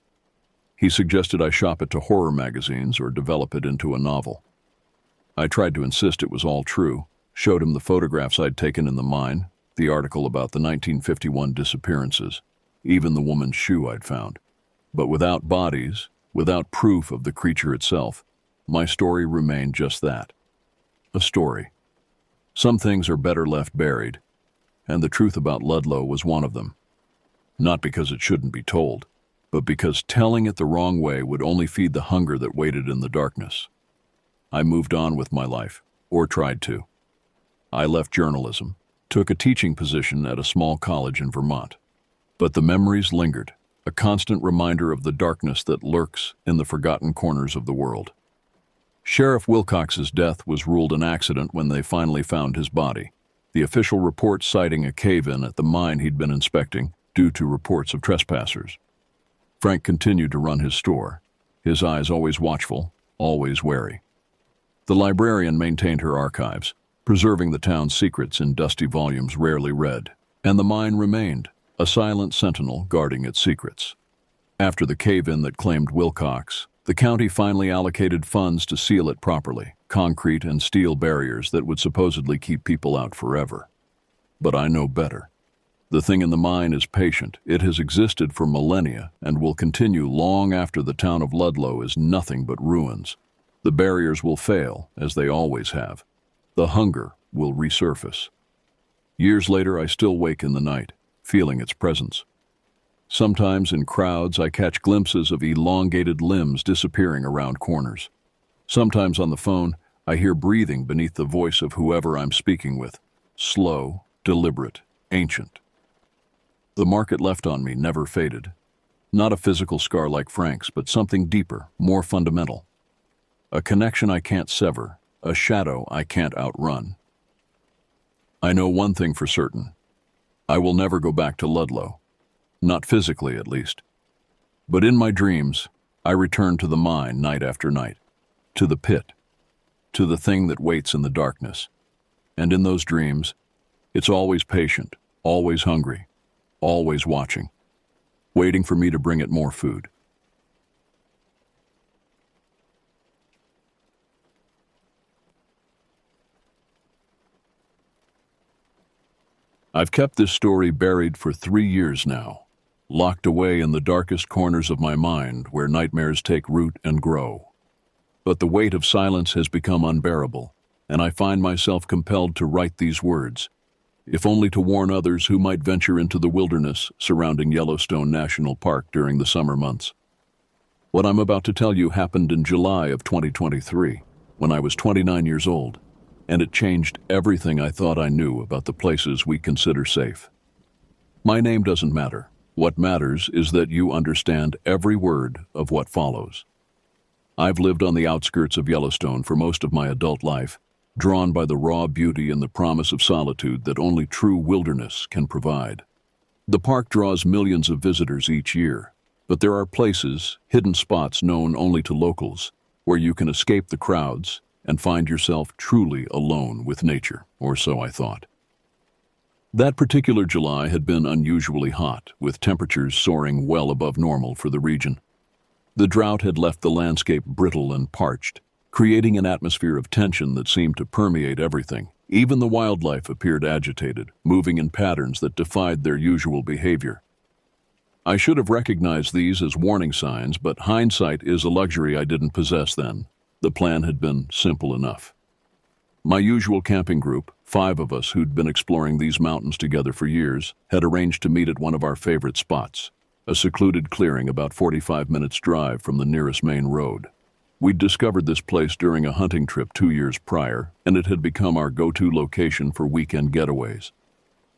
He suggested I shop it to horror magazines or develop it into a novel. I tried to insist it was all true, showed him the photographs I'd taken in the mine, the article about the 1951 disappearances, even the woman's shoe I'd found. But without bodies, without proof of the creature itself, my story remained just that, a story. Some things are better left buried, and the truth about Ludlow was one of them. Not because it shouldn't be told, but because telling it the wrong way would only feed the hunger that waited in the darkness. I moved on with my life, or tried to. I left journalism, took a teaching position at a small college in Vermont. But the memories lingered, a constant reminder of the darkness that lurks in the forgotten corners of the world. Sheriff Wilcox's death was ruled an accident when they finally found his body, the official report citing a cave-in at the mine he'd been inspecting due to reports of trespassers. Frank continued to run his store, his eyes always watchful, always wary. The librarian maintained her archives, preserving the town's secrets in dusty volumes rarely read, and the mine remained, a silent sentinel guarding its secrets. After the cave-in that claimed Wilcox, the county finally allocated funds to seal it properly, concrete and steel barriers that would supposedly keep people out forever. But I know better. The thing in the mine is patient. It has existed for millennia and will continue long after the town of Ludlow is nothing but ruins. The barriers will fail, as they always have. The hunger will resurface. Years later, I still wake in the night, feeling its presence. Sometimes in crowds, I catch glimpses of elongated limbs disappearing around corners. Sometimes on the phone, I hear breathing beneath the voice of whoever I'm speaking with. Slow, deliberate, ancient. The mark it left on me never faded. Not a physical scar like Frank's, but something deeper, more fundamental. A connection I can't sever, a shadow I can't outrun. I know one thing for certain. I will never go back to Ludlow. Not physically, at least. But in my dreams, I return to the mine night after night, to the pit, to the thing that waits in the darkness. And in those dreams, it's always patient, always hungry, always watching, waiting for me to bring it more food. I've kept this story buried for 3 years now, locked away in the darkest corners of my mind where nightmares take root and grow. But the weight of silence has become unbearable, and I find myself compelled to write these words, if only to warn others who might venture into the wilderness surrounding Yellowstone National Park during the summer months. What I'm about to tell you happened in July of 2023, when I was 29 years old, and it changed everything I thought I knew about the places we consider safe. My name doesn't matter. What matters is that you understand every word of what follows. I've lived on the outskirts of Yellowstone for most of my adult life, drawn by the raw beauty and the promise of solitude that only true wilderness can provide. The park draws millions of visitors each year, but there are places, hidden spots known only to locals, where you can escape the crowds and find yourself truly alone with nature, or so I thought. That particular July had been unusually hot, with temperatures soaring well above normal for the region. The drought had left the landscape brittle and parched, creating an atmosphere of tension that seemed to permeate everything. Even the wildlife appeared agitated, moving in patterns that defied their usual behavior. I should have recognized these as warning signs, but hindsight is a luxury I didn't possess then. The plan had been simple enough. My usual camping group, 5 of us who'd been exploring these mountains together for years, had arranged to meet at one of our favorite spots, a secluded clearing about 45 minutes' drive from the nearest main road. We'd discovered this place during a hunting trip 2 years prior, and it had become our go-to location for weekend getaways.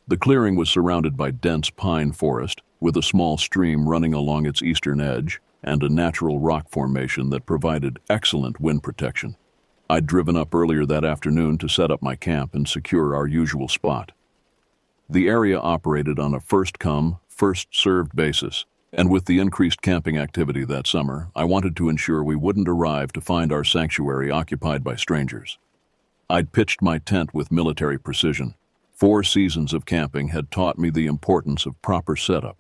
The clearing was surrounded by dense pine forest, with a small stream running along its eastern edge, and a natural rock formation that provided excellent wind protection. I'd driven up earlier that afternoon to set up my camp and secure our usual spot. The area operated on a first-come, first-served basis, and with the increased camping activity that summer, I wanted to ensure we wouldn't arrive to find our sanctuary occupied by strangers. I'd pitched my tent with military precision. 4 seasons of camping had taught me the importance of proper setup.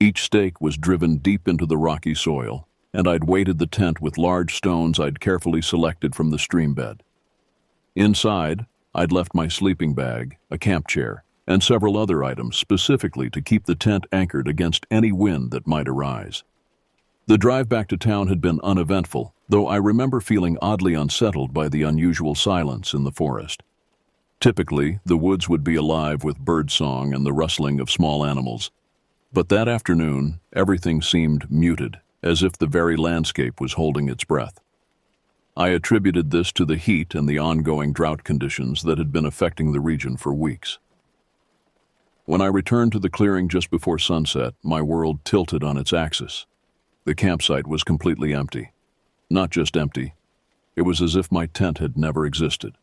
Each stake was driven deep into the rocky soil, and I'd weighted the tent with large stones I'd carefully selected from the stream bed. Inside, I'd left my sleeping bag, a camp chair, and several other items specifically to keep the tent anchored against any wind that might arise. The drive back to town had been uneventful, though I remember feeling oddly unsettled by the unusual silence in the forest. Typically, the woods would be alive with birdsong and the rustling of small animals. But that afternoon, everything seemed muted, as if the very landscape was holding its breath. I attributed this to the heat and the ongoing drought conditions that had been affecting the region for weeks. When I returned to the clearing just before sunset, my world tilted on its axis. The campsite was completely empty. Not just empty, it was as if my tent had never existed.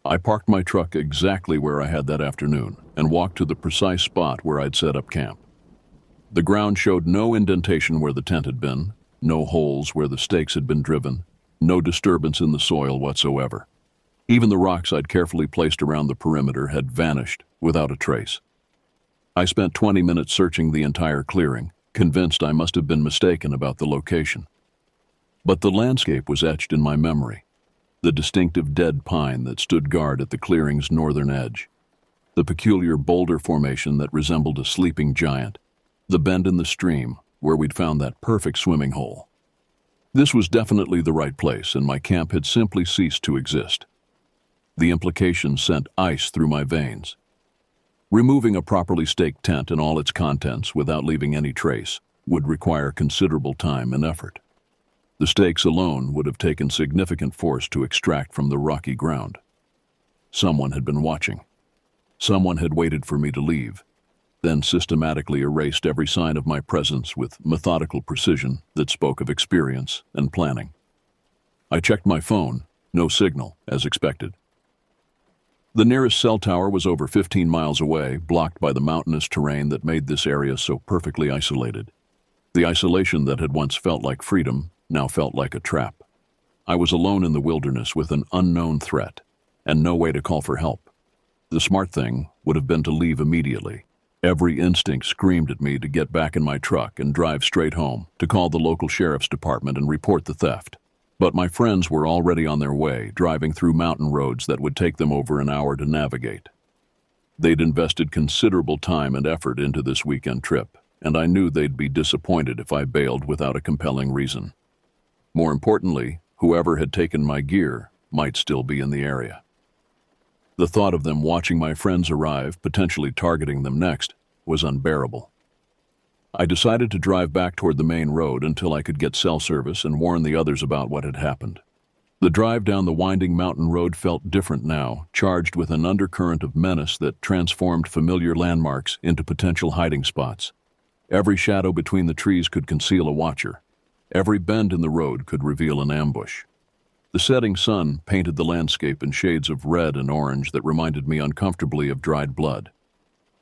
I parked my truck exactly where I had that afternoon and walked to the precise spot where I'd set up camp. The ground showed no indentation where the tent had been, no holes where the stakes had been driven, no disturbance in the soil whatsoever. Even the rocks I'd carefully placed around the perimeter had vanished without a trace. I spent 20 minutes searching the entire clearing, convinced I must have been mistaken about the location. But the landscape was etched in my memory. The distinctive dead pine that stood guard at the clearing's northern edge, the peculiar boulder formation that resembled a sleeping giant, the bend in the stream where we'd found that perfect swimming hole. This was definitely the right place, and my camp had simply ceased to exist. The implication sent ice through my veins. Removing a properly staked tent and all its contents without leaving any trace would require considerable time and effort. The stakes alone would have taken significant force to extract from the rocky ground. Someone had been watching. Someone had waited for me to leave, then systematically erased every sign of my presence with methodical precision that spoke of experience and planning. I checked my phone, no signal, as expected. The nearest cell tower was over 15 miles away, blocked by the mountainous terrain that made this area so perfectly isolated. The isolation that had once felt like freedom now felt like a trap. I was alone in the wilderness with an unknown threat, and no way to call for help. The smart thing would have been to leave immediately. Every instinct screamed at me to get back in my truck and drive straight home, to call the local sheriff's department and report the theft. But my friends were already on their way, driving through mountain roads that would take them over an hour to navigate. They'd invested considerable time and effort into this weekend trip, and I knew they'd be disappointed if I bailed without a compelling reason. More importantly, whoever had taken my gear might still be in the area. The thought of them watching my friends arrive, potentially targeting them next, was unbearable. I decided to drive back toward the main road until I could get cell service and warn the others about what had happened. The drive down the winding mountain road felt different now, charged with an undercurrent of menace that transformed familiar landmarks into potential hiding spots. Every shadow between the trees could conceal a watcher. Every bend in the road could reveal an ambush. The setting sun painted the landscape in shades of red and orange that reminded me uncomfortably of dried blood.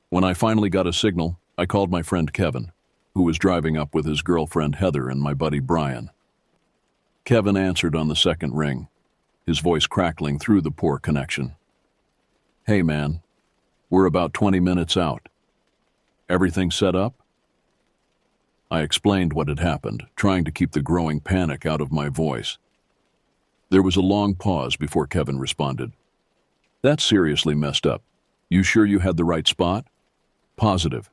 When I finally got a signal, I called my friend Kevin, who was driving up with his girlfriend Heather and my buddy Brian. Kevin answered on the second ring, his voice crackling through the poor connection. "Hey man, we're about 20 minutes out. Everything set up?" I explained what had happened, trying to keep the growing panic out of my voice. There was a long pause before Kevin responded. "That's seriously messed up. You sure you had the right spot?" "Positive.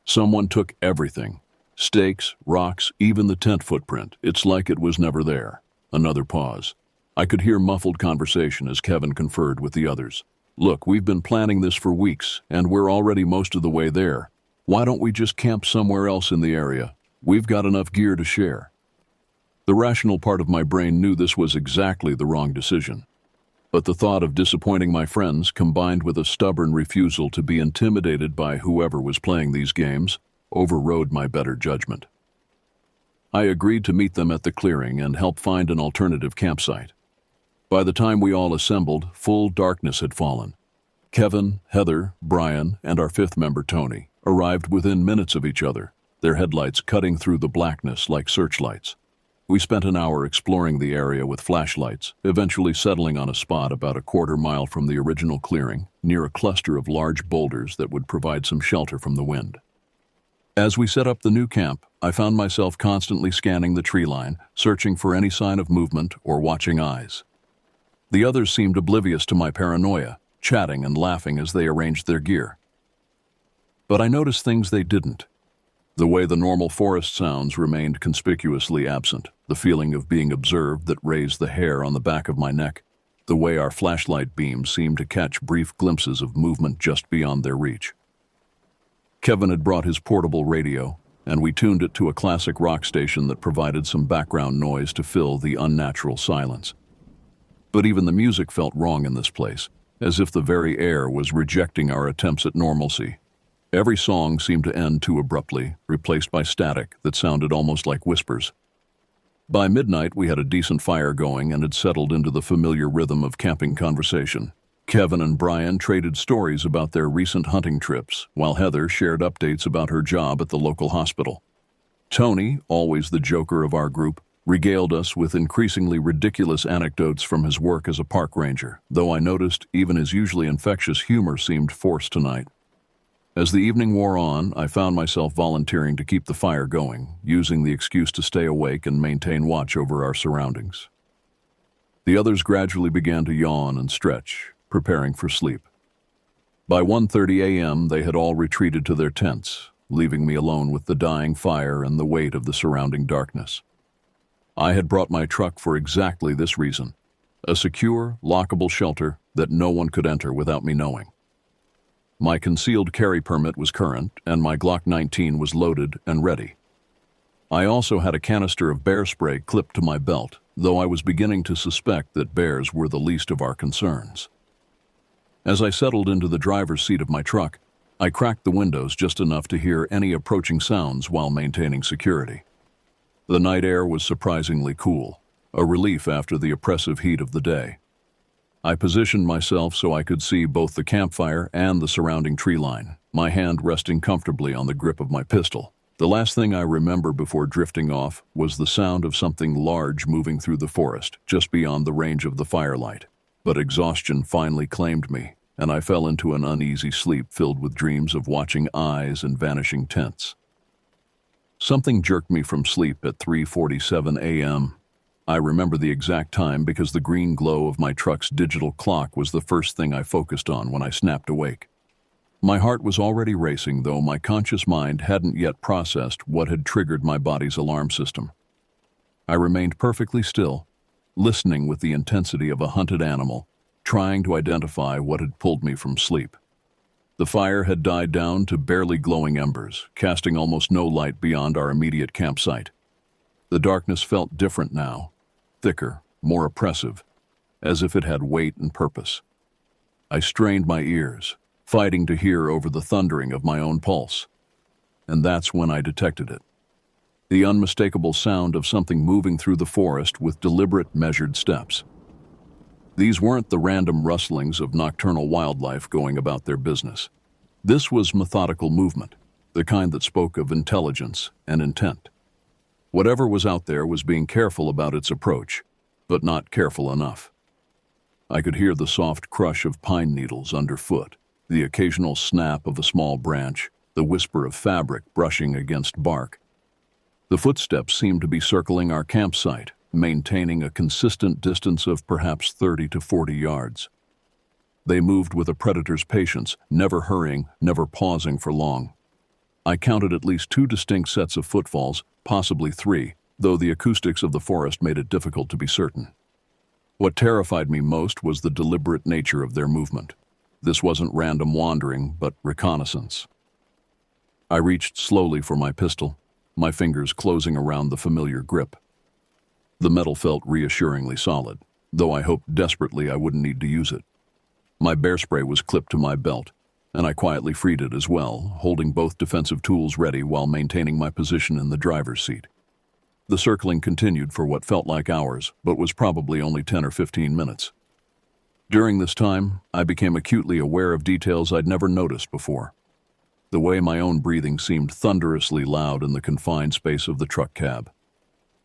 Someone took everything. Stakes, rocks, even the tent footprint. It's like it was never there." Another pause. I could hear muffled conversation as Kevin conferred with the others. "Look, we've been planning this for weeks, and we're already most of the way there. Why don't we just camp somewhere else in the area? We've got enough gear to share." The rational part of my brain knew this was exactly the wrong decision. But the thought of disappointing my friends, combined with a stubborn refusal to be intimidated by whoever was playing these games, overrode my better judgment. I agreed to meet them at the clearing and help find an alternative campsite. By the time we all assembled, full darkness had fallen. Kevin, Heather, Brian, and our fifth member, Tony, arrived within minutes of each other, their headlights cutting through the blackness like searchlights. We spent an hour exploring the area with flashlights, eventually settling on a spot about a quarter-mile from the original clearing, near a cluster of large boulders that would provide some shelter from the wind. As we set up the new camp, I found myself constantly scanning the tree line, searching for any sign of movement or watching eyes. The others seemed oblivious to my paranoia, chatting and laughing as they arranged their gear. But I noticed things they didn't. The way the normal forest sounds remained conspicuously absent, the feeling of being observed that raised the hair on the back of my neck, the way our flashlight beams seemed to catch brief glimpses of movement just beyond their reach. Kevin had brought his portable radio, and we tuned it to a classic rock station that provided some background noise to fill the unnatural silence. But even the music felt wrong in this place, as if the very air was rejecting our attempts at normalcy. Every song seemed to end too abruptly, replaced by static that sounded almost like whispers. By midnight, we had a decent fire going and had settled into the familiar rhythm of camping conversation. Kevin and Brian traded stories about their recent hunting trips, while Heather shared updates about her job at the local hospital. Tony, always the joker of our group, regaled us with increasingly ridiculous anecdotes from his work as a park ranger, though I noticed even his usually infectious humor seemed forced tonight. As the evening wore on, I found myself volunteering to keep the fire going, using the excuse to stay awake and maintain watch over our surroundings. The others gradually began to yawn and stretch, preparing for sleep. By 1:30 a.m., they had all retreated to their tents, leaving me alone with the dying fire and the weight of the surrounding darkness. I had brought my truck for exactly this reason, a secure, lockable shelter that no one could enter without me knowing. My concealed carry permit was current, and my Glock 19 was loaded and ready. I also had a canister of bear spray clipped to my belt, though I was beginning to suspect that bears were the least of our concerns. As I settled into the driver's seat of my truck, I cracked the windows just enough to hear any approaching sounds while maintaining security. The night air was surprisingly cool, a relief after the oppressive heat of the day. I positioned myself so I could see both the campfire and the surrounding tree line, my hand resting comfortably on the grip of my pistol. The last thing I remember before drifting off was the sound of something large moving through the forest just beyond the range of the firelight. But exhaustion finally claimed me, and I fell into an uneasy sleep filled with dreams of watching eyes and vanishing tents. Something jerked me from sleep at 3:47 a.m. I remember the exact time because the green glow of my truck's digital clock was the first thing I focused on when I snapped awake. My heart was already racing, though my conscious mind hadn't yet processed what had triggered my body's alarm system. I remained perfectly still, listening with the intensity of a hunted animal, trying to identify what had pulled me from sleep. The fire had died down to barely glowing embers, casting almost no light beyond our immediate campsite. The darkness felt different now, thicker, more oppressive, as if it had weight and purpose. I strained my ears, fighting to hear over the thundering of my own pulse. And that's when I detected it. The unmistakable sound of something moving through the forest with deliberate, measured steps. These weren't the random rustlings of nocturnal wildlife going about their business. This was methodical movement, the kind that spoke of intelligence and intent. Whatever was out there was being careful about its approach, but not careful enough. I could hear the soft crush of pine needles underfoot, the occasional snap of a small branch, the whisper of fabric brushing against bark. The footsteps seemed to be circling our campsite, maintaining a consistent distance of perhaps 30 to 40 yards. They moved with a predator's patience, never hurrying, never pausing for long. I counted at least 2 distinct sets of footfalls, possibly 3, though the acoustics of the forest made it difficult to be certain. What terrified me most was the deliberate nature of their movement. This wasn't random wandering, but reconnaissance. I reached slowly for my pistol, my fingers closing around the familiar grip. The metal felt reassuringly solid, though I hoped desperately I wouldn't need to use it. My bear spray was clipped to my belt, and I quietly freed it as well, holding both defensive tools ready while maintaining my position in the driver's seat. The circling continued for what felt like hours, but was probably only 10 or 15 minutes. During this time, I became acutely aware of details I'd never noticed before. The way my own breathing seemed thunderously loud in the confined space of the truck cab.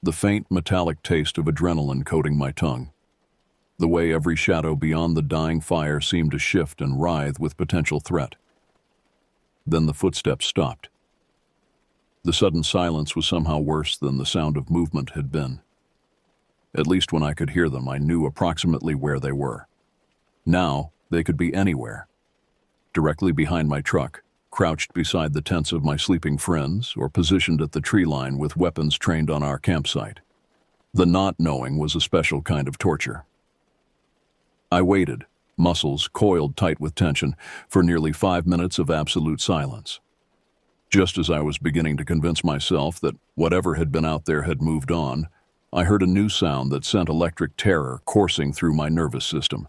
The faint metallic taste of adrenaline coating my tongue. The way every shadow beyond the dying fire seemed to shift and writhe with potential threat. Then the footsteps stopped. The sudden silence was somehow worse than the sound of movement had been. At least when I could hear them, I knew approximately where they were. Now, they could be anywhere. Directly behind my truck, crouched beside the tents of my sleeping friends, or positioned at the tree line with weapons trained on our campsite. The not knowing was a special kind of torture. I waited, muscles coiled tight with tension, for nearly 5 minutes of absolute silence. Just as I was beginning to convince myself that whatever had been out there had moved on, I heard a new sound that sent electric terror coursing through my nervous system.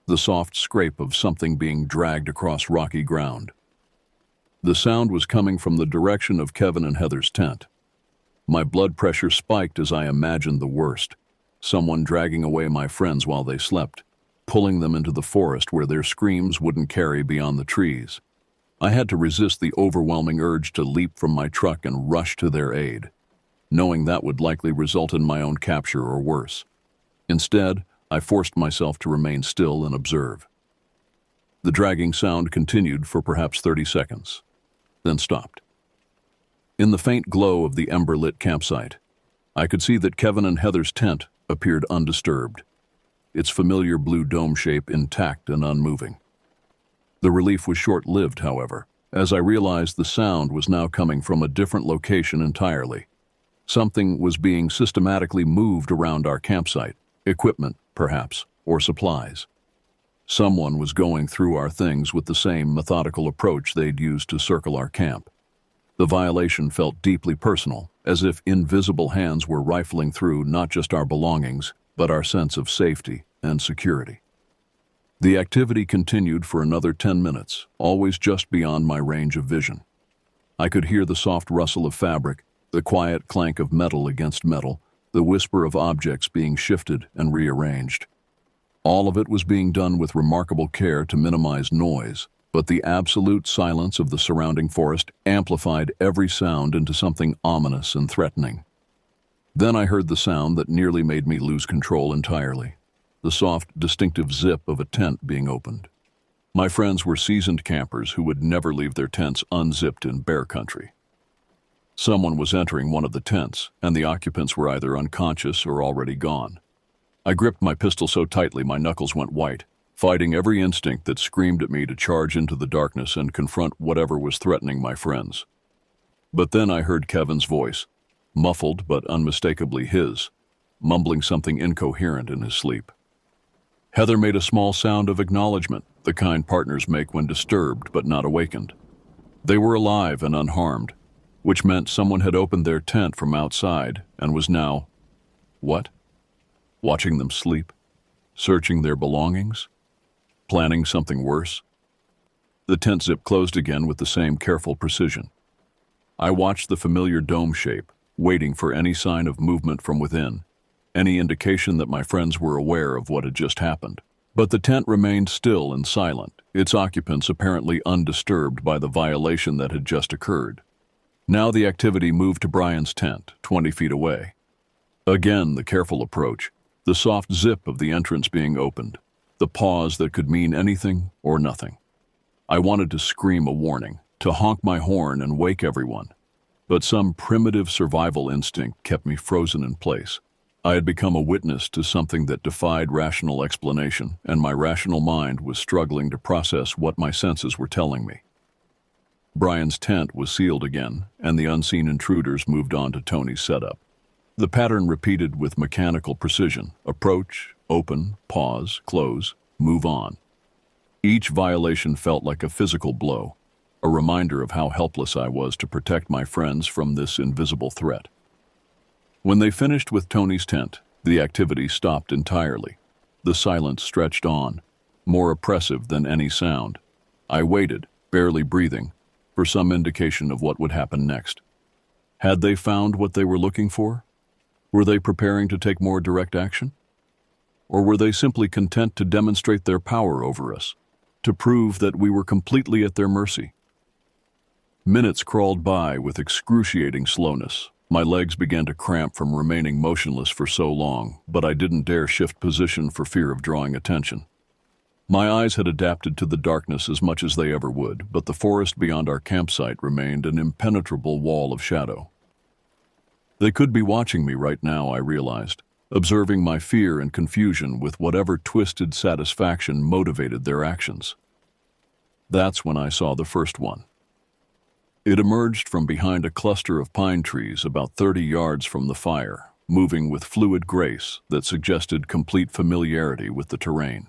The soft scrape of something being dragged across rocky ground. The sound was coming from the direction of Kevin and Heather's tent. My blood pressure spiked as I imagined the worst. Someone dragging away my friends while they slept, pulling them into the forest where their screams wouldn't carry beyond the trees. I had to resist the overwhelming urge to leap from my truck and rush to their aid, knowing that would likely result in my own capture or worse. Instead, I forced myself to remain still and observe. The dragging sound continued for perhaps 30 seconds, then stopped. In the faint glow of the ember-lit campsite, I could see that Kevin and Heather's tent appeared undisturbed, its familiar blue dome shape intact and unmoving. The relief was short-lived, however, as I realized the sound was now coming from a different location entirely. Something was being systematically moved around our campsite, equipment, perhaps, or supplies. Someone was going through our things with the same methodical approach they'd used to circle our camp. The violation felt deeply personal, as if invisible hands were rifling through not just our belongings, but our sense of safety and security. The activity continued for another 10 minutes, always just beyond my range of vision. I could hear the soft rustle of fabric, the quiet clank of metal against metal, the whisper of objects being shifted and rearranged. All of it was being done with remarkable care to minimize noise, but the absolute silence of the surrounding forest amplified every sound into something ominous and threatening. Then I heard the sound that nearly made me lose control entirely, the soft, distinctive zip of a tent being opened. My friends were seasoned campers who would never leave their tents unzipped in bear country. Someone was entering one of the tents, and the occupants were either unconscious or already gone. I gripped my pistol so tightly my knuckles went white, fighting every instinct that screamed at me to charge into the darkness and confront whatever was threatening my friends. But then I heard Kevin's voice, muffled but unmistakably his, mumbling something incoherent in his sleep. Heather made a small sound of acknowledgement, the kind partners make when disturbed but not awakened. They were alive and unharmed, which meant someone had opened their tent from outside and was now, what? Watching them sleep? Searching their belongings? Planning something worse? The tent zip closed again with the same careful precision. I watched the familiar dome shape, waiting for any sign of movement from within, any indication that my friends were aware of what had just happened. But the tent remained still and silent, its occupants apparently undisturbed by the violation that had just occurred. Now the activity moved to Brian's tent, 20 feet away. Again, the careful approach, the soft zip of the entrance being opened, the pause that could mean anything or nothing. I wanted to scream a warning, to honk my horn and wake everyone, but some primitive survival instinct kept me frozen in place. I had become a witness to something that defied rational explanation, and my rational mind was struggling to process what my senses were telling me. Brian's tent was sealed again, and the unseen intruders moved on to Tony's setup. The pattern repeated with mechanical precision: approach, open, pause, close, move on. Each violation felt like a physical blow, a reminder of how helpless I was to protect my friends from this invisible threat. When they finished with Tony's tent, the activity stopped entirely. The silence stretched on, more oppressive than any sound. I waited, barely breathing, for some indication of what would happen next. Had they found what they were looking for? Were they preparing to take more direct action? Or were they simply content to demonstrate their power over us, to prove that we were completely at their mercy? Minutes crawled by with excruciating slowness. My legs began to cramp from remaining motionless for so long, but I didn't dare shift position for fear of drawing attention. My eyes had adapted to the darkness as much as they ever would, but the forest beyond our campsite remained an impenetrable wall of shadow. They could be watching me right now, I realized, observing my fear and confusion with whatever twisted satisfaction motivated their actions. That's when I saw the first one. It emerged from behind a cluster of pine trees about 30 yards from the fire, moving with fluid grace that suggested complete familiarity with the terrain.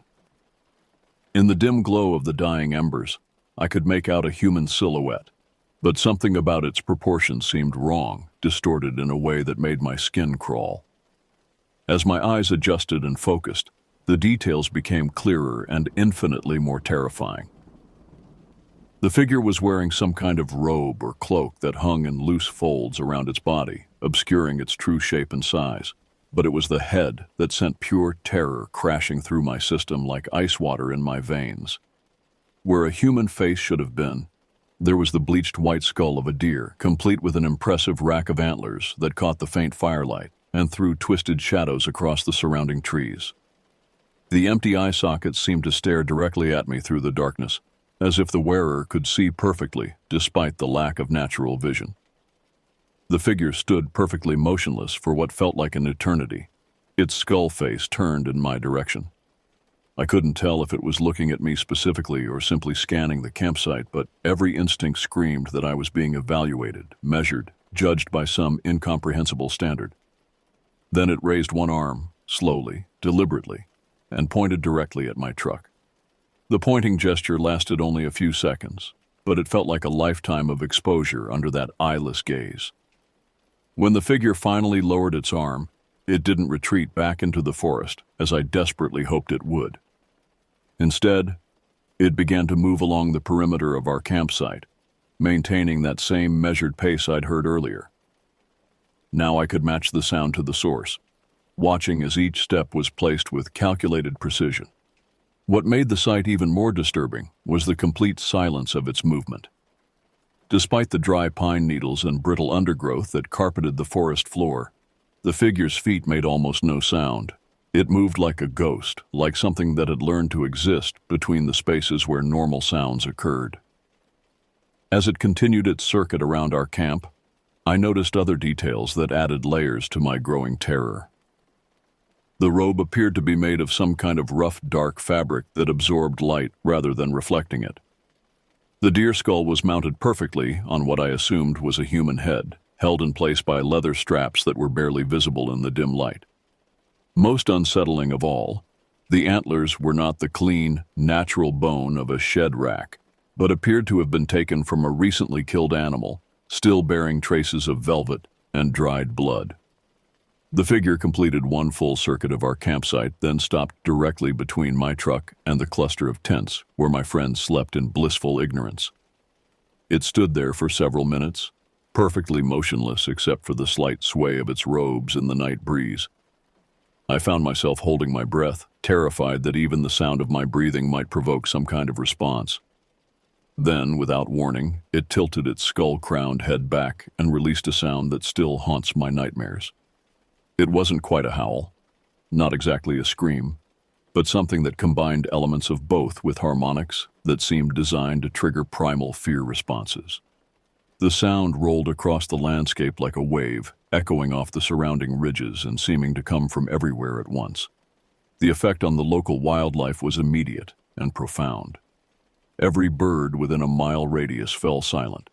In the dim glow of the dying embers, I could make out a human silhouette, but something about its proportions seemed wrong, distorted in a way that made my skin crawl. As my eyes adjusted and focused, the details became clearer and infinitely more terrifying. The figure was wearing some kind of robe or cloak that hung in loose folds around its body, obscuring its true shape and size. But it was the head that sent pure terror crashing through my system like ice water in my veins. Where a human face should have been, there was the bleached white skull of a deer, complete with an impressive rack of antlers that caught the faint firelight and threw twisted shadows across the surrounding trees. The empty eye sockets seemed to stare directly at me through the darkness, as if the wearer could see perfectly despite the lack of natural vision. The figure stood perfectly motionless for what felt like an eternity, its skull face turned in my direction. I couldn't tell if it was looking at me specifically or simply scanning the campsite, but every instinct screamed that I was being evaluated, measured, judged by some incomprehensible standard. Then it raised one arm, slowly, deliberately, and pointed directly at my truck. The pointing gesture lasted only a few seconds, but it felt like a lifetime of exposure under that eyeless gaze. When the figure finally lowered its arm, it didn't retreat back into the forest, as I desperately hoped it would. Instead, it began to move along the perimeter of our campsite, maintaining that same measured pace I'd heard earlier. Now I could match the sound to the source, watching as each step was placed with calculated precision. What made the sight even more disturbing was the complete silence of its movement. Despite the dry pine needles and brittle undergrowth that carpeted the forest floor, the figure's feet made almost no sound. It moved like a ghost, like something that had learned to exist between the spaces where normal sounds occurred. As it continued its circuit around our camp, I noticed other details that added layers to my growing terror. The robe appeared to be made of some kind of rough, dark fabric that absorbed light rather than reflecting it. The deer skull was mounted perfectly on what I assumed was a human head, held in place by leather straps that were barely visible in the dim light. Most unsettling of all, the antlers were not the clean, natural bone of a shed rack, but appeared to have been taken from a recently killed animal, still bearing traces of velvet and dried blood. The figure completed one full circuit of our campsite, then stopped directly between my truck and the cluster of tents where my friends slept in blissful ignorance. It stood there for several minutes, perfectly motionless except for the slight sway of its robes in the night breeze. I found myself holding my breath, terrified that even the sound of my breathing might provoke some kind of response. Then, without warning, it tilted its skull-crowned head back and released a sound that still haunts my nightmares. It wasn't quite a howl, not exactly a scream, but something that combined elements of both with harmonics that seemed designed to trigger primal fear responses. The sound rolled across the landscape like a wave, echoing off the surrounding ridges and seeming to come from everywhere at once. The effect on the local wildlife was immediate and profound. Every bird within a mile radius fell silent.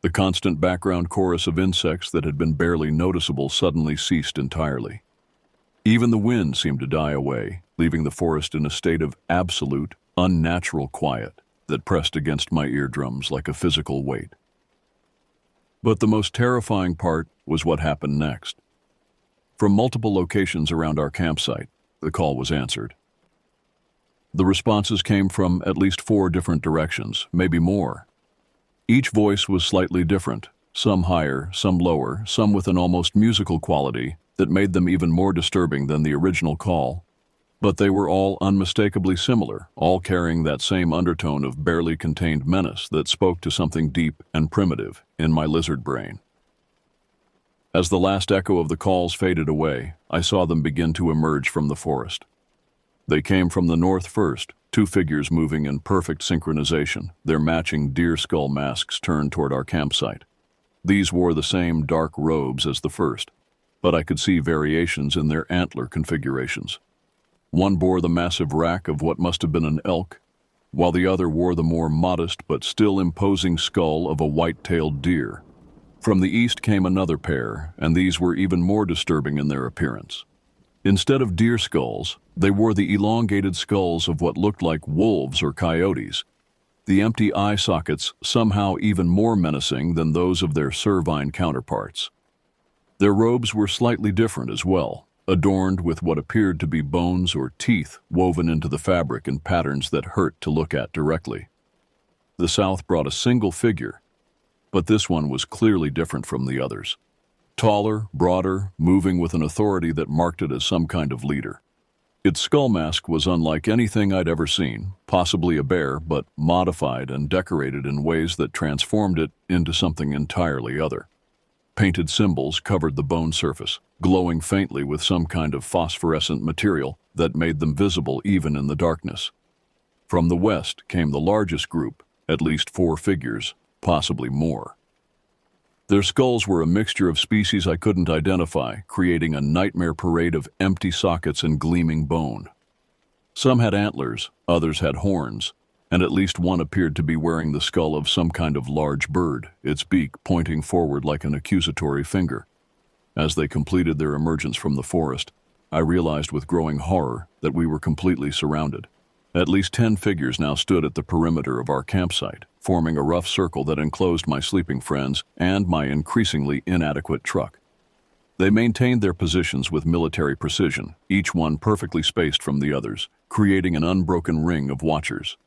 The constant background chorus of insects that had been barely noticeable suddenly ceased entirely. Even the wind seemed to die away, leaving the forest in a state of absolute, unnatural quiet that pressed against my eardrums like a physical weight. But the most terrifying part was what happened next. From multiple locations around our campsite, the call was answered. The responses came from at least 4 different directions, maybe more. Each voice was slightly different, some higher, some lower, some with an almost musical quality that made them even more disturbing than the original call. But they were all unmistakably similar, all carrying that same undertone of barely contained menace that spoke to something deep and primitive in my lizard brain. As the last echo of the calls faded away, I saw them begin to emerge from the forest. They came from the north first, 2 figures moving in perfect synchronization, their matching deer skull masks turned toward our campsite. These wore the same dark robes as the first, but I could see variations in their antler configurations. One bore the massive rack of what must have been an elk, while the other wore the more modest but still imposing skull of a white-tailed deer. From the east came another pair, and these were even more disturbing in their appearance. Instead of deer skulls, they wore the elongated skulls of what looked like wolves or coyotes, the empty eye sockets somehow even more menacing than those of their cervine counterparts. Their robes were slightly different as well, adorned with what appeared to be bones or teeth woven into the fabric in patterns that hurt to look at directly. The south brought a single figure, but this one was clearly different from the others. Taller, broader, moving with an authority that marked it as some kind of leader. Its skull mask was unlike anything I'd ever seen, possibly a bear, but modified and decorated in ways that transformed it into something entirely other. Painted symbols covered the bone surface, glowing faintly with some kind of phosphorescent material that made them visible even in the darkness. From the west came the largest group, at least 4 figures, possibly more. Their skulls were a mixture of species I couldn't identify, creating a nightmare parade of empty sockets and gleaming bone. Some had antlers, others had horns, and at least one appeared to be wearing the skull of some kind of large bird, its beak pointing forward like an accusatory finger. As they completed their emergence from the forest, I realized with growing horror that we were completely surrounded. At least 10 figures now stood at the perimeter of our campsite, forming a rough circle that enclosed my sleeping friends and my increasingly inadequate truck. They maintained their positions with military precision, each one perfectly spaced from the others, creating an unbroken ring of watchers.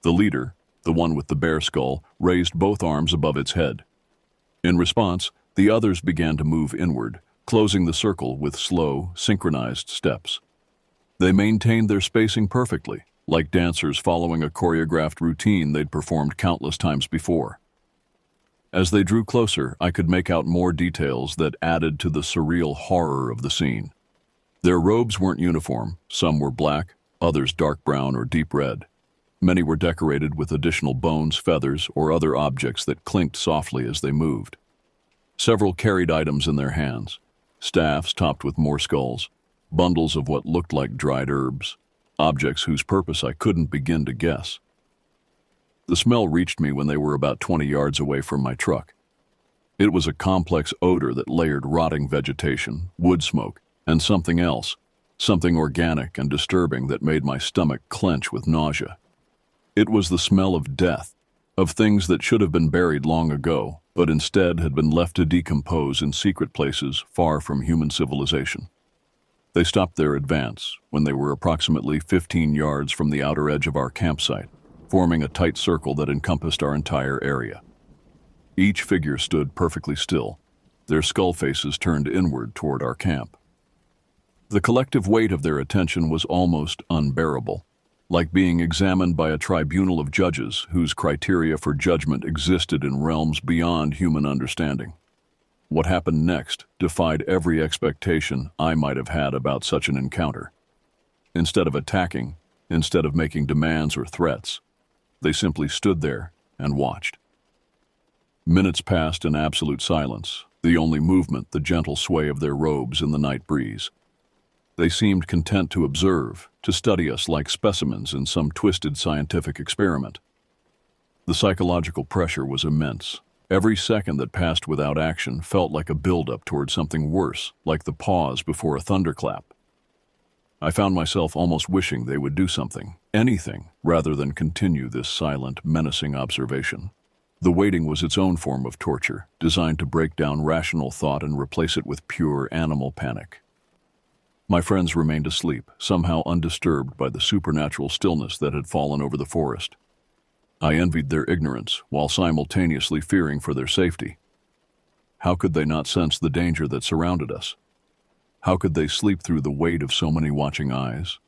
The leader, the one with the bear skull, raised both arms above its head. In response, the others began to move inward, closing the circle with slow, synchronized steps. They maintained their spacing perfectly, like dancers following a choreographed routine they'd performed countless times before. As they drew closer, I could make out more details that added to the surreal horror of the scene. Their robes weren't uniform. Some were black, others dark brown or deep red. Many were decorated with additional bones, feathers, or other objects that clinked softly as they moved. Several carried items in their hands: staffs topped with more skulls, bundles of what looked like dried herbs, objects whose purpose I couldn't begin to guess. The smell reached me when they were about 20 yards away from my truck. It was a complex odor that layered rotting vegetation, wood smoke, and something else, something organic and disturbing that made my stomach clench with nausea. It was the smell of death, of things that should have been buried long ago, but instead had been left to decompose in secret places far from human civilization. They stopped their advance when they were approximately 15 yards from the outer edge of our campsite, forming a tight circle that encompassed our entire area. Each figure stood perfectly still, their skull faces turned inward toward our camp. The collective weight of their attention was almost unbearable, like being examined by a tribunal of judges whose criteria for judgment existed in realms beyond human understanding. What happened next defied every expectation I might have had about such an encounter. Instead of attacking, instead of making demands or threats, they simply stood there and watched. Minutes passed in absolute silence, the only movement the gentle sway of their robes in the night breeze. They seemed content to observe, to study us like specimens in some twisted scientific experiment. The psychological pressure was immense. Every second that passed without action felt like a build-up toward something worse, like the pause before a thunderclap. I found myself almost wishing they would do something, anything, rather than continue this silent, menacing observation. The waiting was its own form of torture, designed to break down rational thought and replace it with pure animal panic. My friends remained asleep, somehow undisturbed by the supernatural stillness that had fallen over the forest. I envied their ignorance, while simultaneously fearing for their safety. How could they not sense the danger that surrounded us? How could they sleep through the weight of so many watching eyes?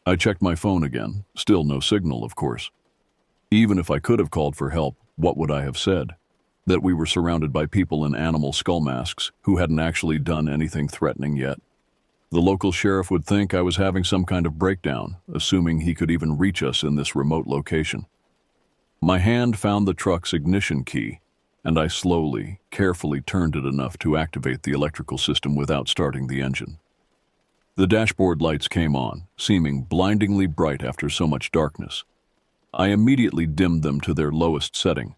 I checked my phone again, still no signal, of course. Even if I could have called for help, what would I have said? That we were surrounded by people in animal skull masks who hadn't actually done anything threatening yet. The local sheriff would think I was having some kind of breakdown, assuming he could even reach us in this remote location. My hand found the truck's ignition key, and I slowly, carefully turned it enough to activate the electrical system without starting the engine. The dashboard lights came on, seeming blindingly bright after so much darkness. I immediately dimmed them to their lowest setting,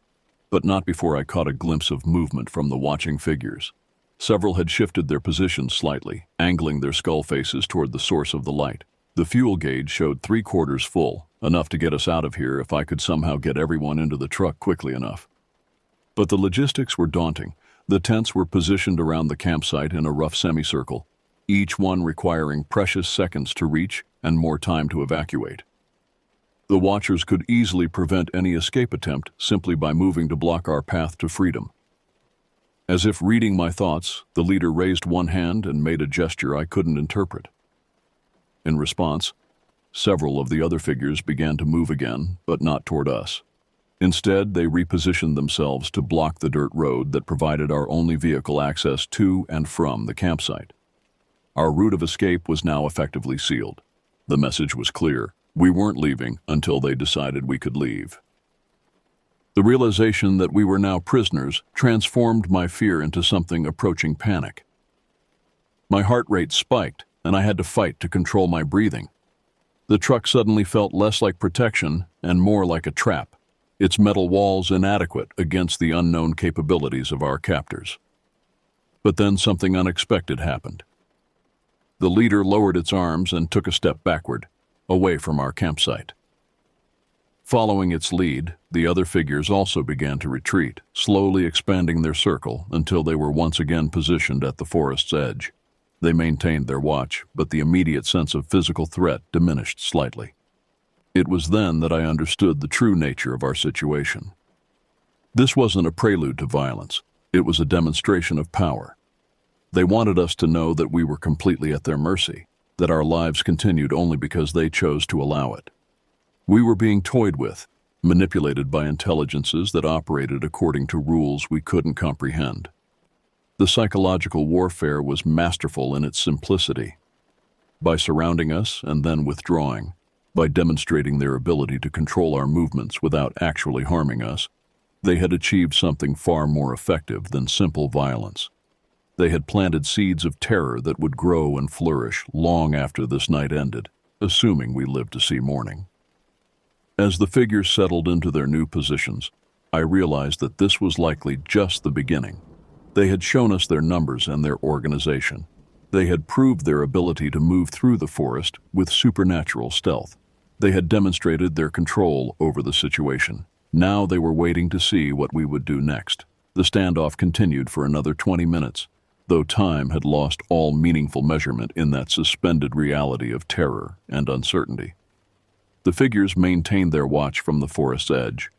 but not before I caught a glimpse of movement from the watching figures. Several had shifted their positions slightly, angling their skull faces toward the source of the light. The fuel gauge showed 3/4 full, enough to get us out of here if I could somehow get everyone into the truck quickly enough. But the logistics were daunting. The tents were positioned around the campsite in a rough semicircle, each one requiring precious seconds to reach and more time to evacuate. The watchers could easily prevent any escape attempt simply by moving to block our path to freedom. As if reading my thoughts, the leader raised one hand and made a gesture I couldn't interpret. In response, several of the other figures began to move again, but not toward us. Instead, they repositioned themselves to block the dirt road that provided our only vehicle access to and from the campsite. Our route of escape was now effectively sealed. The message was clear. We weren't leaving until they decided we could leave. The realization that we were now prisoners transformed my fear into something approaching panic. My heart rate spiked, and I had to fight to control my breathing. The truck suddenly felt less like protection and more like a trap, its metal walls inadequate against the unknown capabilities of our captors. But then something unexpected happened. The leader lowered its arms and took a step backward, away from our campsite. Following its lead, the other figures also began to retreat, slowly expanding their circle until they were once again positioned at the forest's edge. They maintained their watch, but the immediate sense of physical threat diminished slightly. It was then that I understood the true nature of our situation. This wasn't a prelude to violence. It was a demonstration of power. They wanted us to know that we were completely at their mercy, that our lives continued only because they chose to allow it. We were being toyed with, manipulated by intelligences that operated according to rules we couldn't comprehend. The psychological warfare was masterful in its simplicity. By surrounding us and then withdrawing, by demonstrating their ability to control our movements without actually harming us, they had achieved something far more effective than simple violence. They had planted seeds of terror that would grow and flourish long after this night ended, assuming we lived to see morning. As the figures settled into their new positions, I realized that this was likely just the beginning. They had shown us their numbers and their organization. They had proved their ability to move through the forest with supernatural stealth. They had demonstrated their control over the situation. Now they were waiting to see what we would do next. The standoff continued for another 20 minutes, though time had lost all meaningful measurement in that suspended reality of terror and uncertainty. The figures maintained their watch from the forest's edge,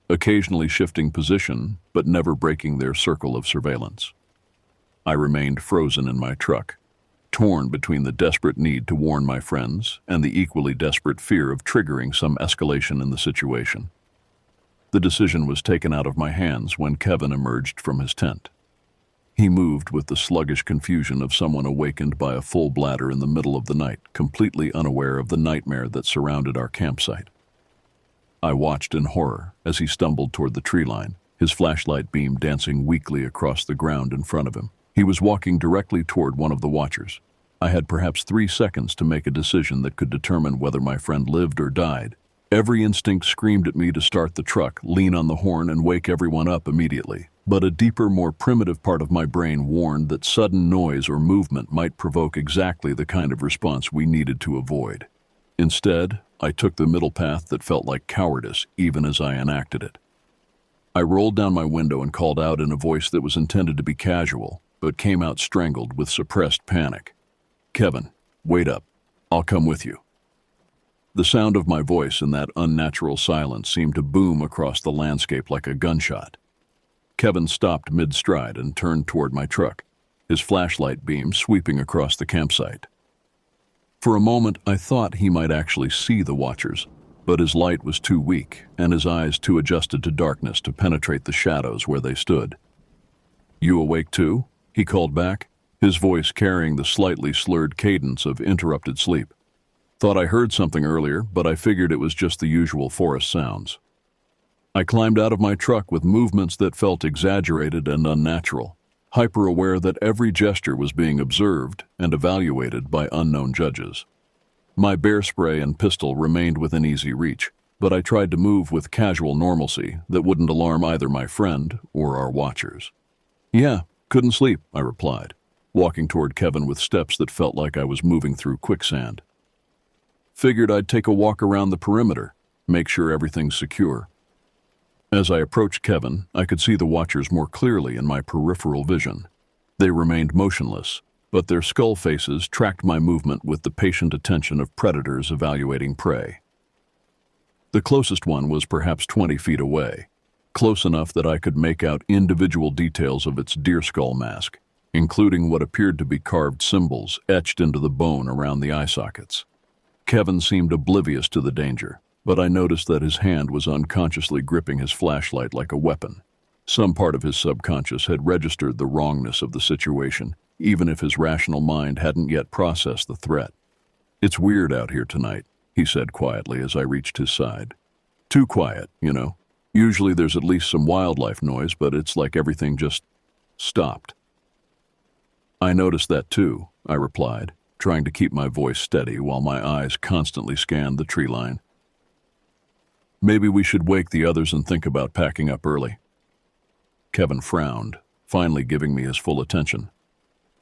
occasionally shifting position but never breaking their circle of surveillance. I remained frozen in my truck, torn between the desperate need to warn my friends and the equally desperate fear of triggering some escalation in the situation. The decision was taken out of my hands when Kevin emerged from his tent. He moved with the sluggish confusion of someone awakened by a full bladder in the middle of the night, completely unaware of the nightmare that surrounded our campsite. I watched in horror as he stumbled toward the tree line, his flashlight beam dancing weakly across the ground in front of him. He was walking directly toward one of the watchers. I had perhaps 3 seconds to make a decision that could determine whether my friend lived or died. Every instinct screamed at me to start the truck, lean on the horn, and wake everyone up immediately. But a deeper, more primitive part of my brain warned that sudden noise or movement might provoke exactly the kind of response we needed to avoid. Instead, I took the middle path that felt like cowardice even as I enacted it. I rolled down my window and called out in a voice that was intended to be casual, but came out strangled with suppressed panic. "Kevin, wait up. I'll come with you." The sound of my voice in that unnatural silence seemed to boom across the landscape like a gunshot. Kevin stopped mid-stride and turned toward my truck, his flashlight beam sweeping across the campsite. For a moment, I thought he might actually see the watchers, but his light was too weak and his eyes too adjusted to darkness to penetrate the shadows where they stood. "You awake too?" he called back, his voice carrying the slightly slurred cadence of interrupted sleep. "Thought I heard something earlier, but I figured it was just the usual forest sounds." I climbed out of my truck with movements that felt exaggerated and unnatural, hyper-aware that every gesture was being observed and evaluated by unknown judges. My bear spray and pistol remained within easy reach, but I tried to move with casual normalcy that wouldn't alarm either my friend or our watchers. "Yeah, couldn't sleep," I replied, walking toward Kevin with steps that felt like I was moving through quicksand. "Figured I'd take a walk around the perimeter, make sure everything's secure." As I approached Kevin, I could see the watchers more clearly in my peripheral vision. They remained motionless, but their skull faces tracked my movement with the patient attention of predators evaluating prey. The closest one was perhaps 20 feet away, close enough that I could make out individual details of its deer skull mask, including what appeared to be carved symbols etched into the bone around the eye sockets. Kevin seemed oblivious to the danger, but I noticed that his hand was unconsciously gripping his flashlight like a weapon. Some part of his subconscious had registered the wrongness of the situation, even if his rational mind hadn't yet processed the threat. "It's weird out here tonight," he said quietly as I reached his side. "Too quiet, you know. Usually there's at least some wildlife noise, but it's like everything just stopped." "I noticed that too," I replied, trying to keep my voice steady while my eyes constantly scanned the tree line. "Maybe we should wake the others and think about packing up early." Kevin frowned, finally giving me his full attention.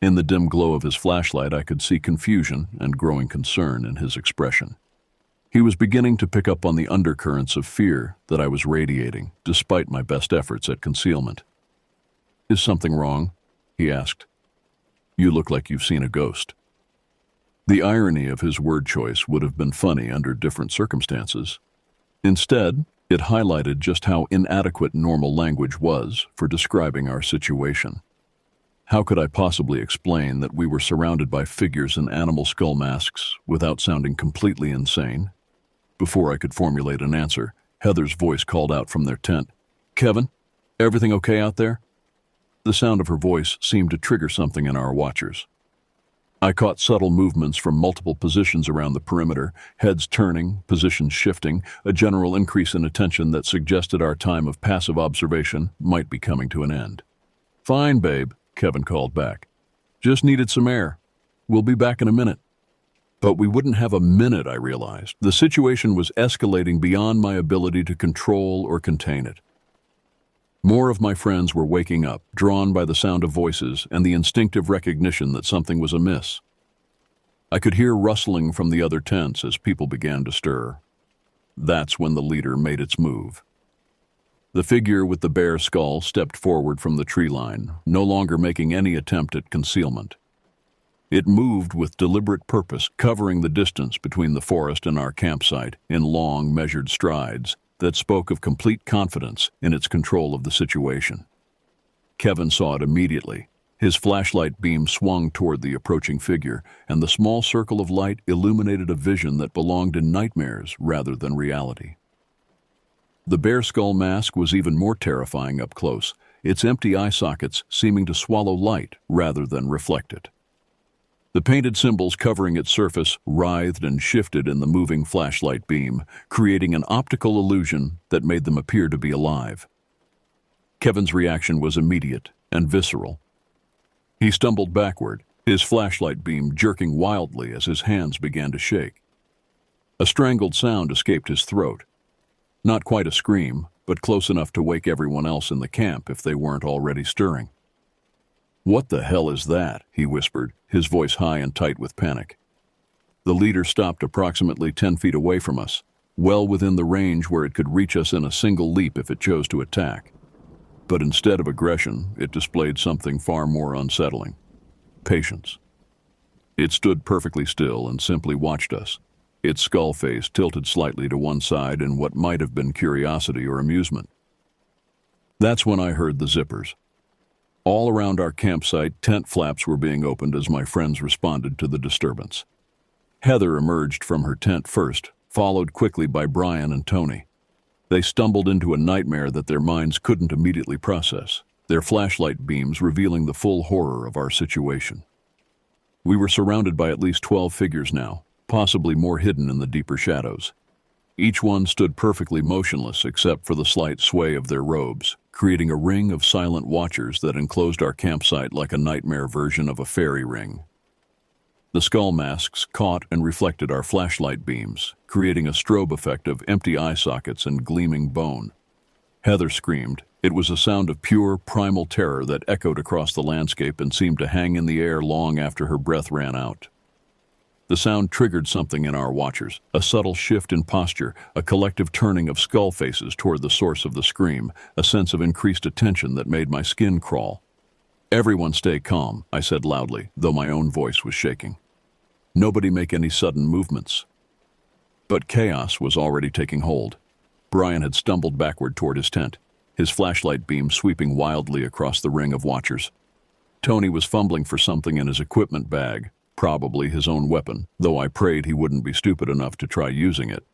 In the dim glow of his flashlight, I could see confusion and growing concern in his expression. He was beginning to pick up on the undercurrents of fear that I was radiating, despite my best efforts at concealment. "Is something wrong?" he asked. "You look like you've seen a ghost." The irony of his word choice would have been funny under different circumstances. Instead, it highlighted just how inadequate normal language was for describing our situation. How could I possibly explain that we were surrounded by figures in animal skull masks without sounding completely insane? Before I could formulate an answer, Heather's voice called out from their tent, "Kevin, everything okay out there?" The sound of her voice seemed to trigger something in our watchers. I caught subtle movements from multiple positions around the perimeter, heads turning, positions shifting, a general increase in attention that suggested our time of passive observation might be coming to an end. "Fine, babe," Kevin called back. "Just needed some air. We'll be back in a minute." But we wouldn't have a minute, I realized. The situation was escalating beyond my ability to control or contain it. More of my friends were waking up, drawn by the sound of voices and the instinctive recognition that something was amiss. I could hear rustling from the other tents as people began to stir. That's when the leader made its move. The figure with the bare skull stepped forward from the tree line, no longer making any attempt at concealment. It moved with deliberate purpose, covering the distance between the forest and our campsite in long, measured strides that spoke of complete confidence in its control of the situation. Kevin saw it immediately. His flashlight beam swung toward the approaching figure, and the small circle of light illuminated a vision that belonged in nightmares rather than reality. The bare skull mask was even more terrifying up close, its empty eye sockets seeming to swallow light rather than reflect it. The painted symbols covering its surface writhed and shifted in the moving flashlight beam, creating an optical illusion that made them appear to be alive. Kevin's reaction was immediate and visceral. He stumbled backward, his flashlight beam jerking wildly as his hands began to shake. A strangled sound escaped his throat. Not quite a scream, but close enough to wake everyone else in the camp if they weren't already stirring. "What the hell is that?" he whispered, his voice high and tight with panic. The leader stopped approximately 10 feet away from us, well within the range where it could reach us in a single leap if it chose to attack. But instead of aggression, it displayed something far more unsettling: patience. It stood perfectly still and simply watched us, its skull face tilted slightly to one side in what might have been curiosity or amusement. That's when I heard the zippers. All around our campsite, tent flaps were being opened as my friends responded to the disturbance. Heather emerged from her tent first, followed quickly by Brian and Tony. They stumbled into a nightmare that their minds couldn't immediately process, their flashlight beams revealing the full horror of our situation. We were surrounded by at least 12 figures now, possibly more hidden in the deeper shadows. Each one stood perfectly motionless except for the slight sway of their robes, creating a ring of silent watchers that enclosed our campsite like a nightmare version of a fairy ring. The skull masks caught and reflected our flashlight beams, creating a strobe effect of empty eye sockets and gleaming bone. Heather screamed. It was a sound of pure, primal terror that echoed across the landscape and seemed to hang in the air long after her breath ran out. The sound triggered something in our watchers, a subtle shift in posture, a collective turning of skull faces toward the source of the scream, a sense of increased attention that made my skin crawl. "Everyone stay calm," I said loudly, though my own voice was shaking. "Nobody make any sudden movements." But chaos was already taking hold. Brian had stumbled backward toward his tent, his flashlight beam sweeping wildly across the ring of watchers. Tony was fumbling for something in his equipment bag, probably his own weapon, though I prayed he wouldn't be stupid enough to try using it.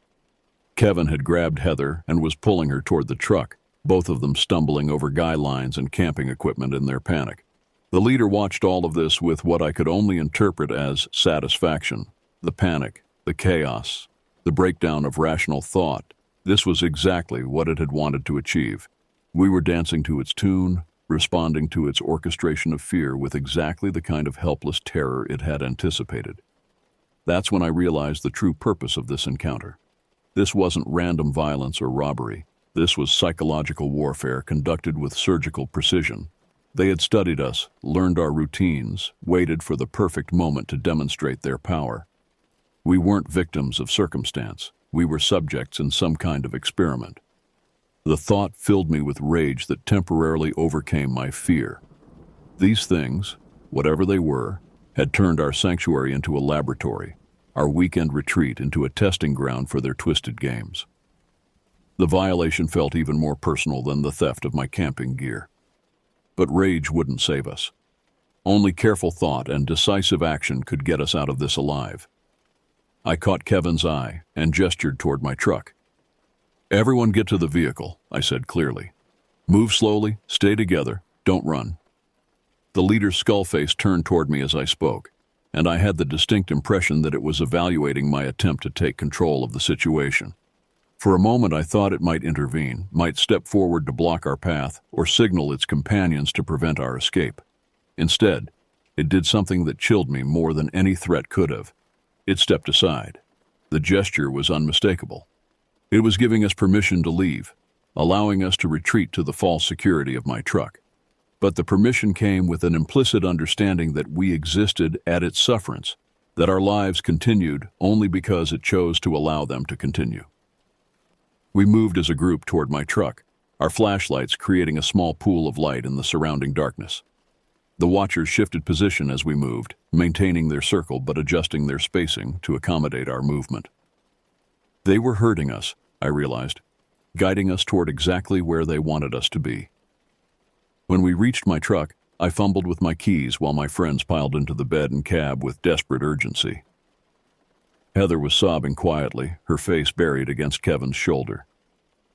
Kevin had grabbed Heather and was pulling her toward the truck, both of them stumbling over guy lines and camping equipment in their panic. The leader watched all of this with what I could only interpret as satisfaction. The panic, the chaos, the breakdown of rational thought. This was exactly what it had wanted to achieve. We were dancing to its tune, responding to its orchestration of fear with exactly the kind of helpless terror it had anticipated. That's when I realized the true purpose of this encounter. This wasn't random violence or robbery. This was psychological warfare conducted with surgical precision. They had studied us, learned our routines, waited for the perfect moment to demonstrate their power. We weren't victims of circumstance. we were subjects in some kind of experiment. The thought filled me with rage that temporarily overcame my fear. These things, whatever they were, had turned our sanctuary into a laboratory, our weekend retreat into a testing ground for their twisted games. The violation felt even more personal than the theft of my camping gear. But rage wouldn't save us. Only careful thought and decisive action could get us out of this alive. I caught Kevin's eye and gestured toward my truck. "Everyone get to the vehicle," I said clearly. "Move slowly, stay together, don't run." The leader's skull face turned toward me as I spoke, and I had the distinct impression that it was evaluating my attempt to take control of the situation. For a moment I thought it might intervene, might step forward to block our path, or signal its companions to prevent our escape. Instead, it did something that chilled me more than any threat could have. It stepped aside. The gesture was unmistakable. It was giving us permission to leave, allowing us to retreat to the false security of my truck. But the permission came with an implicit understanding that we existed at its sufferance, that our lives continued only because it chose to allow them to continue. We moved as a group toward my truck, our flashlights creating a small pool of light in the surrounding darkness. The watchers shifted position as we moved, maintaining their circle but adjusting their spacing to accommodate our movement. They were herding us, I realized, guiding us toward exactly where they wanted us to be. When we reached my truck, I fumbled with my keys while my friends piled into the bed and cab with desperate urgency. Heather was sobbing quietly, her face buried against Kevin's shoulder.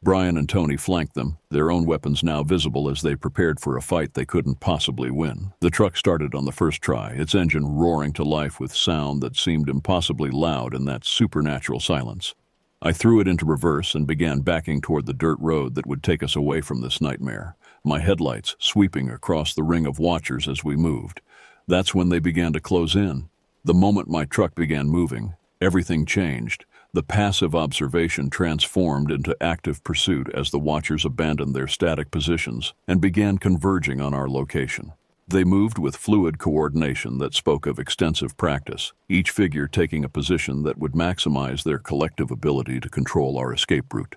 Brian and Tony flanked them, their own weapons now visible as they prepared for a fight they couldn't possibly win. The truck started on the first try, its engine roaring to life with sound that seemed impossibly loud in that supernatural silence. I threw it into reverse and began backing toward the dirt road that would take us away from this nightmare, my headlights sweeping across the ring of watchers as we moved. That's when they began to close in. The moment my truck began moving, everything changed. The passive observation transformed into active pursuit as the watchers abandoned their static positions and began converging on our location. They moved with fluid coordination that spoke of extensive practice, each figure taking a position that would maximize their collective ability to control our escape route.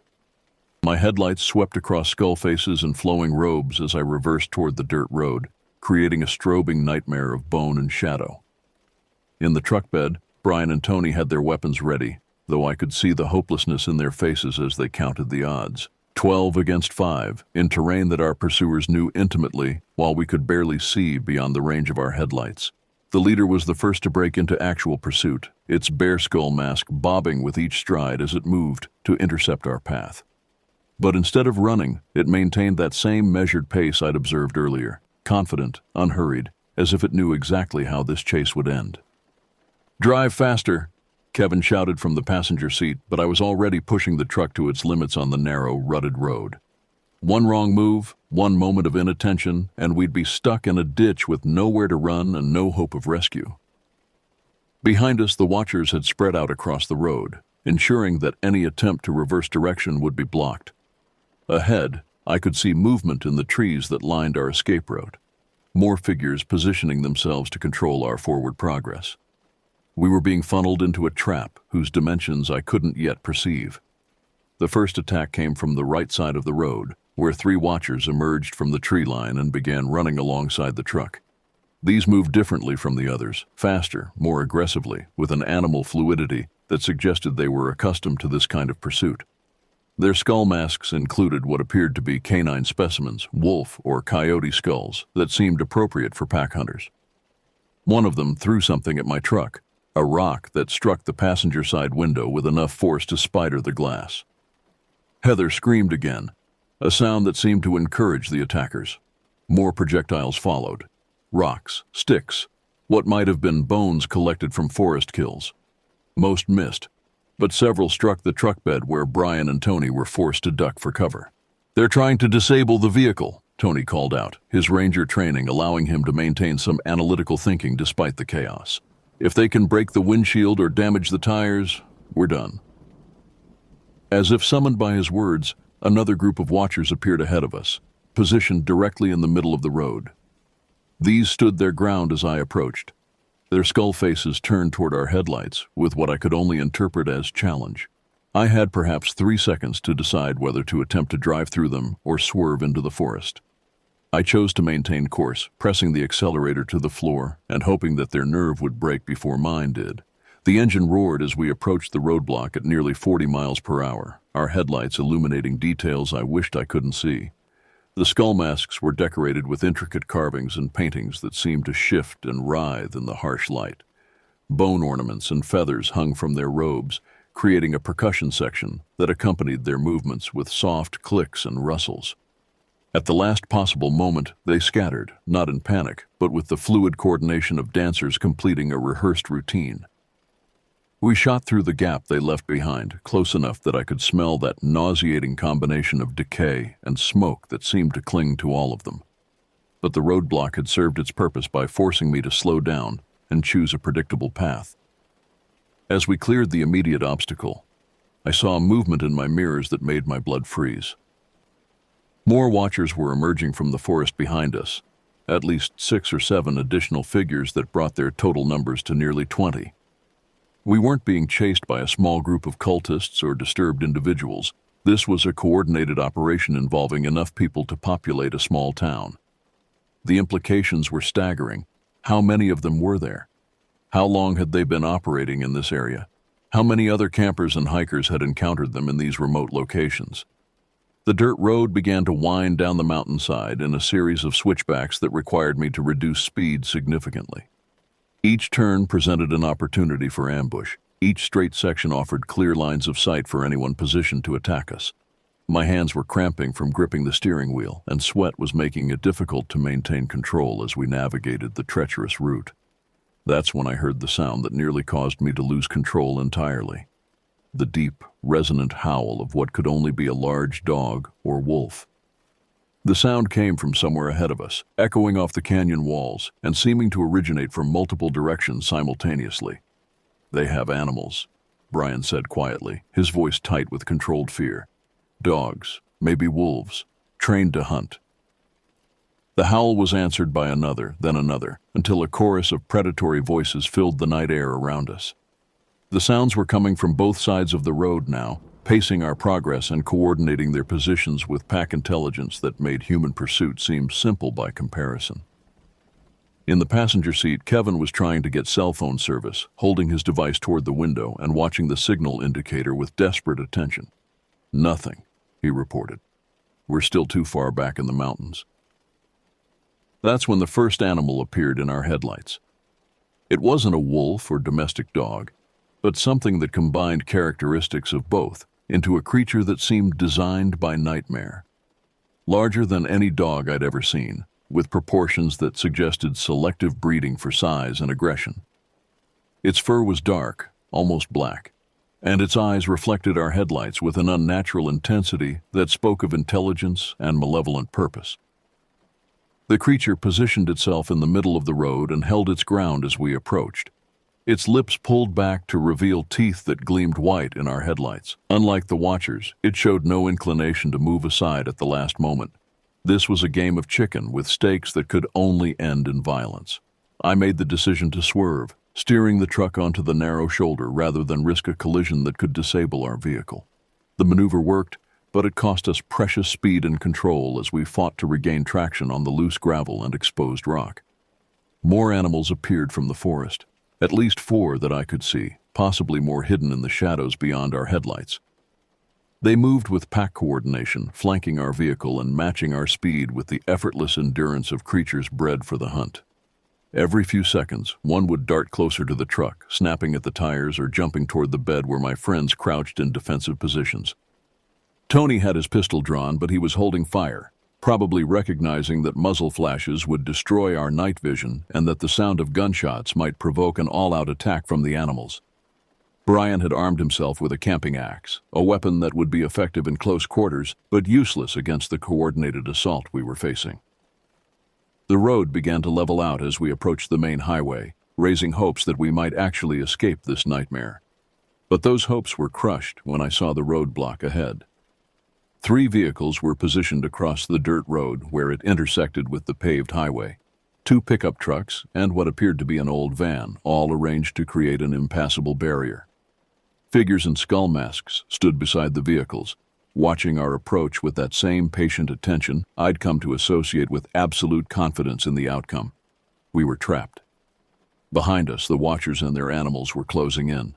My headlights swept across skull faces and flowing robes as I reversed toward the dirt road, creating a strobing nightmare of bone and shadow. In the truck bed, Brian and Tony had their weapons ready, though I could see the hopelessness in their faces as they counted the odds. 12 against 5, in terrain that our pursuers knew intimately, while we could barely see beyond the range of our headlights. The leader was the first to break into actual pursuit, its bear skull mask bobbing with each stride as it moved to intercept our path. But instead of running, it maintained that same measured pace I'd observed earlier, confident, unhurried, as if it knew exactly how this chase would end. "Drive faster," Kevin shouted from the passenger seat, but I was already pushing the truck to its limits on the narrow, rutted road. One wrong move, one moment of inattention, and we'd be stuck in a ditch with nowhere to run and no hope of rescue. Behind us, the watchers had spread out across the road, ensuring that any attempt to reverse direction would be blocked. Ahead, I could see movement in the trees that lined our escape route, more figures positioning themselves to control our forward progress. We were being funneled into a trap whose dimensions I couldn't yet perceive. The first attack came from the right side of the road, where 3 watchers emerged from the tree line and began running alongside the truck. These moved differently from the others, faster, more aggressively, with an animal fluidity that suggested they were accustomed to this kind of pursuit. Their skull masks included what appeared to be canine specimens, wolf or coyote skulls, that seemed appropriate for pack hunters. One of them threw something at my truck, a rock that struck the passenger side window with enough force to spider the glass. Heather screamed again, a sound that seemed to encourage the attackers. More projectiles followed. Rocks, sticks, what might have been bones collected from forest kills. Most missed, but several struck the truck bed where Brian and Tony were forced to duck for cover. "They're trying to disable the vehicle," Tony called out, his ranger training allowing him to maintain some analytical thinking despite the chaos. "If they can break the windshield or damage the tires, we're done." As if summoned by his words, another group of watchers appeared ahead of us, positioned directly in the middle of the road. These stood their ground as I approached, their skull faces turned toward our headlights with what I could only interpret as challenge. I had perhaps 3 seconds to decide whether to attempt to drive through them or swerve into the forest. I chose to maintain course, pressing the accelerator to the floor and hoping that their nerve would break before mine did. The engine roared as we approached the roadblock at nearly 40 miles per hour, our headlights illuminating details I wished I couldn't see. The skull masks were decorated with intricate carvings and paintings that seemed to shift and writhe in the harsh light. Bone ornaments and feathers hung from their robes, creating a percussion section that accompanied their movements with soft clicks and rustles. At the last possible moment, they scattered, not in panic, but with the fluid coordination of dancers completing a rehearsed routine. We shot through the gap they left behind, close enough that I could smell that nauseating combination of decay and smoke that seemed to cling to all of them. But the roadblock had served its purpose by forcing me to slow down and choose a predictable path. As we cleared the immediate obstacle, I saw a movement in my mirrors that made my blood freeze. More watchers were emerging from the forest behind us, at least 6 or 7 additional figures that brought their total numbers to nearly 20. We weren't being chased by a small group of cultists or disturbed individuals. This was a coordinated operation involving enough people to populate a small town. The implications were staggering. How many of them were there? How long had they been operating in this area? How many other campers and hikers had encountered them in these remote locations? The dirt road began to wind down the mountainside in a series of switchbacks that required me to reduce speed significantly. Each turn presented an opportunity for ambush. Each straight section offered clear lines of sight for anyone positioned to attack us. My hands were cramping from gripping the steering wheel, and sweat was making it difficult to maintain control as we navigated the treacherous route. That's when I heard the sound that nearly caused me to lose control entirely. The deep, resonant howl of what could only be a large dog or wolf. The sound came from somewhere ahead of us, echoing off the canyon walls and seeming to originate from multiple directions simultaneously. "They have animals," Brian said quietly, his voice tight with controlled fear. "Dogs, maybe wolves, trained to hunt." The howl was answered by another, then another, until a chorus of predatory voices filled the night air around us. The sounds were coming from both sides of the road now, pacing our progress and coordinating their positions with pack intelligence that made human pursuit seem simple by comparison. In the passenger seat, Kevin was trying to get cell phone service, holding his device toward the window and watching the signal indicator with desperate attention. "Nothing," he reported. "We're still too far back in the mountains." That's when the first animal appeared in our headlights. It wasn't a wolf or domestic dog, but something that combined characteristics of both into a creature that seemed designed by nightmare. Larger than any dog I'd ever seen, with proportions that suggested selective breeding for size and aggression. Its fur was dark, almost black, and its eyes reflected our headlights with an unnatural intensity that spoke of intelligence and malevolent purpose. The creature positioned itself in the middle of the road and held its ground as we approached. Its lips pulled back to reveal teeth that gleamed white in our headlights. Unlike the watchers, it showed no inclination to move aside at the last moment. This was a game of chicken with stakes that could only end in violence. I made the decision to swerve, steering the truck onto the narrow shoulder rather than risk a collision that could disable our vehicle. The maneuver worked, but it cost us precious speed and control as we fought to regain traction on the loose gravel and exposed rock. More animals appeared from the forest. At least 4 that I could see, possibly more hidden in the shadows beyond our headlights. They moved with pack coordination, flanking our vehicle and matching our speed with the effortless endurance of creatures bred for the hunt. Every few seconds, one would dart closer to the truck, snapping at the tires or jumping toward the bed where my friends crouched in defensive positions. Tony had his pistol drawn, but he was holding fire, probably recognizing that muzzle flashes would destroy our night vision and that the sound of gunshots might provoke an all-out attack from the animals. Brian had armed himself with a camping axe, a weapon that would be effective in close quarters, but useless against the coordinated assault we were facing. The road began to level out as we approached the main highway, raising hopes that we might actually escape this nightmare. But those hopes were crushed when I saw the roadblock ahead. 3 vehicles were positioned across the dirt road where it intersected with the paved highway. 2 pickup trucks and what appeared to be an old van, all arranged to create an impassable barrier. Figures in skull masks stood beside the vehicles, watching our approach with that same patient attention I'd come to associate with absolute confidence in the outcome. We were trapped. Behind us, the watchers and their animals were closing in.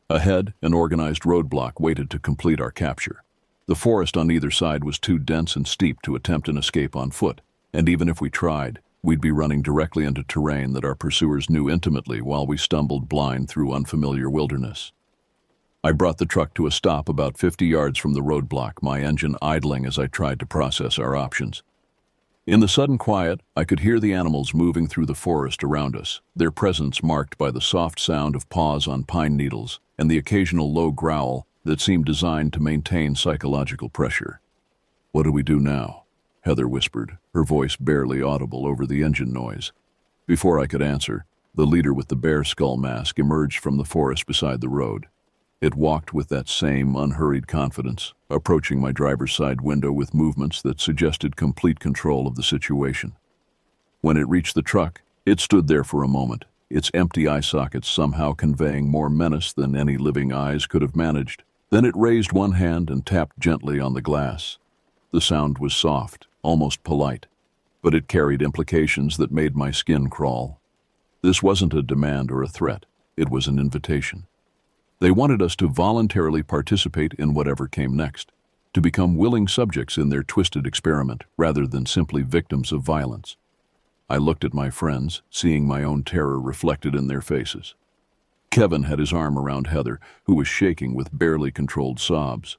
Ahead, an organized roadblock waited to complete our capture. The forest on either side was too dense and steep to attempt an escape on foot, and even if we tried, we'd be running directly into terrain that our pursuers knew intimately while we stumbled blind through unfamiliar wilderness. I brought the truck to a stop about 50 yards from the roadblock, my engine idling as I tried to process our options. In the sudden quiet, I could hear the animals moving through the forest around us, their presence marked by the soft sound of paws on pine needles and the occasional low growl that seemed designed to maintain psychological pressure. "What do we do now?" Heather whispered, her voice barely audible over the engine noise. Before I could answer, the leader with the bear skull mask emerged from the forest beside the road. It walked with that same unhurried confidence, approaching my driver's side window with movements that suggested complete control of the situation. When it reached the truck, it stood there for a moment, its empty eye sockets somehow conveying more menace than any living eyes could have managed. Then it raised one hand and tapped gently on the glass. The sound was soft, almost polite, but it carried implications that made my skin crawl. This wasn't a demand or a threat, it was an invitation. They wanted us to voluntarily participate in whatever came next, to become willing subjects in their twisted experiment rather than simply victims of violence. I looked at my friends, seeing my own terror reflected in their faces. Kevin had his arm around Heather, who was shaking with barely controlled sobs.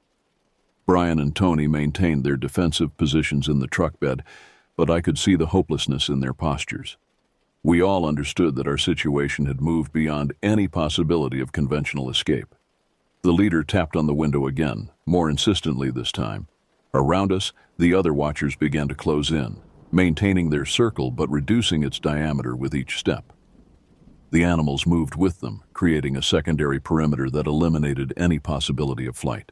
Brian and Tony maintained their defensive positions in the truck bed, but I could see the hopelessness in their postures. We all understood that our situation had moved beyond any possibility of conventional escape. The leader tapped on the window again, more insistently this time. Around us, the other watchers began to close in, maintaining their circle but reducing its diameter with each step. The animals moved with them, creating a secondary perimeter that eliminated any possibility of flight.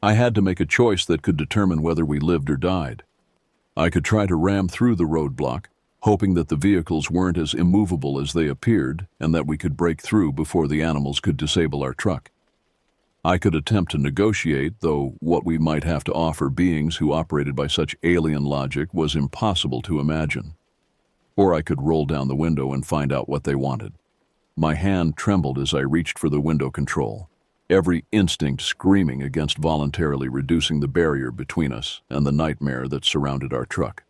I had to make a choice that could determine whether we lived or died. I could try to ram through the roadblock, hoping that the vehicles weren't as immovable as they appeared and that we could break through before the animals could disable our truck. I could attempt to negotiate, though what we might have to offer beings who operated by such alien logic was impossible to imagine. Or I could roll down the window and find out what they wanted. My hand trembled as I reached for the window control, every instinct screaming against voluntarily reducing the barrier between us and the nightmare that surrounded our truck.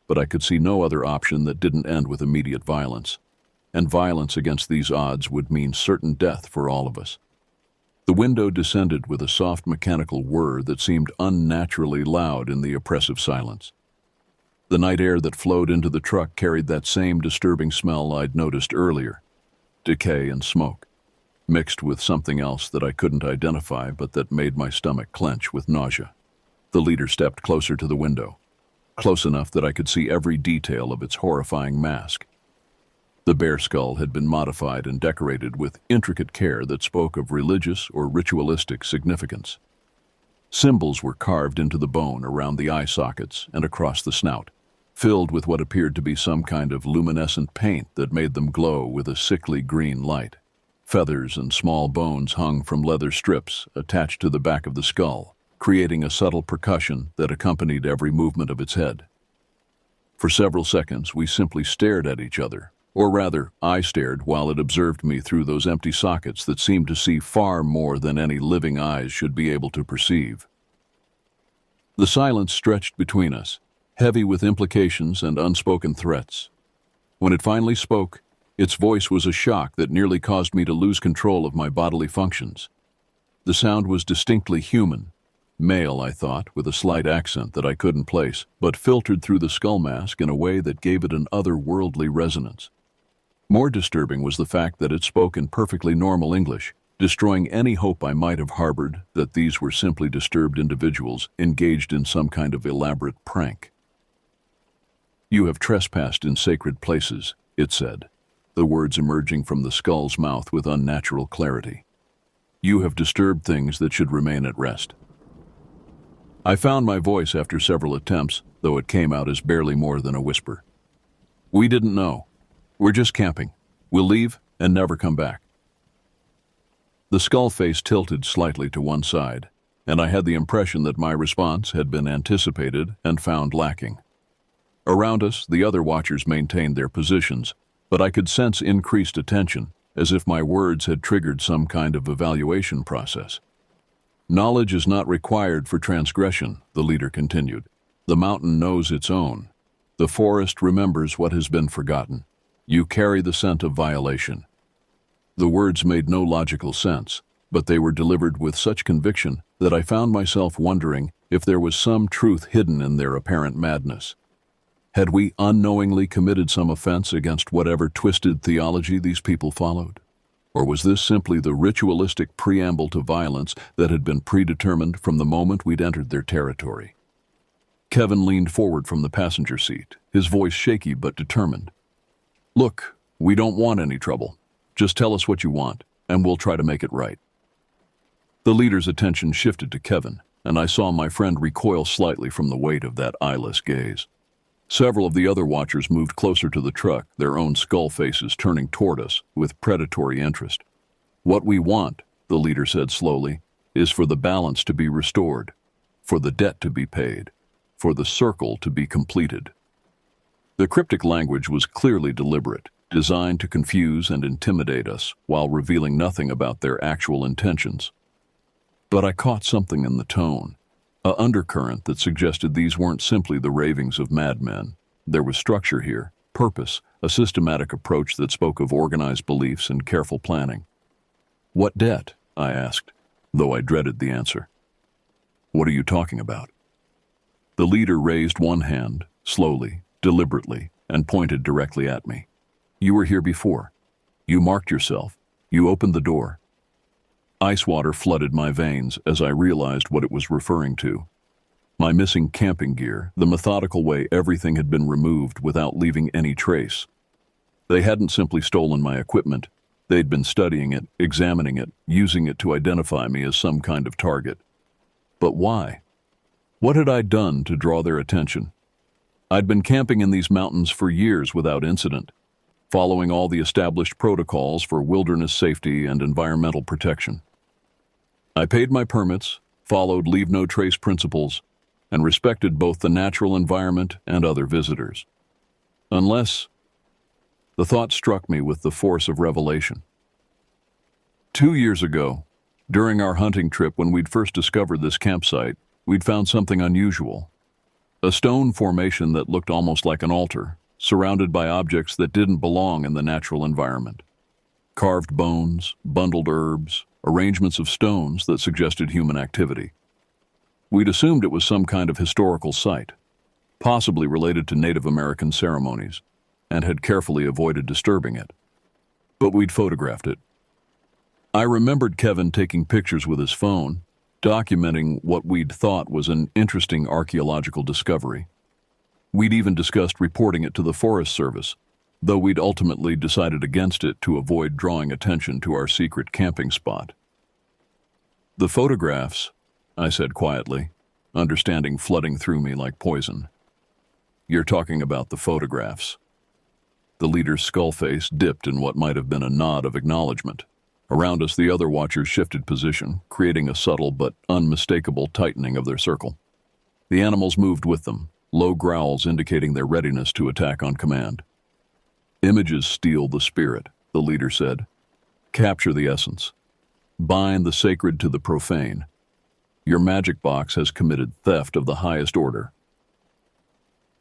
But I could see no other option that didn't end with immediate violence, and violence against these odds would mean certain death for all of us. The window descended with a soft mechanical whir that seemed unnaturally loud in the oppressive silence. The night air that flowed into the truck carried that same disturbing smell I'd noticed earlier, decay and smoke, mixed with something else that I couldn't identify but that made my stomach clench with nausea. The leader stepped closer to the window, close enough that I could see every detail of its horrifying mask. The bear skull had been modified and decorated with intricate care that spoke of religious or ritualistic significance. Symbols were carved into the bone around the eye sockets and across the snout, filled with what appeared to be some kind of luminescent paint that made them glow with a sickly green light. Feathers and small bones hung from leather strips attached to the back of the skull, creating a subtle percussion that accompanied every movement of its head. For several seconds, we simply stared at each other, or rather, I stared while it observed me through those empty sockets that seemed to see far more than any living eyes should be able to perceive. The silence stretched between us, heavy with implications and unspoken threats. When it finally spoke, its voice was a shock that nearly caused me to lose control of my bodily functions. The sound was distinctly human, male, I thought, with a slight accent that I couldn't place, but filtered through the skull mask in a way that gave it an otherworldly resonance. More disturbing was the fact that it spoke in perfectly normal English, destroying any hope I might have harbored that these were simply disturbed individuals engaged in some kind of elaborate prank. "You have trespassed in sacred places," it said, the words emerging from the skull's mouth with unnatural clarity. "You have disturbed things that should remain at rest." I found my voice after several attempts, though it came out as barely more than a whisper. "We didn't know. We're just camping. We'll leave and never come back." The skull face tilted slightly to one side, and I had the impression that my response had been anticipated and found lacking. Around us, the other watchers maintained their positions, but I could sense increased attention, as if my words had triggered some kind of evaluation process. Knowledge is not required for transgression, the leader continued. The mountain knows its own. The forest remembers what has been forgotten. You carry the scent of violation. The words made no logical sense, but they were delivered with such conviction that I found myself wondering if there was some truth hidden in their apparent madness. Had we unknowingly committed some offense against whatever twisted theology these people followed? Or was this simply the ritualistic preamble to violence that had been predetermined from the moment we'd entered their territory? Kevin leaned forward from the passenger seat, his voice shaky but determined. "Look, we don't want any trouble. Just tell us what you want, and we'll try to make it right." The leader's attention shifted to Kevin, and I saw my friend recoil slightly from the weight of that eyeless gaze. Several of the other watchers moved closer to the truck, their own skull faces turning toward us with predatory interest. "What we want," the leader said slowly, "is for the balance to be restored, for the debt to be paid, for the circle to be completed." The cryptic language was clearly deliberate, designed to confuse and intimidate us while revealing nothing about their actual intentions. But I caught something in the tone, an undercurrent that suggested these weren't simply the ravings of madmen. There was structure here, purpose, a systematic approach that spoke of organized beliefs and careful planning. "What debt?" I asked, though I dreaded the answer. "What are you talking about?" The leader raised one hand, slowly, deliberately, and pointed directly at me. "You were here before. You marked yourself. You opened the door." Ice water flooded my veins as I realized what it was referring to. My missing camping gear, the methodical way everything had been removed without leaving any trace. They hadn't simply stolen my equipment. They'd been studying it, examining it, using it to identify me as some kind of target. But why? What had I done to draw their attention? I'd been camping in these mountains for years without incident, following all the established protocols for wilderness safety and environmental protection. I paid my permits, followed leave-no-trace principles, and respected both the natural environment and other visitors. Unless, the thought struck me with the force of revelation. 2 years ago, during our hunting trip when we'd first discovered this campsite, we'd found something unusual. A stone formation that looked almost like an altar, surrounded by objects that didn't belong in the natural environment. Carved bones, bundled herbs, arrangements of stones that suggested human activity. We'd assumed it was some kind of historical site, possibly related to Native American ceremonies, and had carefully avoided disturbing it. But we'd photographed it. I remembered Kevin taking pictures with his phone, documenting what we'd thought was an interesting archaeological discovery. We'd even discussed reporting it to the Forest Service, though we'd ultimately decided against it to avoid drawing attention to our secret camping spot. "The photographs," I said quietly, understanding flooding through me like poison. "You're talking about the photographs." The leader's skull face dipped in what might have been a nod of acknowledgement. Around us, the other watchers shifted position, creating a subtle but unmistakable tightening of their circle. The animals moved with them, low growls indicating their readiness to attack on command. "Images steal the spirit," the leader said. "Capture the essence. Bind the sacred to the profane. Your magic box has committed theft of the highest order."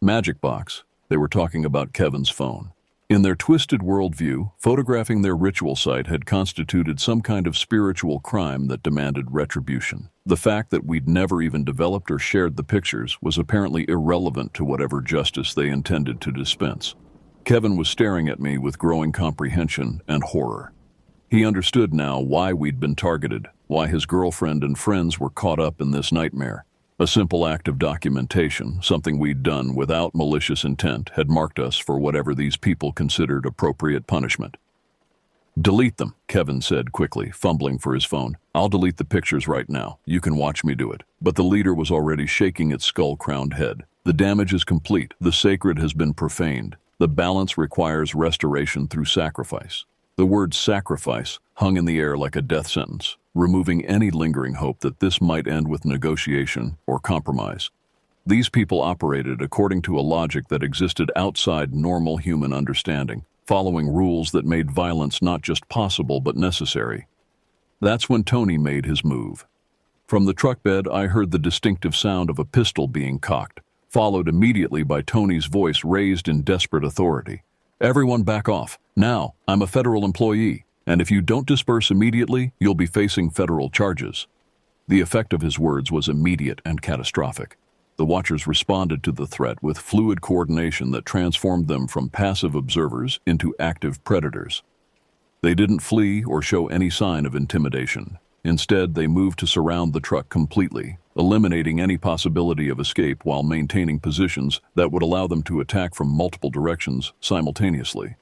Magic box. They were talking about Kevin's phone. In their twisted worldview, photographing their ritual site had constituted some kind of spiritual crime that demanded retribution. The fact that we'd never even developed or shared the pictures was apparently irrelevant to whatever justice they intended to dispense. Kevin was staring at me with growing comprehension and horror. He understood now why we'd been targeted, why his girlfriend and friends were caught up in this nightmare. A simple act of documentation, something we'd done without malicious intent, had marked us for whatever these people considered appropriate punishment. "Delete them," Kevin said quickly, fumbling for his phone. "I'll delete the pictures right now. You can watch me do it." But the leader was already shaking its skull-crowned head. "The damage is complete. The sacred has been profaned. The balance requires restoration through sacrifice. The word sacrifice hung in the air like a death sentence, removing any lingering hope that this might end with negotiation or compromise. These people operated according to a logic that existed outside normal human understanding, following rules that made violence not just possible but necessary. That's when Tony made his move. From the truck bed, I heard the distinctive sound of a pistol being cocked, followed immediately by Tony's voice raised in desperate authority. "Everyone back off. Now, I'm a federal employee, and if you don't disperse immediately, you'll be facing federal charges." The effect of his words was immediate and catastrophic. The watchers responded to the threat with fluid coordination that transformed them from passive observers into active predators. They didn't flee or show any sign of intimidation. Instead, they moved to surround the truck completely, eliminating any possibility of escape while maintaining positions that would allow them to attack from multiple directions simultaneously.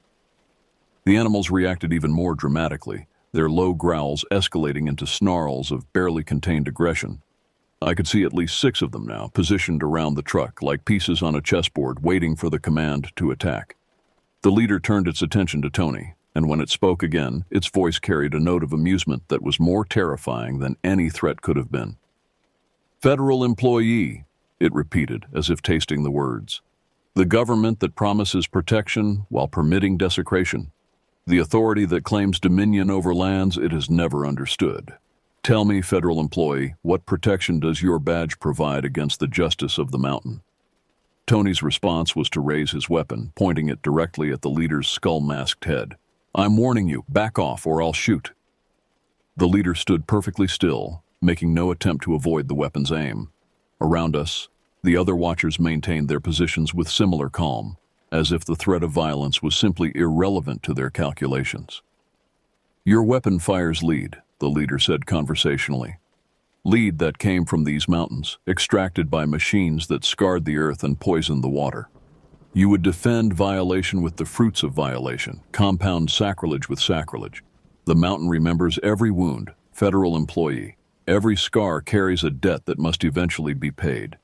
The animals reacted even more dramatically, their low growls escalating into snarls of barely contained aggression. I could see at least 6 of them now, positioned around the truck like pieces on a chessboard waiting for the command to attack. The leader turned its attention to Tony, and when it spoke again, its voice carried a note of amusement that was more terrifying than any threat could have been. "Federal employee," it repeated, as if tasting the words. "The government that promises protection while permitting desecration. The authority that claims dominion over lands it has never understood. Tell me, federal employee, what protection does your badge provide against the justice of the mountain?" Tony's response was to raise his weapon, pointing it directly at the leader's skull-masked head. "I'm warning you, back off or I'll shoot." The leader stood perfectly still, making no attempt to avoid the weapon's aim. Around us, the other watchers maintained their positions with similar calm, as if the threat of violence was simply irrelevant to their calculations. "Your weapon fires lead," the leader said conversationally. "Lead that came from these mountains, extracted by machines that scarred the earth and poisoned the water. You would defend violation with the fruits of violation, compound sacrilege with sacrilege. The mountain remembers every wound, federal employee. Every scar carries a debt that must eventually be paid."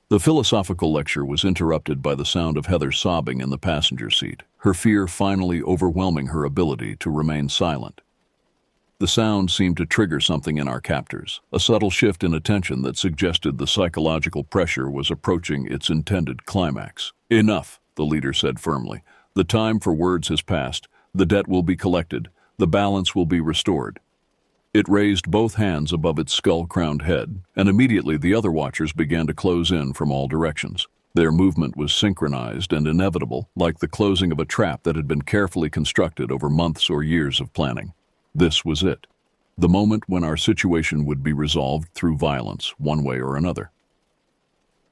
The philosophical lecture was interrupted by the sound of Heather sobbing in the passenger seat, her fear finally overwhelming her ability to remain silent. The sound seemed to trigger something in our captors, a subtle shift in attention that suggested the psychological pressure was approaching its intended climax. "Enough," the leader said firmly. "The time for words has passed. The debt will be collected. The balance will be restored." It raised both hands above its skull-crowned head, and immediately the other watchers began to close in from all directions. Their movement was synchronized and inevitable, like the closing of a trap that had been carefully constructed over months or years of planning. This was it, the moment when our situation would be resolved through violence, one way or another.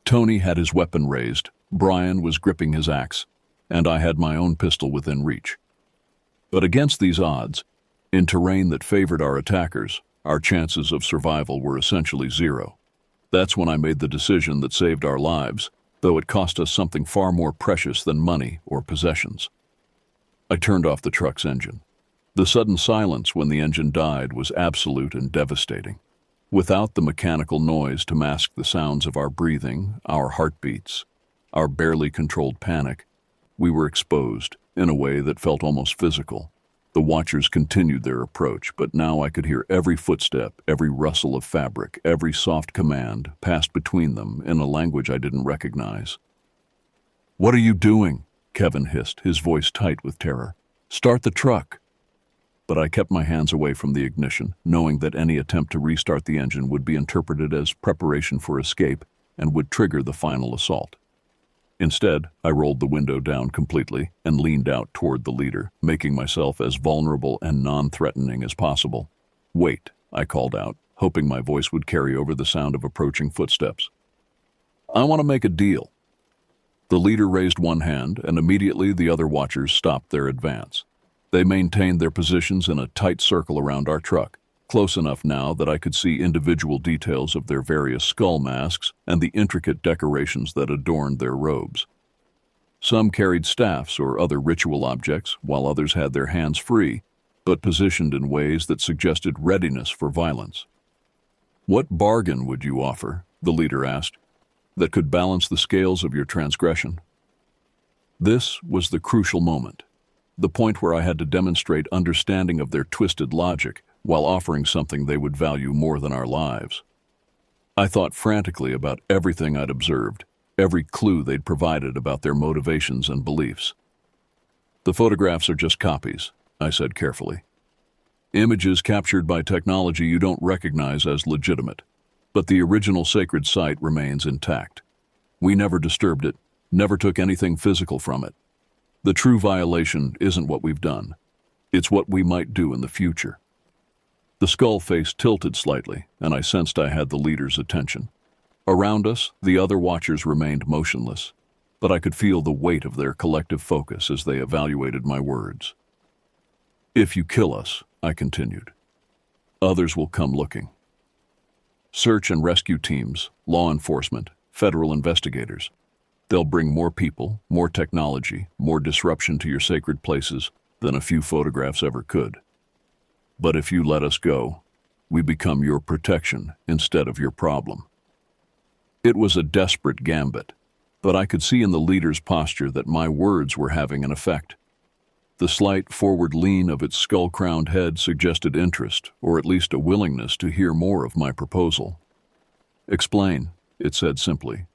Tony had his weapon raised, Brian was gripping his axe, and I had my own pistol within reach. But against these odds, in terrain that favored our attackers, our chances of survival were essentially zero. That's when I made the decision that saved our lives, though it cost us something far more precious than money or possessions. I turned off the truck's engine. The sudden silence when the engine died was absolute and devastating. Without the mechanical noise to mask the sounds of our breathing, our heartbeats, our barely controlled panic, we were exposed in a way that felt almost physical. The watchers continued their approach, but now I could hear every footstep, every rustle of fabric, every soft command passed between them in a language I didn't recognize. "What are you doing?" Kevin hissed, his voice tight with terror. "Start the truck." But I kept my hands away from the ignition, knowing that any attempt to restart the engine would be interpreted as preparation for escape and would trigger the final assault. Instead, I rolled the window down completely and leaned out toward the leader, making myself as vulnerable and non-threatening as possible. "Wait," I called out, hoping my voice would carry over the sound of approaching footsteps. "I want to make a deal." The leader raised one hand, and immediately the other watchers stopped their advance. They maintained their positions in a tight circle around our truck, close enough now that I could see individual details of their various skull masks and the intricate decorations that adorned their robes. Some carried staffs or other ritual objects, while others had their hands free, but positioned in ways that suggested readiness for violence. "What bargain would you offer," the leader asked, "that could balance the scales of your transgression?" This was the crucial moment. the point where I had to demonstrate understanding of their twisted logic while offering something they would value more than our lives. I thought frantically about everything I'd observed, every clue they'd provided about their motivations and beliefs. "The photographs are just copies," I said carefully. "Images captured by technology you don't recognize as legitimate, but the original sacred site remains intact. We never disturbed it, never took anything physical from it. The true violation isn't what we've done. It's what we might do in the future." The skull face tilted slightly, and I sensed I had the leader's attention. Around us, the other watchers remained motionless, but I could feel the weight of their collective focus as they evaluated my words. "If you kill us," I continued, "others will come looking. Search and rescue teams, law enforcement, federal investigators. They'll bring more people, more technology, more disruption to your sacred places than a few photographs ever could. But if you let us go, we become your protection instead of your problem." It was a desperate gambit, but I could see in the leader's posture that my words were having an effect. The slight forward lean of its skull-crowned head suggested interest, or at least a willingness to hear more of my proposal. "Explain," it said simply.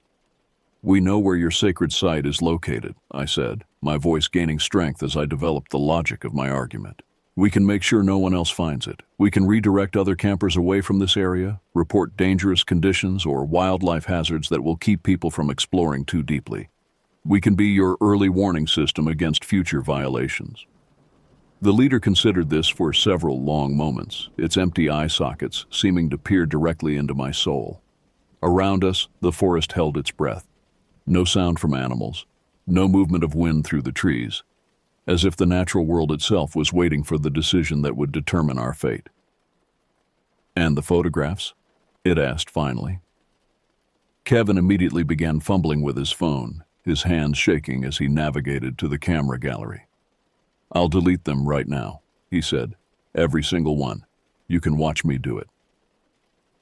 "We know where your sacred site is located," I said, my voice gaining strength as I developed the logic of my argument. "We can make sure no one else finds it. We can redirect other campers away from this area, report dangerous conditions or wildlife hazards that will keep people from exploring too deeply. We can be your early warning system against future violations." The leader considered this for several long moments, its empty eye sockets seeming to peer directly into my soul. Around us, the forest held its breath. No sound from animals, no movement of wind through the trees, as if the natural world itself was waiting for the decision that would determine our fate. "And the photographs?" it asked finally. Kevin immediately began fumbling with his phone, his hands shaking as he navigated to the camera gallery. "I'll delete them right now," he said. "Every single one. You can watch me do it."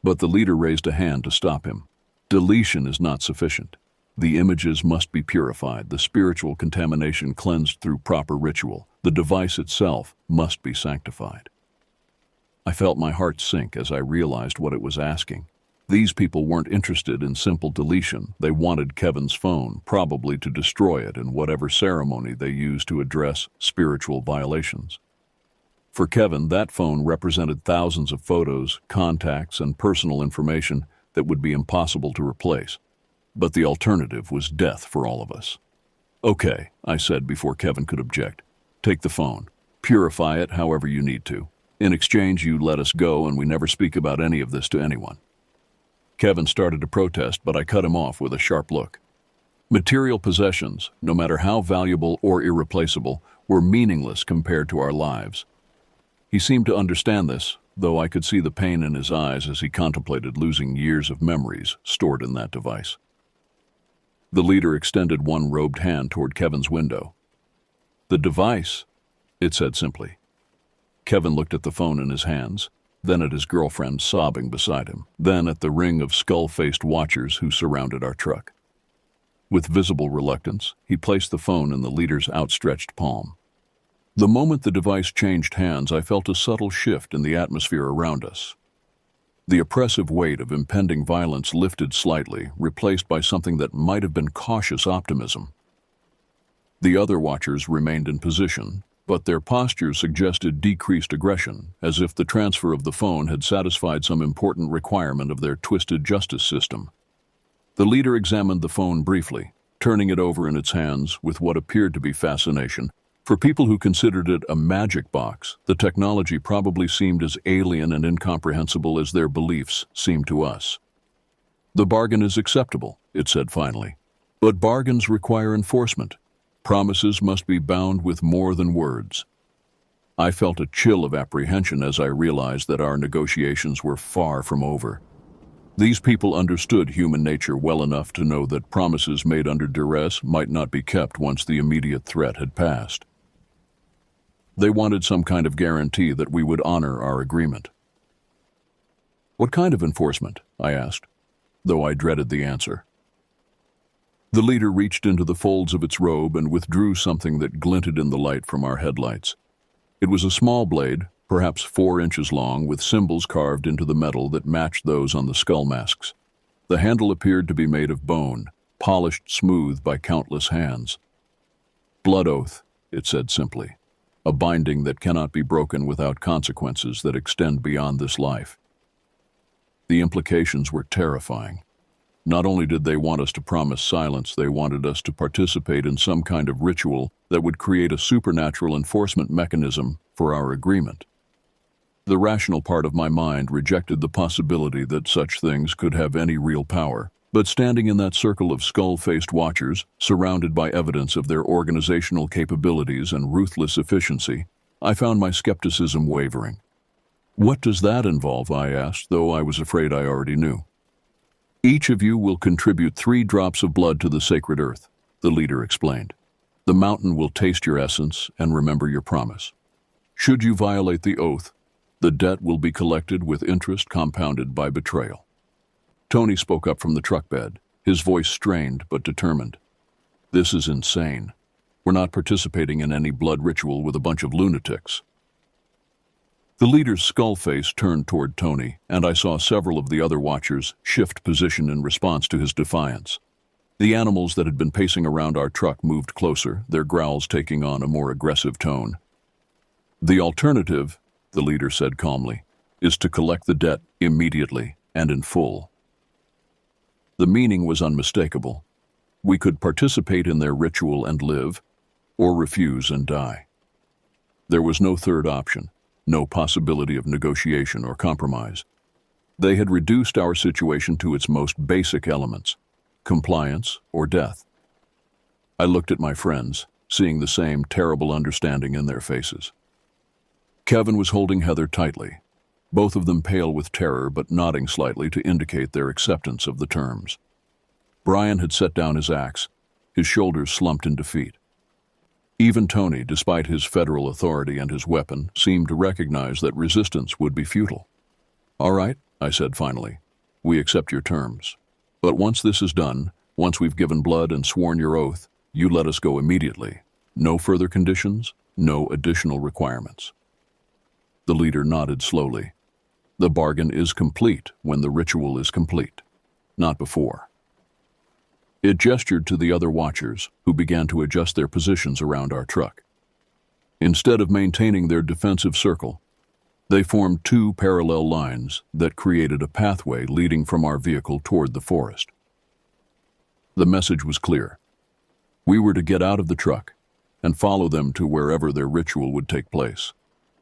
But the leader raised a hand to stop him. "Deletion is not sufficient. The images must be purified, the spiritual contamination cleansed through proper ritual. The device itself must be sanctified." I felt my heart sink as I realized what it was asking. These people weren't interested in simple deletion. They wanted Kevin's phone, probably to destroy it in whatever ceremony they used to address spiritual violations. For Kevin, that phone represented thousands of photos, contacts, and personal information that would be impossible to replace. But the alternative was death for all of us. "Okay," I said before Kevin could object. "Take the phone. Purify it however you need to. In exchange, you let us go and we never speak about any of this to anyone." Kevin started to protest, but I cut him off with a sharp look. Material possessions, no matter how valuable or irreplaceable, were meaningless compared to our lives. He seemed to understand this, though I could see the pain in his eyes as he contemplated losing years of memories stored in that device. The leader extended one robed hand toward Kevin's window. "The device," it said simply. Kevin looked at the phone in his hands, then at his girlfriend sobbing beside him, then at the ring of skull-faced watchers who surrounded our truck. With visible reluctance, he placed the phone in the leader's outstretched palm. The moment the device changed hands, I felt a subtle shift in the atmosphere around us. The oppressive weight of impending violence lifted slightly, replaced by something that might have been cautious optimism. The other watchers remained in position, but their postures suggested decreased aggression, as if the transfer of the phone had satisfied some important requirement of their twisted justice system. The leader examined the phone briefly, turning it over in its hands with what appeared to be fascination. For people who considered it a magic box, the technology probably seemed as alien and incomprehensible as their beliefs seemed to us. "The bargain is acceptable," it said finally. "But bargains require enforcement. Promises must be bound with more than words." I felt a chill of apprehension as I realized that our negotiations were far from over. These people understood human nature well enough to know that promises made under duress might not be kept once the immediate threat had passed. They wanted some kind of guarantee that we would honor our agreement. "What kind of enforcement?" I asked, though I dreaded the answer. The leader reached into the folds of its robe and withdrew something that glinted in the light from our headlights. It was a small blade, perhaps 4 inches long, with symbols carved into the metal that matched those on the skull masks. The handle appeared to be made of bone, polished smooth by countless hands. "Blood oath," it said simply. "A binding that cannot be broken without consequences that extend beyond this life." The implications were terrifying. Not only did they want us to promise silence, they wanted us to participate in some kind of ritual that would create a supernatural enforcement mechanism for our agreement. The rational part of my mind rejected the possibility that such things could have any real power, but standing in that circle of skull-faced watchers, surrounded by evidence of their organizational capabilities and ruthless efficiency, I found my skepticism wavering. "What does that involve?" I asked, though I was afraid I already knew. "Each of you will contribute 3 drops of blood to the sacred earth," the leader explained. "The mountain will taste your essence and remember your promise. Should you violate the oath, the debt will be collected with interest compounded by betrayal." Tony spoke up from the truck bed, his voice strained but determined. "This is insane. We're not participating in any blood ritual with a bunch of lunatics." The leader's skull face turned toward Tony, and I saw several of the other watchers shift position in response to his defiance. The animals that had been pacing around our truck moved closer, their growls taking on a more aggressive tone. "The alternative," the leader said calmly, "is to collect the debt immediately and in full." The meaning was unmistakable. We could participate in their ritual and live, or refuse and die. There was no third option. No possibility of negotiation or compromise. They had reduced our situation to its most basic elements: compliance or death. I looked at my friends, seeing the same terrible understanding in their faces. Kevin was holding Heather tightly, both of them pale with terror but nodding slightly to indicate their acceptance of the terms. Brian had set down his axe, his shoulders slumped in defeat. Even Tony, despite his federal authority and his weapon, seemed to recognize that resistance would be futile. "All right," I said finally, "we accept your terms. But once this is done, once we've given blood and sworn your oath, you let us go immediately. No further conditions, no additional requirements." The leader nodded slowly. "The bargain is complete when the ritual is complete, not before." It gestured to the other watchers, who began to adjust their positions around our truck. Instead of maintaining their defensive circle, they formed 2 parallel lines that created a pathway leading from our vehicle toward the forest. The message was clear. We were to get out of the truck and follow them to wherever their ritual would take place.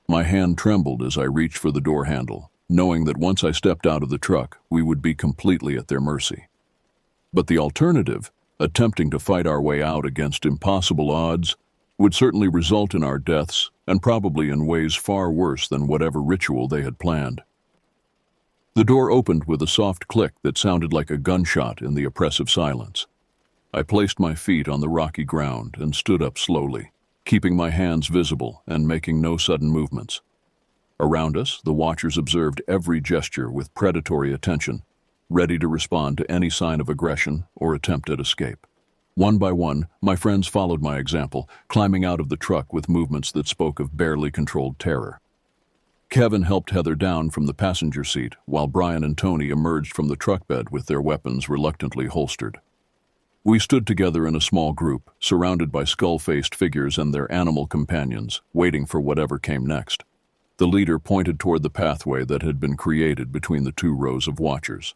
My hand trembled as I reached for the door handle, knowing that once I stepped out of the truck, we would be completely at their mercy. But the alternative, attempting to fight our way out against impossible odds, would certainly result in our deaths, and probably in ways far worse than whatever ritual they had planned. The door opened with a soft click that sounded like a gunshot in the oppressive silence. I placed my feet on the rocky ground and stood up slowly, keeping my hands visible and making no sudden movements. Around us, the watchers observed every gesture with predatory attention, ready to respond to any sign of aggression or attempt at escape. One by one, my friends followed my example, climbing out of the truck with movements that spoke of barely controlled terror. Kevin helped Heather down from the passenger seat, while Brian and Tony emerged from the truck bed with their weapons reluctantly holstered. We stood together in a small group, surrounded by skull-faced figures and their animal companions, waiting for whatever came next. The leader pointed toward the pathway that had been created between the 2 rows of watchers.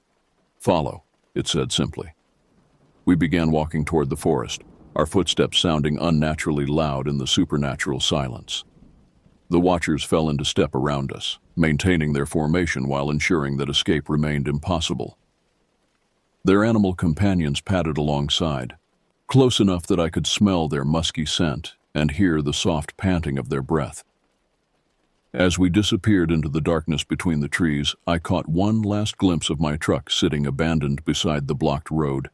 "Follow," it said simply. We began walking toward the forest, our footsteps sounding unnaturally loud in the supernatural silence. The watchers fell into step around us, maintaining their formation while ensuring that escape remained impossible. Their animal companions padded alongside, close enough that I could smell their musky scent and hear the soft panting of their breath. As we disappeared into the darkness between the trees, I caught one last glimpse of my truck sitting abandoned beside the blocked road,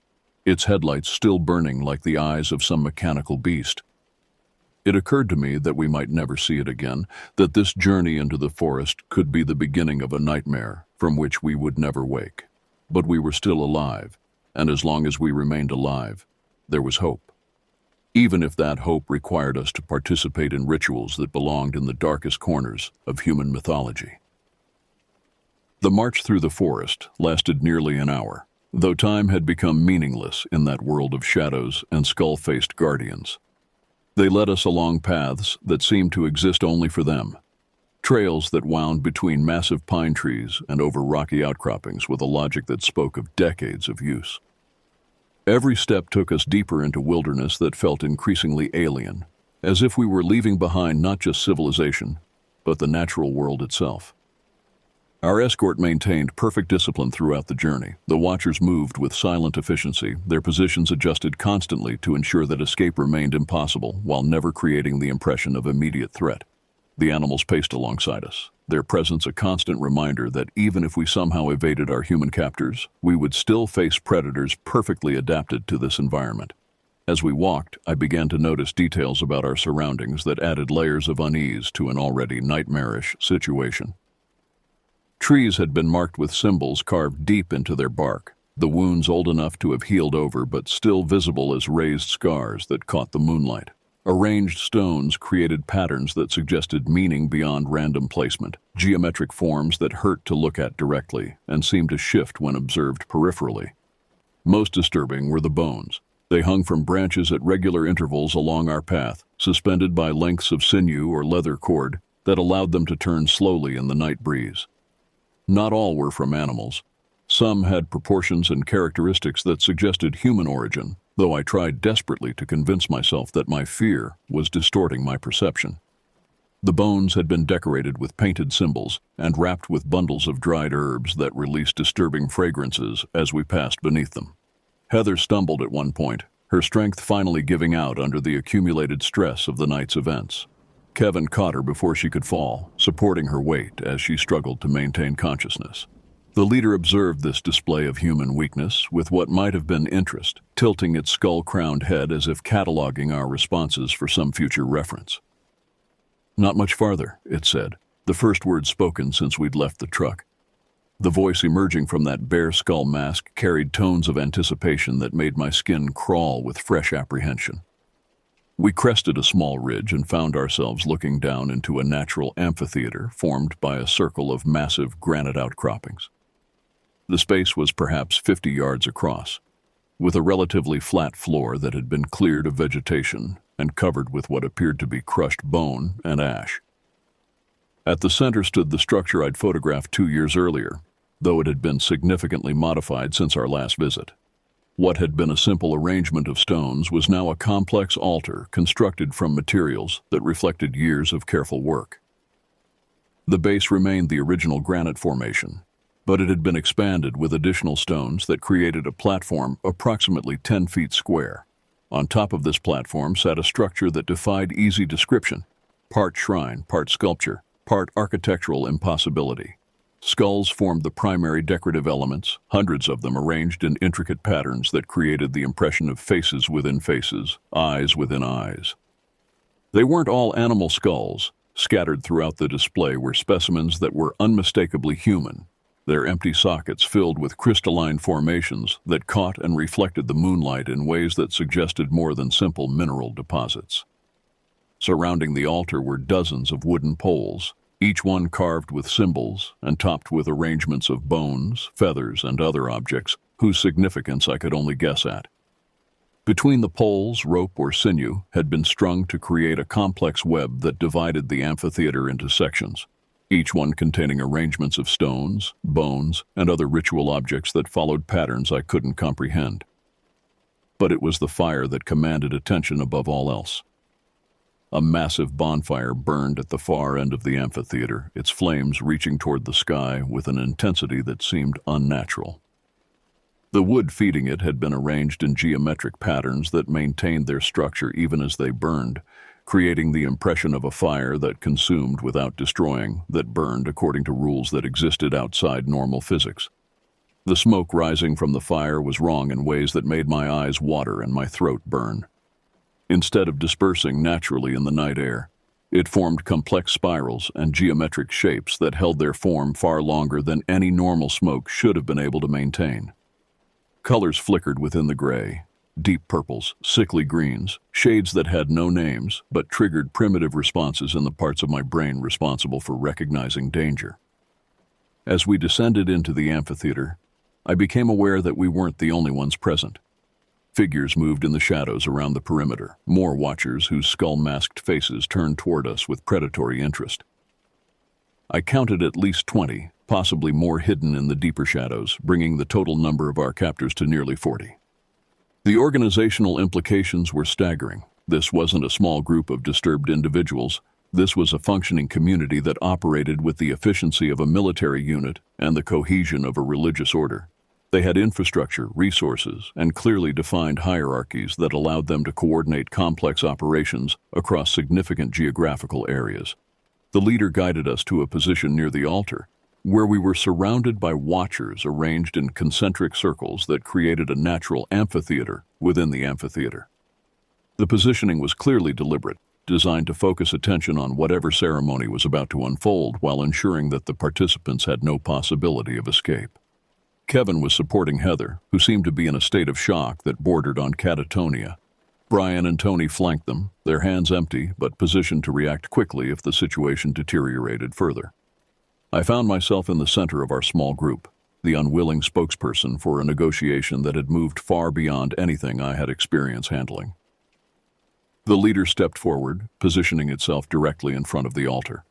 its headlights still burning like the eyes of some mechanical beast. It occurred to me that we might never see it again, that this journey into the forest could be the beginning of a nightmare from which we would never wake. But we were still alive, and as long as we remained alive, there was hope. Even if that hope required us to participate in rituals that belonged in the darkest corners of human mythology. The march through the forest lasted nearly an hour, though time had become meaningless in that world of shadows and skull-faced guardians. They led us along paths that seemed to exist only for them, trails that wound between massive pine trees and over rocky outcroppings with a logic that spoke of decades of use. Every step took us deeper into wilderness that felt increasingly alien, as if we were leaving behind not just civilization, but the natural world itself. Our escort maintained perfect discipline throughout the journey. The watchers moved with silent efficiency, their positions adjusted constantly to ensure that escape remained impossible while never creating the impression of immediate threat. The animals paced alongside us, their presence a constant reminder that even if we somehow evaded our human captors, we would still face predators perfectly adapted to this environment. As we walked, I began to notice details about our surroundings that added layers of unease to an already nightmarish situation. Trees had been marked with symbols carved deep into their bark, the wounds old enough to have healed over but still visible as raised scars that caught the moonlight. Arranged stones created patterns that suggested meaning beyond random placement, geometric forms that hurt to look at directly and seemed to shift when observed peripherally. Most disturbing were the bones. They hung from branches at regular intervals along our path, suspended by lengths of sinew or leather cord that allowed them to turn slowly in the night breeze. Not all were from animals. Some had proportions and characteristics that suggested human origin, though I tried desperately to convince myself that my fear was distorting my perception. The bones had been decorated with painted symbols and wrapped with bundles of dried herbs that released disturbing fragrances as we passed beneath them. Heather stumbled at one point, her strength finally giving out under the accumulated stress of the night's events. Kevin caught her before she could fall, supporting her weight as she struggled to maintain consciousness. The leader observed this display of human weakness with what might have been interest, tilting its skull-crowned head as if cataloging our responses for some future reference. "Not much farther," it said, the first word spoken since we'd left the truck. The voice emerging from that bare skull mask carried tones of anticipation that made my skin crawl with fresh apprehension. We crested a small ridge and found ourselves looking down into a natural amphitheater formed by a circle of massive granite outcroppings. The space was perhaps 50 yards across, with a relatively flat floor that had been cleared of vegetation and covered with what appeared to be crushed bone and ash. At the center stood the structure I'd photographed 2 years earlier, though it had been significantly modified since our last visit. What had been a simple arrangement of stones was now a complex altar constructed from materials that reflected years of careful work. The base remained the original granite formation, but it had been expanded with additional stones that created a platform approximately 10 feet square. On top of this platform sat a structure that defied easy description, part shrine, part sculpture, part architectural impossibility. Skulls formed the primary decorative elements, hundreds of them arranged in intricate patterns that created the impression of faces within faces, eyes within eyes. They weren't all animal skulls. Scattered throughout the display were specimens that were unmistakably human, their empty sockets filled with crystalline formations that caught and reflected the moonlight in ways that suggested more than simple mineral deposits. Surrounding the altar were dozens of wooden poles, each one carved with symbols and topped with arrangements of bones, feathers, and other objects whose significance I could only guess at. Between the poles, rope or sinew had been strung to create a complex web that divided the amphitheater into sections, each one containing arrangements of stones, bones, and other ritual objects that followed patterns I couldn't comprehend. But it was the fire that commanded attention above all else. A massive bonfire burned at the far end of the amphitheater, its flames reaching toward the sky with an intensity that seemed unnatural. The wood feeding it had been arranged in geometric patterns that maintained their structure even as they burned, creating the impression of a fire that consumed without destroying, that burned according to rules that existed outside normal physics. The smoke rising from the fire was wrong in ways that made my eyes water and my throat burn. Instead of dispersing naturally in the night air, it formed complex spirals and geometric shapes that held their form far longer than any normal smoke should have been able to maintain. Colors flickered within the gray, deep purples, sickly greens, shades that had no names but triggered primitive responses in the parts of my brain responsible for recognizing danger. As we descended into the amphitheater, I became aware that we weren't the only ones present. Figures moved in the shadows around the perimeter, more watchers whose skull-masked faces turned toward us with predatory interest. I counted at least 20, possibly more hidden in the deeper shadows, bringing the total number of our captors to nearly 40. The organizational implications were staggering. This wasn't a small group of disturbed individuals. This was a functioning community that operated with the efficiency of a military unit and the cohesion of a religious order. They had infrastructure, resources, and clearly defined hierarchies that allowed them to coordinate complex operations across significant geographical areas. The leader guided us to a position near the altar, where we were surrounded by watchers arranged in concentric circles that created a natural amphitheater within the amphitheater. The positioning was clearly deliberate, designed to focus attention on whatever ceremony was about to unfold while ensuring that the participants had no possibility of escape. Kevin was supporting Heather, who seemed to be in a state of shock that bordered on catatonia. Brian and Tony flanked them, their hands empty but positioned to react quickly if the situation deteriorated further. I found myself in the center of our small group, the unwilling spokesperson for a negotiation that had moved far beyond anything I had experience handling. The leader stepped forward, positioning itself directly in front of the altar.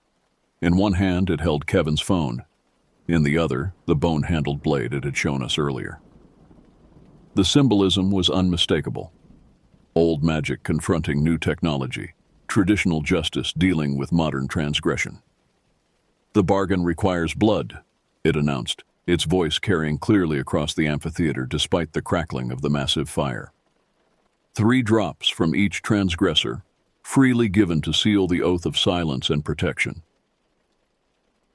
In one hand, it held Kevin's phone. In the other, the bone-handled blade it had shown us earlier. The symbolism was unmistakable. Old magic confronting new technology, traditional justice dealing with modern transgression. "The bargain requires blood," it announced, its voice carrying clearly across the amphitheater despite the crackling of the massive fire. 3 drops from each transgressor, freely given to seal the oath of silence and protection.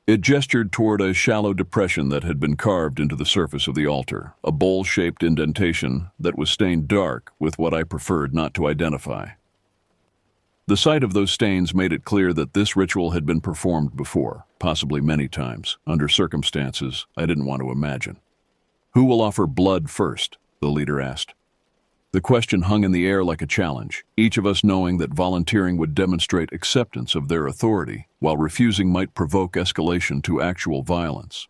It gestured toward a shallow depression that had been carved into the surface of the altar, a bowl-shaped indentation that was stained dark with what I preferred not to identify. The sight of those stains made it clear that this ritual had been performed before, possibly many times, under circumstances I didn't want to imagine. "Who will offer blood first?" the leader asked. The question hung in the air like a challenge, each of us knowing that volunteering would demonstrate acceptance of their authority, while refusing might provoke escalation to actual violence.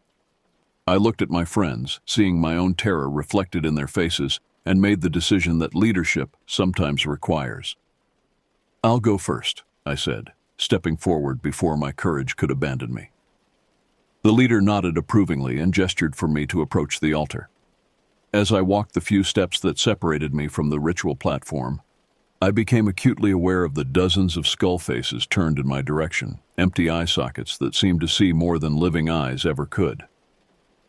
I looked at my friends, seeing my own terror reflected in their faces, and made the decision that leadership sometimes requires. "I'll go first," I said, stepping forward before my courage could abandon me. The leader nodded approvingly and gestured for me to approach the altar. As I walked the few steps that separated me from the ritual platform, I became acutely aware of the dozens of skull faces turned in my direction, empty eye sockets that seemed to see more than living eyes ever could.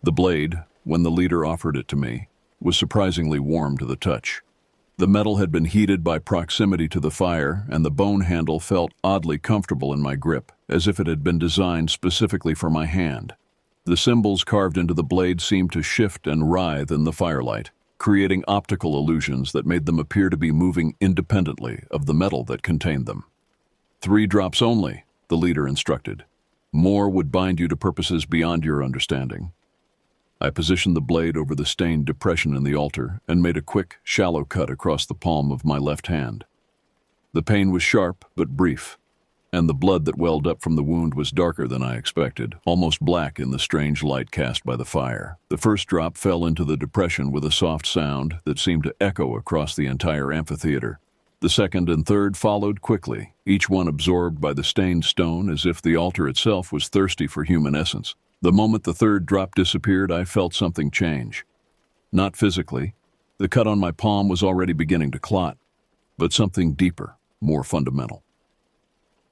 The blade, when the leader offered it to me, was surprisingly warm to the touch. The metal had been heated by proximity to the fire, and the bone handle felt oddly comfortable in my grip, as if it had been designed specifically for my hand. The symbols carved into the blade seemed to shift and writhe in the firelight, creating optical illusions that made them appear to be moving independently of the metal that contained them. 3 drops only, the leader instructed. More would bind you to purposes beyond your understanding. I positioned the blade over the stained depression in the altar and made a quick, shallow cut across the palm of my left hand. The pain was sharp but brief, and the blood that welled up from the wound was darker than I expected, almost black in the strange light cast by the fire. The first drop fell into the depression with a soft sound that seemed to echo across the entire amphitheater. The second and third followed quickly, each one absorbed by the stained stone as if the altar itself was thirsty for human essence. The moment the third drop disappeared, I felt something change. Not physically. The cut on my palm was already beginning to clot, but something deeper, more fundamental.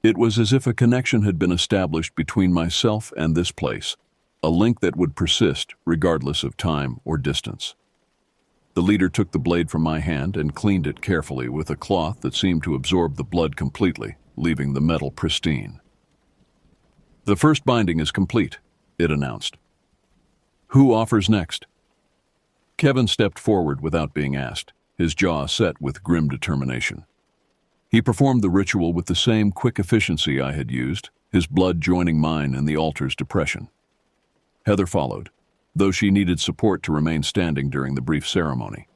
It was as if a connection had been established between myself and this place, a link that would persist regardless of time or distance. The leader took the blade from my hand and cleaned it carefully with a cloth that seemed to absorb the blood completely, leaving the metal pristine. "The first binding is complete," it announced. "Who offers next?" Kevin stepped forward without being asked, his jaw set with grim determination. He performed the ritual with the same quick efficiency I had used, his blood joining mine in the altar's depression. Heather followed, though she needed support to remain standing during the brief ceremony.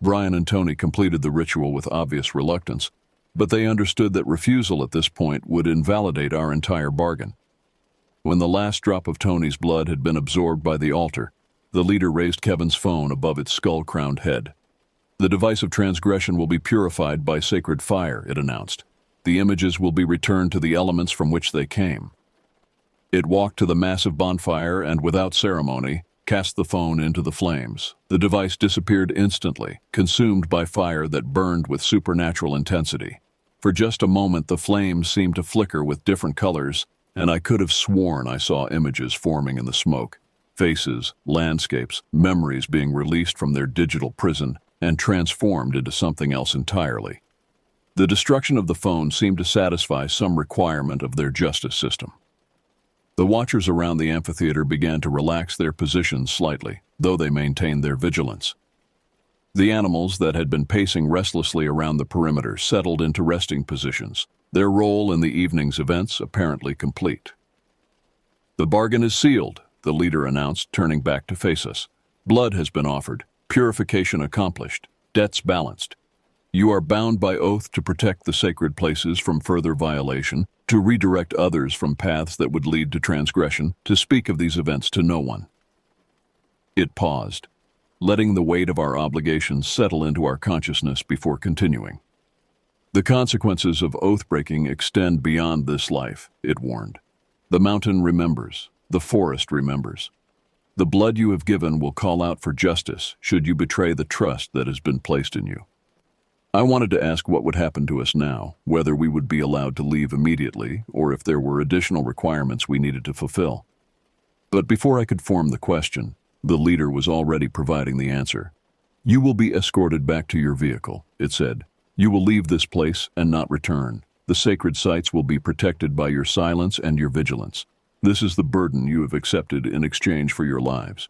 Brian and Tony completed the ritual with obvious reluctance, but they understood that refusal at this point would invalidate our entire bargain. When the last drop of Tony's blood had been absorbed by the altar, the leader raised Kevin's phone above its skull-crowned head. "The device of transgression will be purified by sacred fire," it announced. "The images will be returned to the elements from which they came." It walked to the massive bonfire and, without ceremony, cast the phone into the flames. The device disappeared instantly, consumed by fire that burned with supernatural intensity. For just a moment, the flames seemed to flicker with different colors, and I could have sworn I saw images forming in the smoke. Faces, landscapes, memories being released from their digital prison and transformed into something else entirely. The destruction of the phone seemed to satisfy some requirement of their justice system. The watchers around the amphitheater began to relax their positions slightly, though they maintained their vigilance. The animals that had been pacing restlessly around the perimeter settled into resting positions, their role in the evening's events apparently complete. "The bargain is sealed," the leader announced, turning back to face us. "Blood has been offered, purification accomplished, debts balanced. You are bound by oath to protect the sacred places from further violation, to redirect others from paths that would lead to transgression, to speak of these events to no one." It paused, letting the weight of our obligations settle into our consciousness before continuing. "The consequences of oath-breaking extend beyond this life," it warned. "The mountain remembers, the forest remembers. The blood you have given will call out for justice should you betray the trust that has been placed in you." I wanted to ask what would happen to us now, whether we would be allowed to leave immediately, or if there were additional requirements we needed to fulfill. But before I could form the question, the leader was already providing the answer. "You will be escorted back to your vehicle," it said. "You will leave this place and not return. The sacred sites will be protected by your silence and your vigilance. This is the burden you have accepted in exchange for your lives."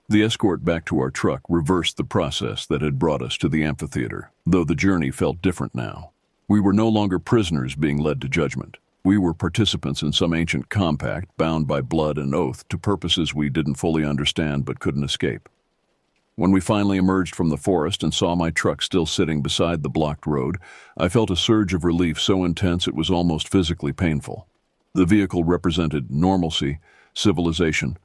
The escort back to our truck reversed the process that had brought us to the amphitheater, though the journey felt different now. We were no longer prisoners being led to judgment. We were participants in some ancient compact bound by blood and oath to purposes we didn't fully understand but couldn't escape. When we finally emerged from the forest and saw my truck still sitting beside the blocked road, I felt a surge of relief so intense it was almost physically painful. The vehicle represented normalcy, civilization,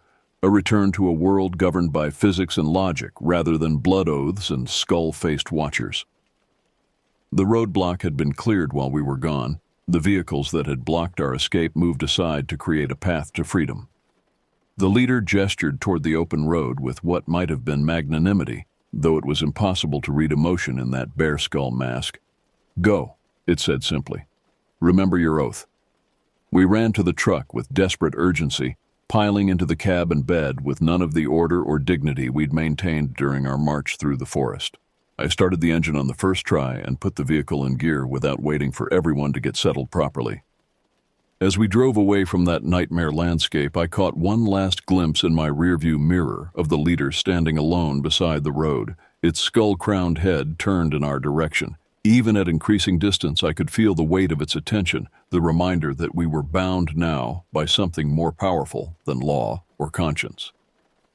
a return to a world governed by physics and logic rather than blood oaths and skull-faced watchers. The roadblock had been cleared while we were gone. The vehicles that had blocked our escape moved aside to create a path to freedom. The leader gestured toward the open road with what might have been magnanimity, though it was impossible to read emotion in that bear skull mask. "Go," it said simply. "Remember your oath." We ran to the truck with desperate urgency, piling into the cab and bed with none of the order or dignity we'd maintained during our march through the forest. I started the engine on the first try and put the vehicle in gear without waiting for everyone to get settled properly. As we drove away from that nightmare landscape, I caught one last glimpse in my rearview mirror of the leader standing alone beside the road, its skull-crowned head turned in our direction. Even at increasing distance, I could feel the weight of its attention, the reminder that we were bound now by something more powerful than law or conscience.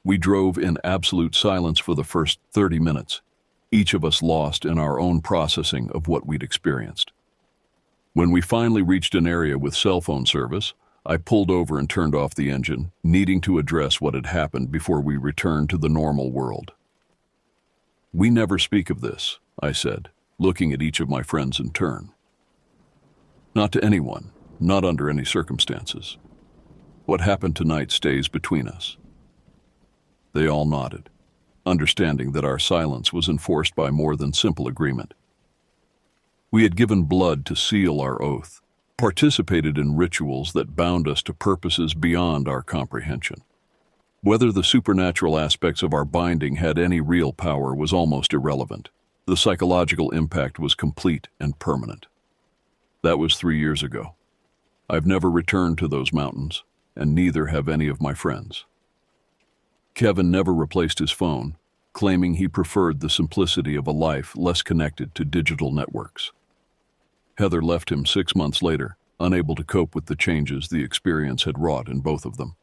We drove in absolute silence for the first 30 minutes, each of us lost in our own processing of what we'd experienced. When we finally reached an area with cell phone service, I pulled over and turned off the engine, needing to address what had happened before we returned to the normal world. "We never speak of this," I said, looking at each of my friends in turn. "Not to anyone, not under any circumstances. What happened tonight stays between us." They all nodded, understanding that our silence was enforced by more than simple agreement. We had given blood to seal our oath, participated in rituals that bound us to purposes beyond our comprehension. Whether the supernatural aspects of our binding had any real power was almost irrelevant. The psychological impact was complete and permanent. That was 3 years ago. I've never returned to those mountains, and neither have any of my friends. Kevin never replaced his phone, claiming he preferred the simplicity of a life less connected to digital networks. Heather left him 6 months later, unable to cope with the changes the experience had wrought in both of them.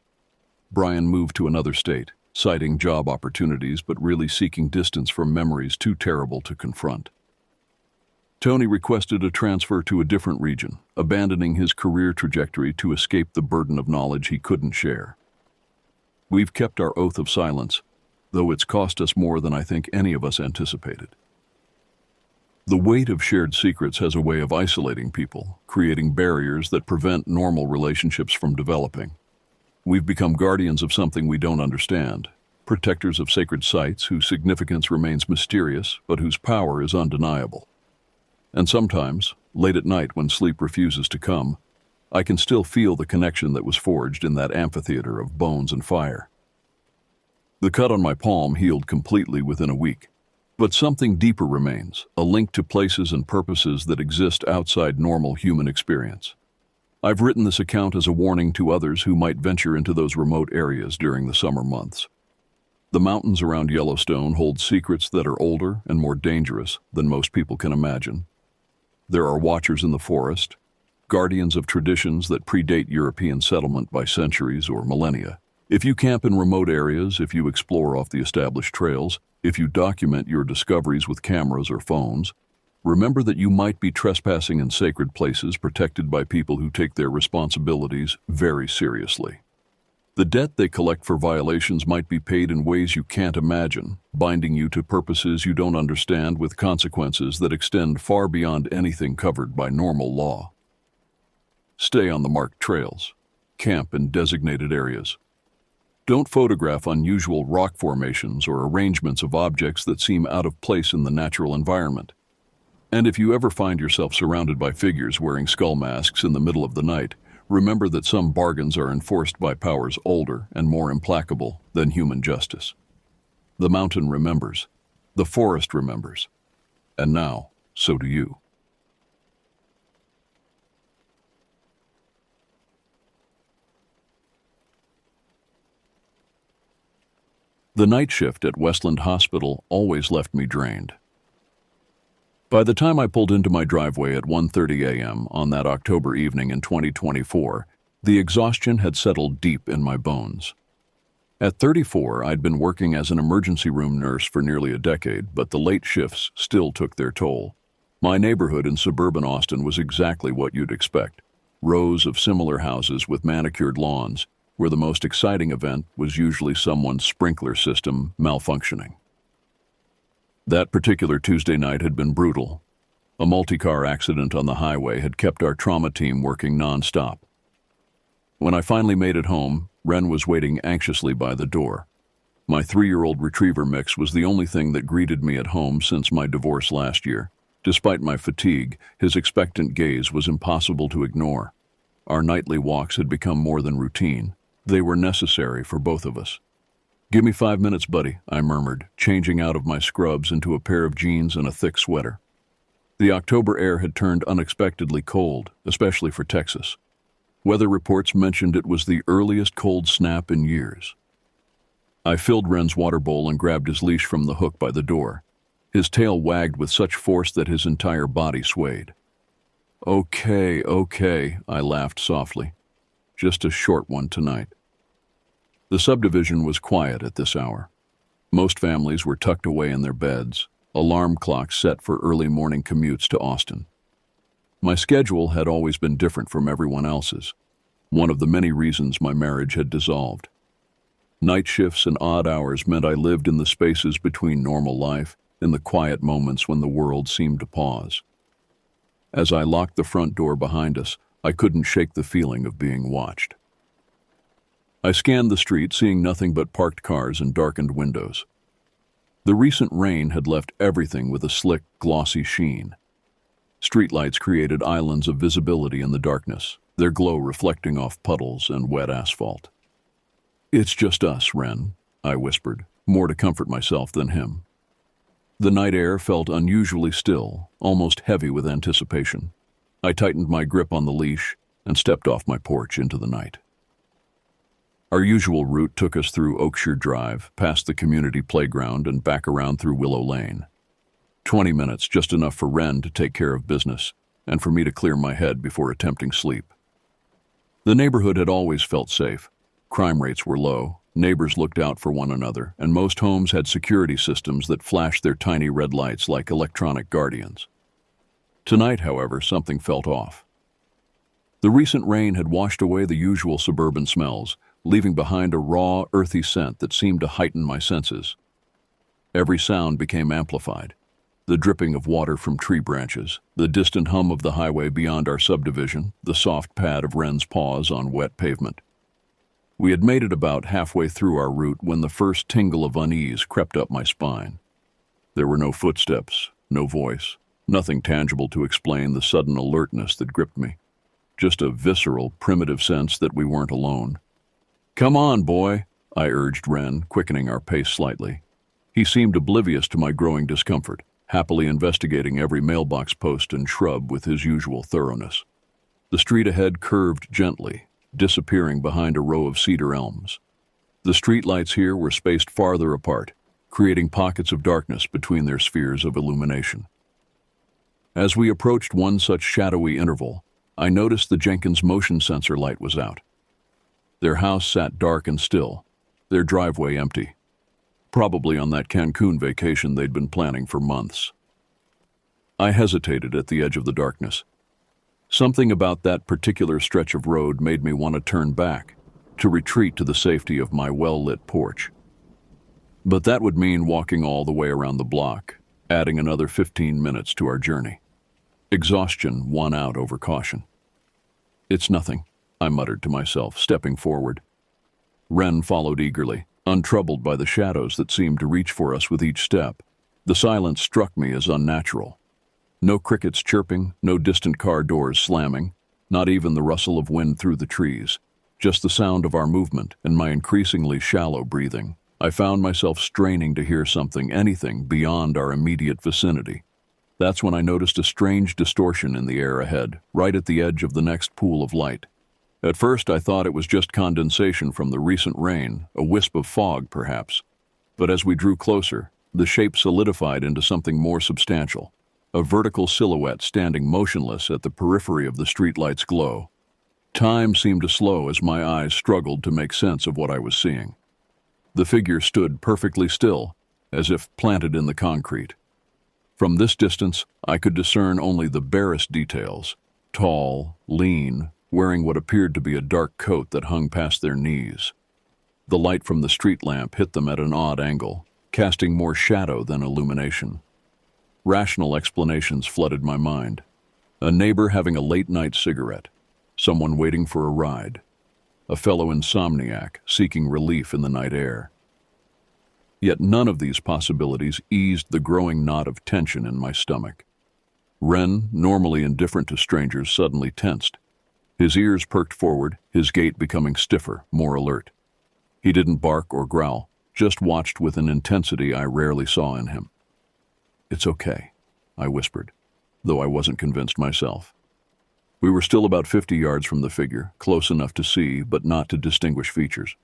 Brian moved to another state, citing job opportunities but really seeking distance from memories too terrible to confront. Tony requested a transfer to a different region, abandoning his career trajectory to escape the burden of knowledge he couldn't share. We've kept our oath of silence, though it's cost us more than I think any of us anticipated. The weight of shared secrets has a way of isolating people, creating barriers that prevent normal relationships from developing. We've become guardians of something we don't understand, protectors of sacred sites whose significance remains mysterious but whose power is undeniable. And sometimes, late at night when sleep refuses to come, I can still feel the connection that was forged in that amphitheater of bones and fire. The cut on my palm healed completely within a week, but something deeper remains, a link to places and purposes that exist outside normal human experience. I've written this account as a warning to others who might venture into those remote areas during the summer months. The mountains around Yellowstone hold secrets that are older and more dangerous than most people can imagine. There are watchers in the forest, guardians of traditions that predate European settlement by centuries or millennia. If you camp in remote areas, if you explore off the established trails, if you document your discoveries with cameras or phones, remember that you might be trespassing in sacred places protected by people who take their responsibilities very seriously. The debt they collect for violations might be paid in ways you can't imagine, binding you to purposes you don't understand with consequences that extend far beyond anything covered by normal law. Stay on the marked trails. Camp in designated areas. Don't photograph unusual rock formations or arrangements of objects that seem out of place in the natural environment. And if you ever find yourself surrounded by figures wearing skull masks in the middle of the night, remember that some bargains are enforced by powers older and more implacable than human justice. The mountain remembers. The forest remembers. And now, so do you. The night shift at Westland Hospital always left me drained. By the time I pulled into my driveway at 1:30 a.m. on that October evening in 2024, the exhaustion had settled deep in my bones. At 34, I'd been working as an emergency room nurse for nearly a decade, but the late shifts still took their toll. My neighborhood in suburban Austin was exactly what you'd expect. Rows of similar houses with manicured lawns, where the most exciting event was usually someone's sprinkler system malfunctioning. That particular Tuesday night had been brutal. A multi-car accident on the highway had kept our trauma team working non-stop. When I finally made it home, Ren was waiting anxiously by the door. My 3-year-old retriever mix was the only thing that greeted me at home since my divorce last year. Despite my fatigue, his expectant gaze was impossible to ignore. Our nightly walks had become more than routine. They were necessary for both of us. "Give me 5 minutes, buddy," I murmured, changing out of my scrubs into a pair of jeans and a thick sweater. The October air had turned unexpectedly cold, especially for Texas. Weather reports mentioned it was the earliest cold snap in years. I filled Ren's water bowl and grabbed his leash from the hook by the door. His tail wagged with such force that his entire body swayed. Okay, I laughed softly. Just a short one tonight. The subdivision was quiet at this hour. Most families were tucked away in their beds, alarm clocks set for early morning commutes to Austin. My schedule had always been different from everyone else's, one of the many reasons my marriage had dissolved. Night shifts and odd hours meant I lived in the spaces between normal life, in the quiet moments when the world seemed to pause. As I locked the front door behind us, I couldn't shake the feeling of being watched. I scanned the street, seeing nothing but parked cars and darkened windows. The recent rain had left everything with a slick, glossy sheen. Streetlights created islands of visibility in the darkness, their glow reflecting off puddles and wet asphalt. "It's just us, Ren," I whispered, more to comfort myself than him. The night air felt unusually still, almost heavy with anticipation. I tightened my grip on the leash and stepped off my porch into the night. Our usual route took us through Oakshire Drive, past the community playground, and back around through Willow Lane. 20 minutes, just enough for Ren to take care of business, and for me to clear my head before attempting sleep. The neighborhood had always felt safe. Crime rates were low, Neighbors looked out for one another, and most homes had security systems that flashed their tiny red lights like electronic guardians. Tonight, however, something felt off. The recent rain had washed away the usual suburban smells, leaving behind a raw, earthy scent that seemed to heighten my senses. Every sound became amplified. The dripping of water from tree branches, the distant hum of the highway beyond our subdivision, the soft pad of Wren's paws on wet pavement. We had made it about halfway through our route when the first tingle of unease crept up my spine. There were no footsteps, no voice, nothing tangible to explain the sudden alertness that gripped me. Just a visceral, primitive sense that we weren't alone. "Come on, boy," I urged Wren, quickening our pace slightly. He seemed oblivious to my growing discomfort, happily investigating every mailbox post and shrub with his usual thoroughness. The street ahead curved gently, disappearing behind a row of cedar elms. The streetlights here were spaced farther apart, creating pockets of darkness between their spheres of illumination. As we approached one such shadowy interval, I noticed the Jenkins motion sensor light was out. Their house sat dark and still, their driveway empty. Probably on that Cancun vacation they'd been planning for months. I hesitated at the edge of the darkness. Something about that particular stretch of road made me want to turn back, to retreat to the safety of my well-lit porch. But that would mean walking all the way around the block, adding another 15 minutes to our journey. Exhaustion won out over caution. "It's nothing," I muttered to myself, stepping forward. Wren followed eagerly, untroubled by the shadows that seemed to reach for us with each step. The silence struck me as unnatural. No crickets chirping, no distant car doors slamming, not even the rustle of wind through the trees, just the sound of our movement and my increasingly shallow breathing. I found myself straining to hear something, anything, beyond our immediate vicinity. That's when I noticed a strange distortion in the air ahead, right at the edge of the next pool of light. At first I thought it was just condensation from the recent rain, a wisp of fog perhaps. But as we drew closer, the shape solidified into something more substantial, a vertical silhouette standing motionless at the periphery of the streetlight's glow. Time seemed to slow as my eyes struggled to make sense of what I was seeing. The figure stood perfectly still, as if planted in the concrete. From this distance, I could discern only the barest details: tall, lean, wearing what appeared to be a dark coat that hung past their knees. The light from the street lamp hit them at an odd angle, casting more shadow than illumination. Rational explanations flooded my mind. A neighbor having a late-night cigarette, someone waiting for a ride, a fellow insomniac seeking relief in the night air. Yet none of these possibilities eased the growing knot of tension in my stomach. Wren, normally indifferent to strangers, suddenly tensed. His ears perked forward, his gait becoming stiffer, more alert. He didn't bark or growl, just watched with an intensity I rarely saw in him. "It's okay," I whispered, though I wasn't convinced myself. We were still about 50 yards from the figure, close enough to see, but not to distinguish features.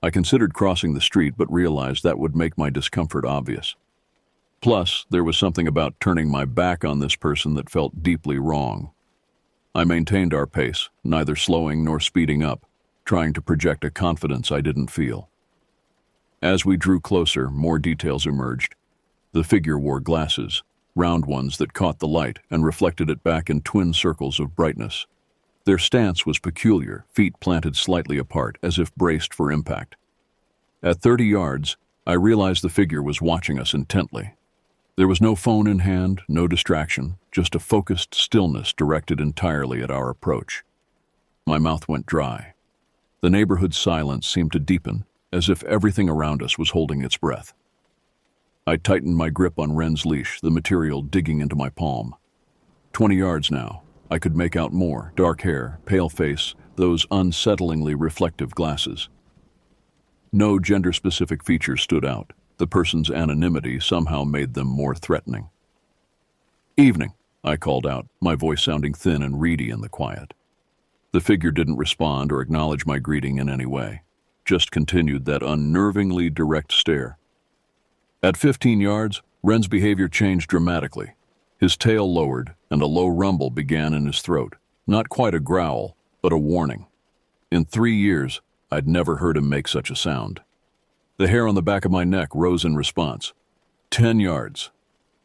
I considered crossing the street, but realized that would make my discomfort obvious. Plus, there was something about turning my back on this person that felt deeply wrong. I maintained our pace, neither slowing nor speeding up, trying to project a confidence I didn't feel. As we drew closer, more details emerged. The figure wore glasses, round ones that caught the light and reflected it back in twin circles of brightness. Their stance was peculiar, feet planted slightly apart, as if braced for impact. At 30 yards, I realized the figure was watching us intently. There was no phone in hand, no distraction, just a focused stillness directed entirely at our approach. My mouth went dry. The neighborhood's silence seemed to deepen, as if everything around us was holding its breath. I tightened my grip on Wren's leash, the material digging into my palm. 20 yards now. I could make out more: dark hair, pale face, those unsettlingly reflective glasses. No gender-specific features stood out. The person's anonymity somehow made them more threatening. "Evening," I called out, my voice sounding thin and reedy in the quiet. The figure didn't respond or acknowledge my greeting in any way, just continued that unnervingly direct stare. At 15 yards, Wren's behavior changed dramatically. His tail lowered, and a low rumble began in his throat. Not quite a growl, but a warning. In 3 years, I'd never heard him make such a sound. The hair on the back of my neck rose in response. 10 yards.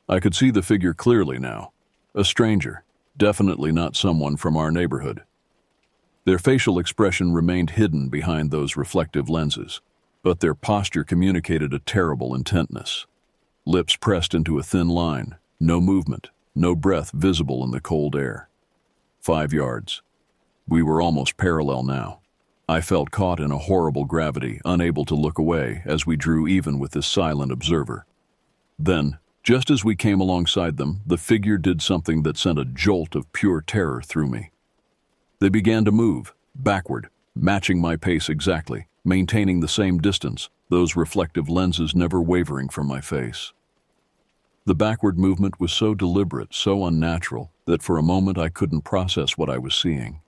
I could see the figure clearly now. A stranger, definitely not someone from our neighborhood. Their facial expression remained hidden behind those reflective lenses, but their posture communicated a terrible intentness. Lips pressed into a thin line, no movement, no breath visible in the cold air. 5 yards. We were almost parallel now. I felt caught in a horrible gravity, unable to look away as we drew even with this silent observer. Then, just as we came alongside them, the figure did something that sent a jolt of pure terror through me. They began to move, backward, matching my pace exactly, maintaining the same distance, those reflective lenses never wavering from my face. The backward movement was so deliberate, so unnatural, that for a moment I couldn't process what I was seeing.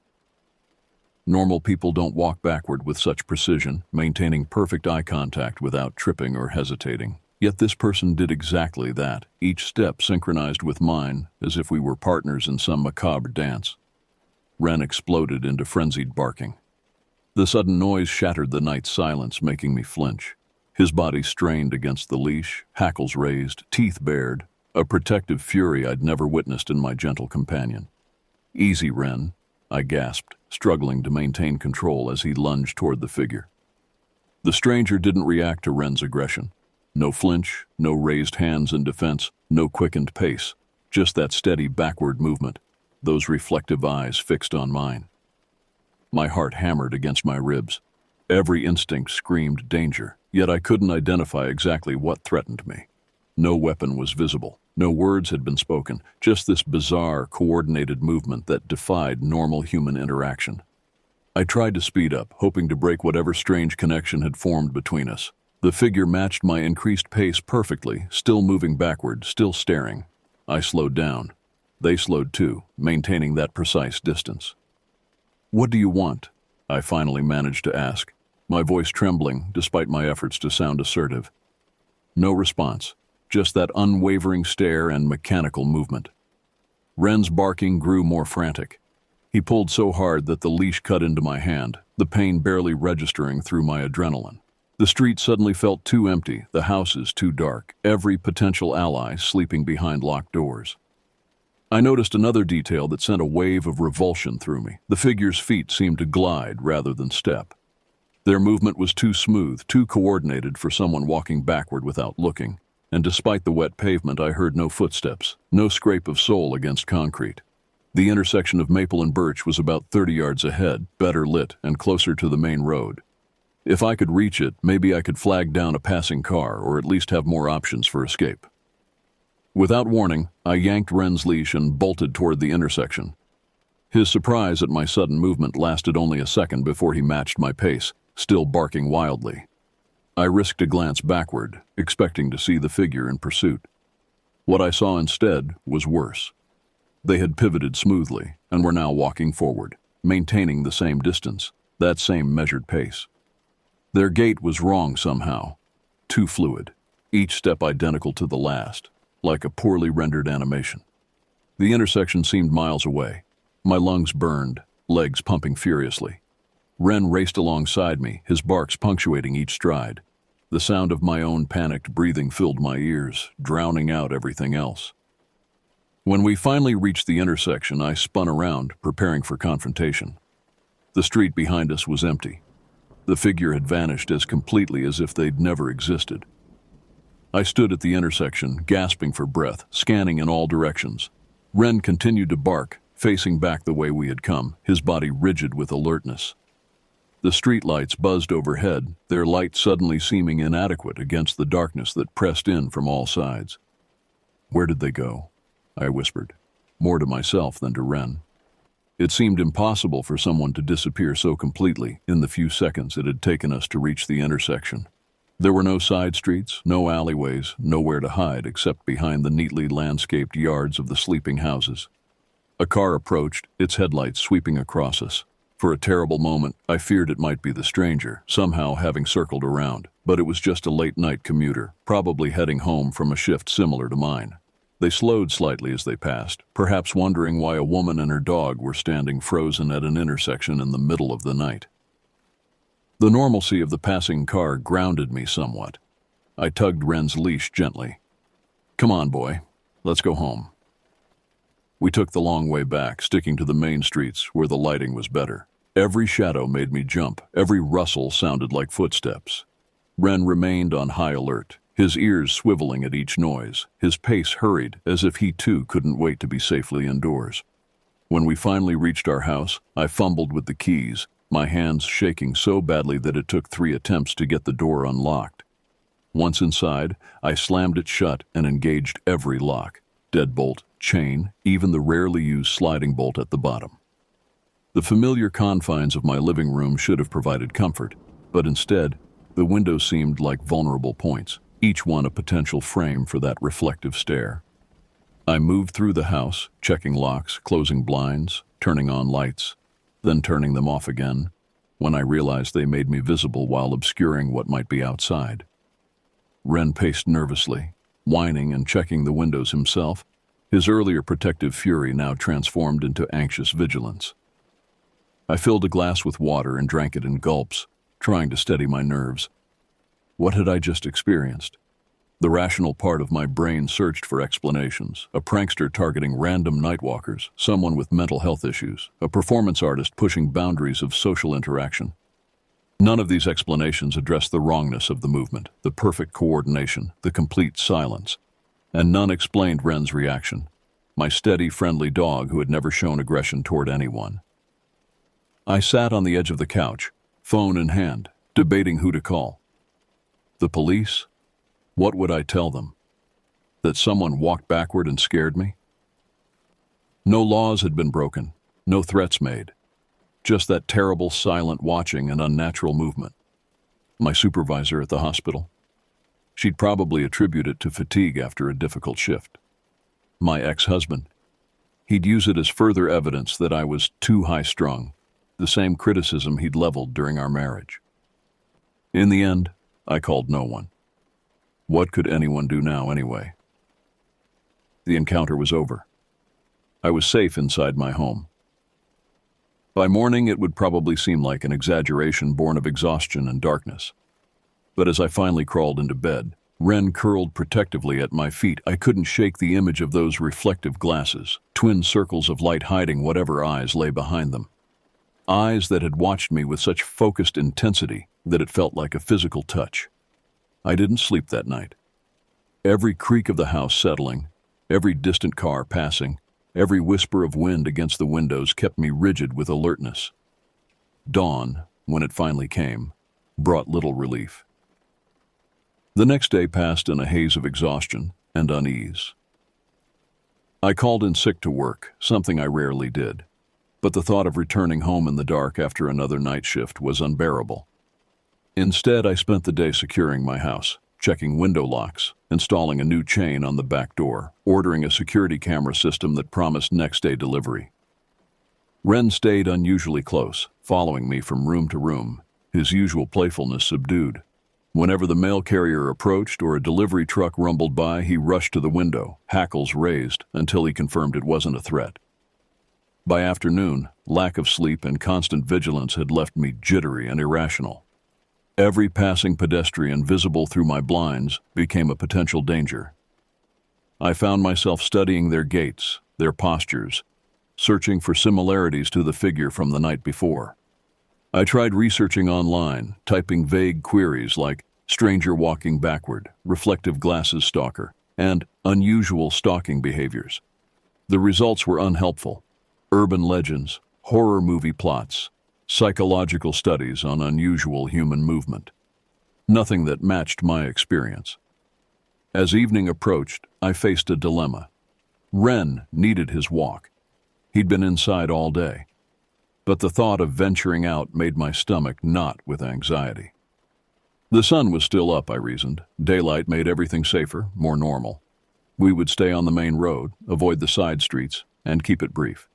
Normal people don't walk backward with such precision, maintaining perfect eye contact without tripping or hesitating. Yet this person did exactly that, each step synchronized with mine, as if we were partners in some macabre dance. Ren exploded into frenzied barking. The sudden noise shattered the night's silence, making me flinch. His body strained against the leash, hackles raised, teeth bared, a protective fury I'd never witnessed in my gentle companion. "Easy, Ren," I gasped, struggling to maintain control as he lunged toward the figure. The stranger didn't react to Ren's aggression. No flinch, no raised hands in defense, no quickened pace, just that steady backward movement, those reflective eyes fixed on mine. My heart hammered against my ribs. Every instinct screamed danger, yet I couldn't identify exactly what threatened me. No weapon was visible, no words had been spoken, just this bizarre, coordinated movement that defied normal human interaction. I tried to speed up, hoping to break whatever strange connection had formed between us. The figure matched my increased pace perfectly, still moving backward, still staring. I slowed down. They slowed too, maintaining that precise distance. "What do you want?" I finally managed to ask, my voice trembling despite my efforts to sound assertive. No response, just that unwavering stare and mechanical movement. Ren's barking grew more frantic. He pulled so hard that the leash cut into my hand, the pain barely registering through my adrenaline. The street suddenly felt too empty, the houses too dark, every potential ally sleeping behind locked doors. I noticed another detail that sent a wave of revulsion through me. The figure's feet seemed to glide rather than step. Their movement was too smooth, too coordinated for someone walking backward without looking, and despite the wet pavement, I heard no footsteps, no scrape of sole against concrete. The intersection of Maple and Birch was about 30 yards ahead, better lit and closer to the main road. If I could reach it, maybe I could flag down a passing car or at least have more options for escape. Without warning, I yanked Ren's leash and bolted toward the intersection. His surprise at my sudden movement lasted only a second before he matched my pace, still barking wildly. I risked a glance backward, expecting to see the figure in pursuit. What I saw instead was worse. They had pivoted smoothly and were now walking forward, maintaining the same distance, that same measured pace. Their gait was wrong somehow, too fluid, each step identical to the last, like a poorly rendered animation. The intersection seemed miles away. My lungs burned, legs pumping furiously. Ren raced alongside me, his barks punctuating each stride. The sound of my own panicked breathing filled my ears, drowning out everything else. When we finally reached the intersection, I spun around, preparing for confrontation. The street behind us was empty. The figure had vanished as completely as if they'd never existed. I stood at the intersection, gasping for breath, scanning in all directions. Ren continued to bark, facing back the way we had come, his body rigid with alertness. The streetlights buzzed overhead, their light suddenly seeming inadequate against the darkness that pressed in from all sides. "Where did they go?" I whispered, more to myself than to Ren. It seemed impossible for someone to disappear so completely in the few seconds it had taken us to reach the intersection. There were no side streets, no alleyways, nowhere to hide except behind the neatly landscaped yards of the sleeping houses. A car approached, its headlights sweeping across us. For a terrible moment, I feared it might be the stranger, somehow having circled around, but it was just a late-night commuter, probably heading home from a shift similar to mine. They slowed slightly as they passed, perhaps wondering why a woman and her dog were standing frozen at an intersection in the middle of the night. The normalcy of the passing car grounded me somewhat. I tugged Wren's leash gently. "Come on, boy. Let's go home." We took the long way back, sticking to the main streets where the lighting was better. Every shadow made me jump. Every rustle sounded like footsteps. Wren remained on high alert, his ears swiveling at each noise, his pace hurried as if he too couldn't wait to be safely indoors. When we finally reached our house, I fumbled with the keys, my hands shaking so badly that it took 3 attempts to get the door unlocked. Once inside, I slammed it shut and engaged every lock, deadbolt, chain, even the rarely used sliding bolt at the bottom. The familiar confines of my living room should have provided comfort, but instead, the windows seemed like vulnerable points, each one a potential frame for that reflective stare. I moved through the house, checking locks, closing blinds, turning on lights, then turning them off again, when I realized they made me visible while obscuring what might be outside. Wren paced nervously, whining and checking the windows himself, his earlier protective fury now transformed into anxious vigilance. I filled a glass with water and drank it in gulps, trying to steady my nerves. What had I just experienced? The rational part of my brain searched for explanations. A prankster targeting random nightwalkers, someone with mental health issues, a performance artist pushing boundaries of social interaction. None of these explanations addressed the wrongness of the movement, the perfect coordination, the complete silence. And none explained Wren's reaction, my steady, friendly dog who had never shown aggression toward anyone. I sat on the edge of the couch, phone in hand, debating who to call. The police? What would I tell them? That someone walked backward and scared me? No laws had been broken, no threats made. Just that terrible silent watching and unnatural movement. My supervisor at the hospital? She'd probably attribute it to fatigue after a difficult shift. My ex-husband? He'd use it as further evidence that I was too high-strung, the same criticism he'd leveled during our marriage. In the end, I called no one. What could anyone do now anyway? The encounter was over. I was safe inside my home. By morning, it would probably seem like an exaggeration born of exhaustion and darkness. But as I finally crawled into bed, Wren curled protectively at my feet. I couldn't shake the image of those reflective glasses, twin circles of light hiding whatever eyes lay behind them. Eyes that had watched me with such focused intensity that it felt like a physical touch. I didn't sleep that night. Every creak of the house settling, every distant car passing, every whisper of wind against the windows kept me rigid with alertness. Dawn, when it finally came, brought little relief. The next day passed in a haze of exhaustion and unease. I called in sick to work, something I rarely did. But the thought of returning home in the dark after another night shift was unbearable. Instead, I spent the day securing my house, checking window locks, installing a new chain on the back door, ordering a security camera system that promised next-day delivery. Wren stayed unusually close, following me from room to room, his usual playfulness subdued. Whenever the mail carrier approached or a delivery truck rumbled by, he rushed to the window, hackles raised, until he confirmed it wasn't a threat. By afternoon, lack of sleep and constant vigilance had left me jittery and irrational. Every passing pedestrian visible through my blinds became a potential danger. I found myself studying their gaits, their postures, searching for similarities to the figure from the night before. I tried researching online, typing vague queries like stranger walking backward, reflective glasses stalker, and unusual stalking behaviors. The results were unhelpful. Urban legends, horror movie plots, psychological studies on unusual human movement. Nothing that matched my experience. As evening approached, I faced a dilemma. Wren needed his walk. He'd been inside all day. But the thought of venturing out made my stomach knot with anxiety. The sun was still up, I reasoned. Daylight made everything safer, more normal. We would stay on the main road, avoid the side streets, and keep it brief.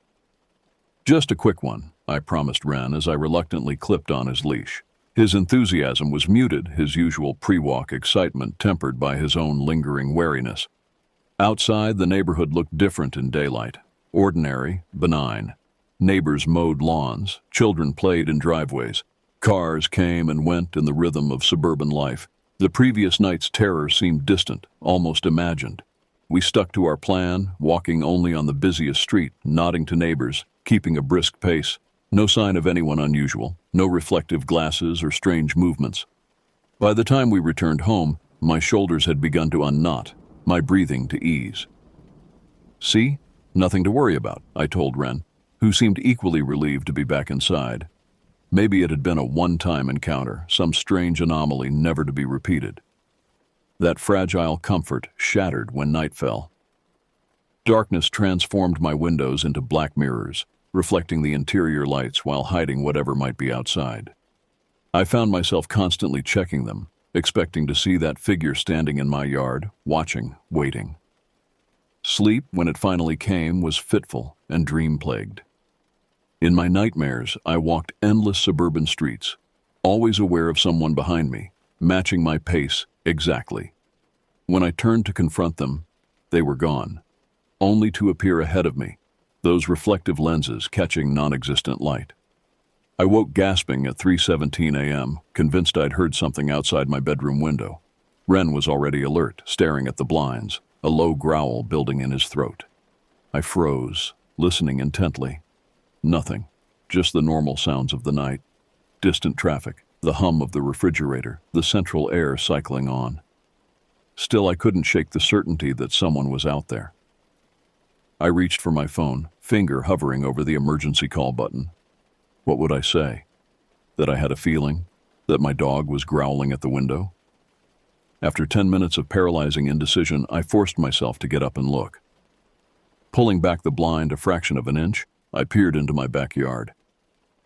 Just a quick one, I promised Wren as I reluctantly clipped on his leash. His enthusiasm was muted, his usual pre-walk excitement tempered by his own lingering wariness. Outside, the neighborhood looked different in daylight. Ordinary, benign. Neighbors mowed lawns, children played in driveways, Cars came and went in the rhythm of suburban life. The previous night's terror seemed distant, almost imagined. We stuck to our plan, walking only on the busiest street, nodding to neighbors, keeping a brisk pace. No sign of anyone unusual, no reflective glasses or strange movements. By the time we returned home, my shoulders had begun to unknot, my breathing to ease. "See? Nothing to worry about," I told Ren, who seemed equally relieved to be back inside. Maybe it had been a one-time encounter, some strange anomaly never to be repeated. That fragile comfort shattered when night fell. Darkness transformed my windows into black mirrors, reflecting the interior lights while hiding whatever might be outside. I found myself constantly checking them, expecting to see that figure standing in my yard, watching, waiting. Sleep, when it finally came, was fitful and dream-plagued. In my nightmares, I walked endless suburban streets, always aware of someone behind me, matching my pace exactly. When I turned to confront them, they were gone, only to appear ahead of me, those reflective lenses catching non-existent light. I woke gasping at 3:17 a.m., convinced I'd heard something outside my bedroom window. Ren was already alert, staring at the blinds, a low growl building in his throat. I froze, listening intently. Nothing, just the normal sounds of the night. Distant traffic, the hum of the refrigerator, the central air cycling on. Still, I couldn't shake the certainty that someone was out there. I reached for my phone, finger hovering over the emergency call button. What would I say? That I had a feeling? That my dog was growling at the window? After 10 minutes of paralyzing indecision, I forced myself to get up and look. Pulling back the blind a fraction of an inch, I peered into my backyard.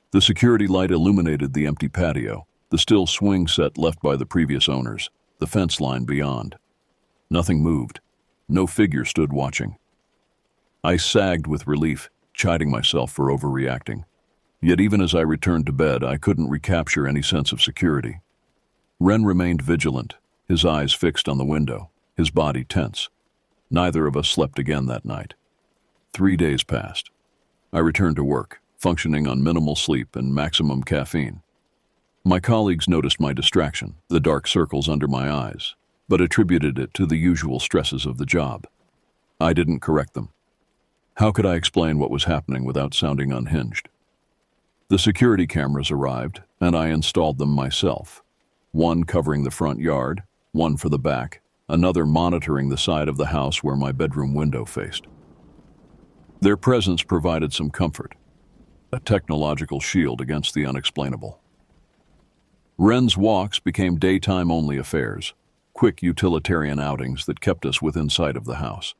The security light illuminated the empty patio, the still swing set left by the previous owners, the fence line beyond. Nothing moved. No figure stood watching. I sagged with relief, chiding myself for overreacting. Yet even as I returned to bed, I couldn't recapture any sense of security. Ren remained vigilant, his eyes fixed on the window, his body tense. Neither of us slept again that night. 3 days passed. I returned to work, functioning on minimal sleep and maximum caffeine. My colleagues noticed my distraction, the dark circles under my eyes, but attributed it to the usual stresses of the job. I didn't correct them. How could I explain what was happening without sounding unhinged? The security cameras arrived, and I installed them myself. One covering the front yard, one for the back, another monitoring the side of the house where my bedroom window faced. Their presence provided some comfort, a technological shield against the unexplainable. Ren's walks became daytime-only affairs, quick utilitarian outings that kept us within sight of the house.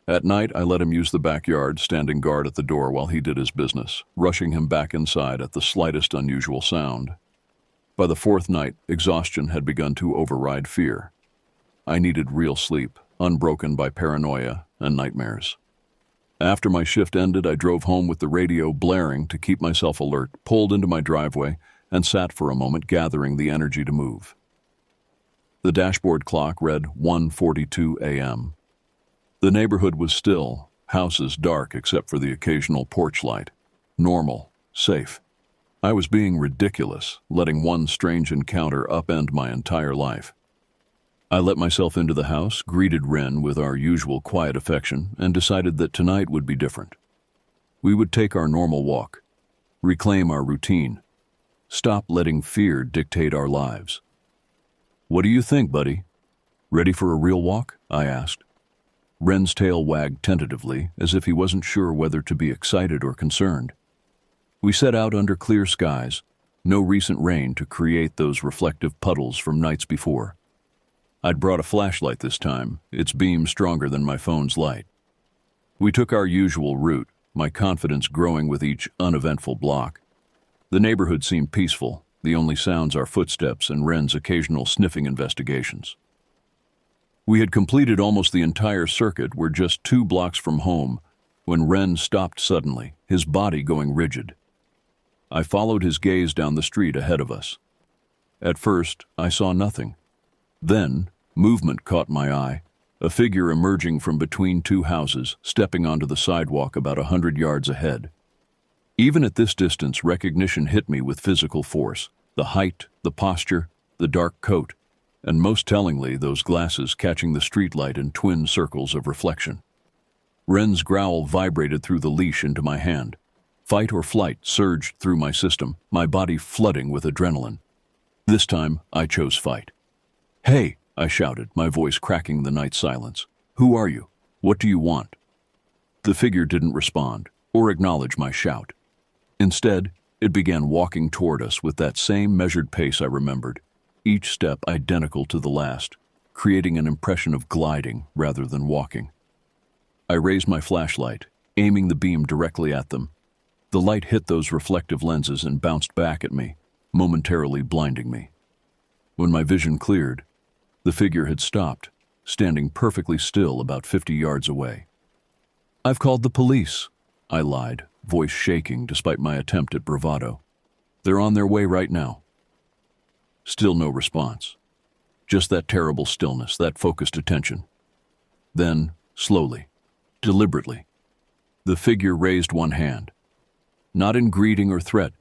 At night, I let him use the backyard, standing guard at the door while he did his business, rushing him back inside at the slightest unusual sound. By the fourth night, exhaustion had begun to override fear. I needed real sleep, unbroken by paranoia and nightmares. After my shift ended, I drove home with the radio blaring to keep myself alert, pulled into my driveway, and sat for a moment gathering the energy to move. The dashboard clock read 1:42 a.m. The neighborhood was still, houses dark except for the occasional porch light. Normal, safe. I was being ridiculous, letting one strange encounter upend my entire life. I let myself into the house, greeted Ren with our usual quiet affection, and decided that tonight would be different. We would take our normal walk, reclaim our routine, stop letting fear dictate our lives. "What do you think, buddy? Ready for a real walk?" I asked. Ren's tail wagged tentatively, as if he wasn't sure whether to be excited or concerned. We set out under clear skies, no recent rain to create those reflective puddles from nights before. I'd brought a flashlight this time, its beam stronger than my phone's light. We took our usual route, my confidence growing with each uneventful block. The neighborhood seemed peaceful, the only sounds our footsteps and Ren's occasional sniffing investigations. We had completed almost the entire circuit, were just 2 blocks from home, when Ren stopped suddenly, his body going rigid. I followed his gaze down the street ahead of us. At first, I saw nothing. Then, movement caught my eye, a figure emerging from between 2 houses, stepping onto the sidewalk about 100 yards ahead. Even at this distance, recognition hit me with physical force. The height, the posture, the dark coat, and most tellingly, those glasses catching the streetlight in twin circles of reflection. Ren's growl vibrated through the leash into my hand. Fight or flight surged through my system, my body flooding with adrenaline. This time, I chose fight. "Hey!" I shouted, my voice cracking the night silence. "Who are you? What do you want?" The figure didn't respond or acknowledge my shout. Instead, it began walking toward us with that same measured pace I remembered, each step identical to the last, creating an impression of gliding rather than walking. I raised my flashlight, aiming the beam directly at them. The light hit those reflective lenses and bounced back at me, momentarily blinding me. When my vision cleared, the figure had stopped, standing perfectly still about 50 yards away. "I've called the police," I lied, voice shaking despite my attempt at bravado. "They're on their way right now." Still no response. Just that terrible stillness, that focused attention. Then, slowly, deliberately, the figure raised one hand. Not in greeting or threat,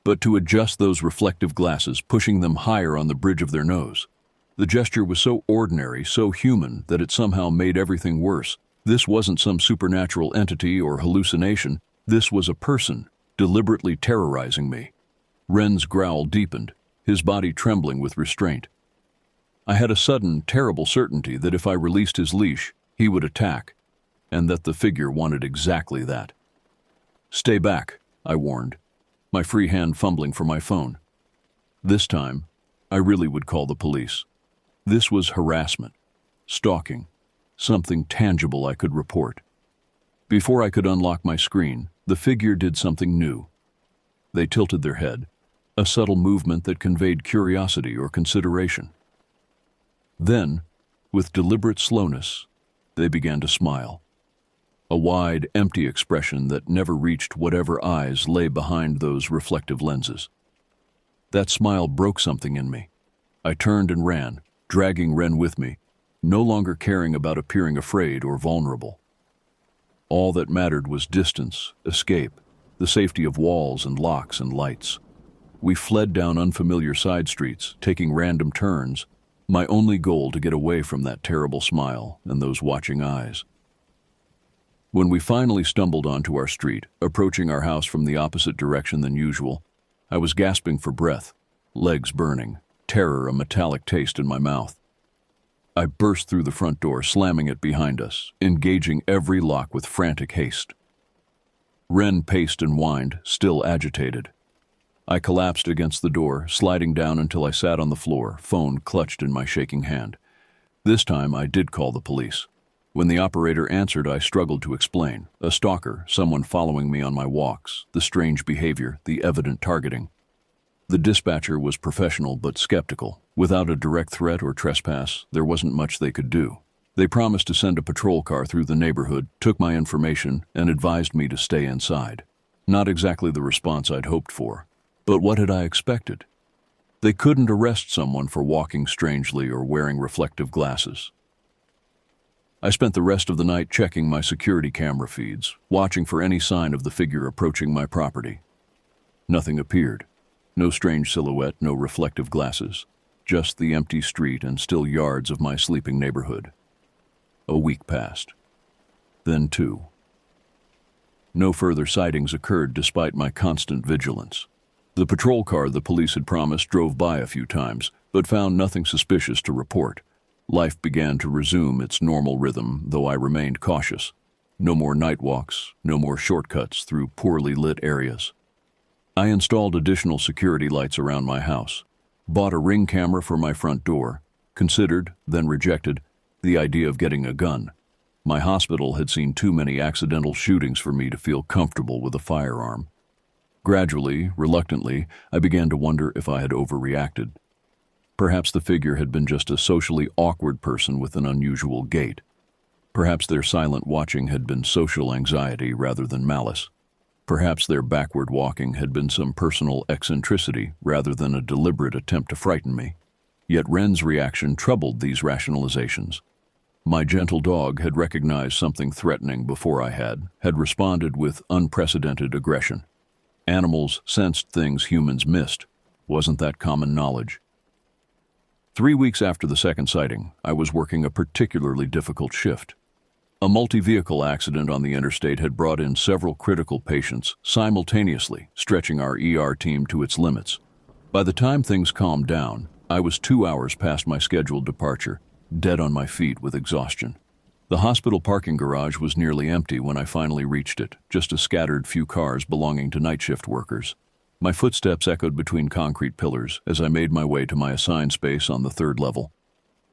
but to adjust those reflective glasses, pushing them higher on the bridge of their nose. The gesture was so ordinary, so human, that it somehow made everything worse. This wasn't some supernatural entity or hallucination. This was a person, deliberately terrorizing me. Ren's growl deepened, his body trembling with restraint. I had a sudden, terrible certainty that if I released his leash, he would attack, and that the figure wanted exactly that. "Stay back," I warned, my free hand fumbling for my phone. This time, I really would call the police. This was harassment, stalking, something tangible I could report. Before I could unlock my screen, the figure did something new. They tilted their head, a subtle movement that conveyed curiosity or consideration. Then, with deliberate slowness, they began to smile. A wide, empty expression that never reached whatever eyes lay behind those reflective lenses. That smile broke something in me. I turned and ran, dragging Ren with me, no longer caring about appearing afraid or vulnerable. All that mattered was distance, escape, the safety of walls and locks and lights. We fled down unfamiliar side streets, taking random turns, my only goal to get away from that terrible smile and those watching eyes. When we finally stumbled onto our street, approaching our house from the opposite direction than usual, I was gasping for breath, legs burning, terror a metallic taste in my mouth. I burst through the front door, slamming it behind us, engaging every lock with frantic haste. Ren paced and whined, still agitated. I collapsed against the door, sliding down until I sat on the floor, phone clutched in my shaking hand. This time I did call the police. When the operator answered, I struggled to explain. A stalker, someone following me on my walks, the strange behavior, the evident targeting. The dispatcher was professional but skeptical. Without a direct threat or trespass, there wasn't much they could do. They promised to send a patrol car through the neighborhood, took my information, and advised me to stay inside. Not exactly the response I'd hoped for. But what had I expected? They couldn't arrest someone for walking strangely or wearing reflective glasses. I spent the rest of the night checking my security camera feeds, watching for any sign of the figure approaching my property. Nothing appeared. No strange silhouette, no reflective glasses. Just the empty street and still yards of my sleeping neighborhood. A week passed. Then 2. No further sightings occurred despite my constant vigilance. The patrol car the police had promised drove by a few times, but found nothing suspicious to report. Life began to resume its normal rhythm, though I remained cautious. No more night walks, no more shortcuts through poorly lit areas. I installed additional security lights around my house, bought a Ring camera for my front door, considered, then rejected, the idea of getting a gun. My hospital had seen too many accidental shootings for me to feel comfortable with a firearm. Gradually, reluctantly, I began to wonder if I had overreacted. Perhaps the figure had been just a socially awkward person with an unusual gait. Perhaps their silent watching had been social anxiety rather than malice. Perhaps their backward walking had been some personal eccentricity rather than a deliberate attempt to frighten me. Yet Ren's reaction troubled these rationalizations. My gentle dog had recognized something threatening before I had responded with unprecedented aggression. Animals sensed things humans missed. Wasn't that common knowledge? 3 weeks after the second sighting, I was working a particularly difficult shift. A multi-vehicle accident on the interstate had brought in several critical patients simultaneously, stretching our ER team to its limits. By the time things calmed down, I was 2 hours past my scheduled departure, dead on my feet with exhaustion. The hospital parking garage was nearly empty when I finally reached it, just a scattered few cars belonging to night shift workers. My footsteps echoed between concrete pillars as I made my way to my assigned space on the third level.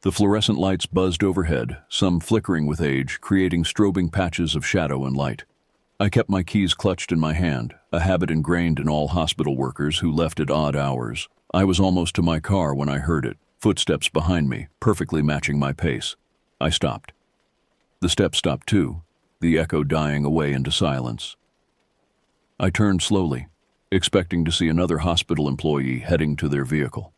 The fluorescent lights buzzed overhead, some flickering with age, creating strobing patches of shadow and light. I kept my keys clutched in my hand, a habit ingrained in all hospital workers who left at odd hours. I was almost to my car when I heard it, footsteps behind me, perfectly matching my pace. I stopped. The steps stopped too, the echo dying away into silence. I turned slowly, expecting to see another hospital employee heading to their vehicle.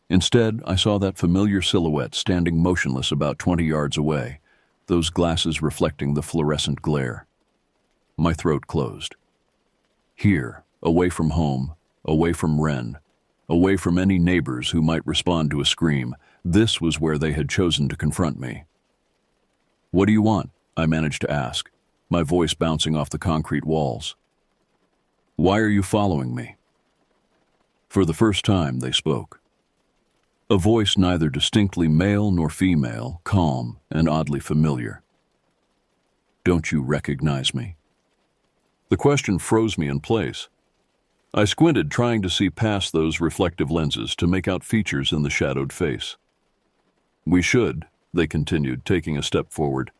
Instead, I saw that familiar silhouette standing motionless about 20 yards away, those glasses reflecting the fluorescent glare. My throat closed. Here, away from home, away from Ren, away from any neighbors who might respond to a scream, this was where they had chosen to confront me. "What do you want?" I managed to ask, my voice bouncing off the concrete walls. "Why are you following me?" For the first time, they spoke. A voice neither distinctly male nor female, calm and oddly familiar. "Don't you recognize me?" The question froze me in place. I squinted, trying to see past those reflective lenses to make out features in the shadowed face. "We should," they continued, taking a step forward.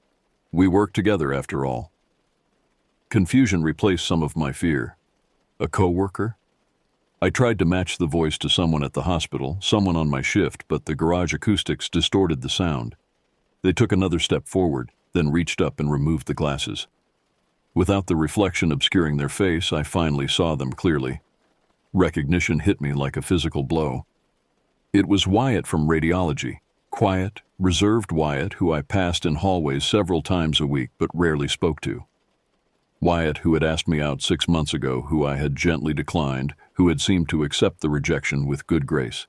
"We work together, after all." Confusion replaced some of my fear. A co-worker? I tried to match the voice to someone at the hospital, someone on my shift, but the garage acoustics distorted the sound. They took another step forward, then reached up and removed the glasses. Without the reflection obscuring their face, I finally saw them clearly. Recognition hit me like a physical blow. It was Wyatt from radiology. Quiet, reserved Wyatt, who I passed in hallways several times a week but rarely spoke to. Wyatt, who had asked me out 6 months ago, who I had gently declined, who had seemed to accept the rejection with good grace.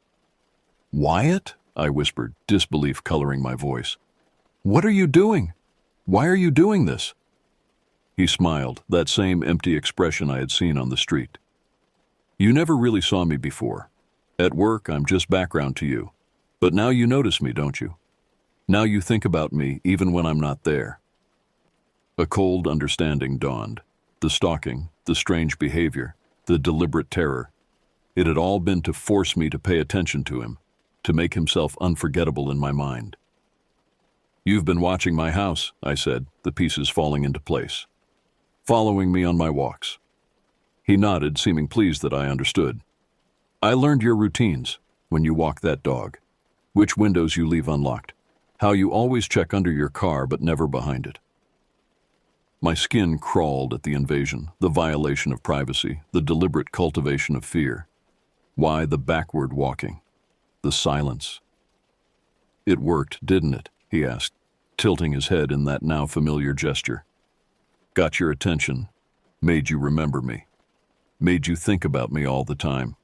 "Wyatt?" I whispered, disbelief coloring my voice. "What are you doing? Why are you doing this?" He smiled, that same empty expression I had seen on the street. "You never really saw me before. At work, I'm just background to you. But now you notice me, don't you? Now you think about me even when I'm not there." A cold understanding dawned. The stalking, the strange behavior, the deliberate terror. It had all been to force me to pay attention to him, to make himself unforgettable in my mind. "You've been watching my house," I said, the pieces falling into place. "Following me on my walks." He nodded, seeming pleased that I understood. "I learned your routines, when you walk that dog. Which windows you leave unlocked. How you always check under your car but never behind it." My skin crawled at the invasion, the violation of privacy, the deliberate cultivation of fear. Why the backward walking? The silence. "It worked, didn't it?" he asked, tilting his head in that now familiar gesture. "Got your attention, made you remember me, made you think about me all the time."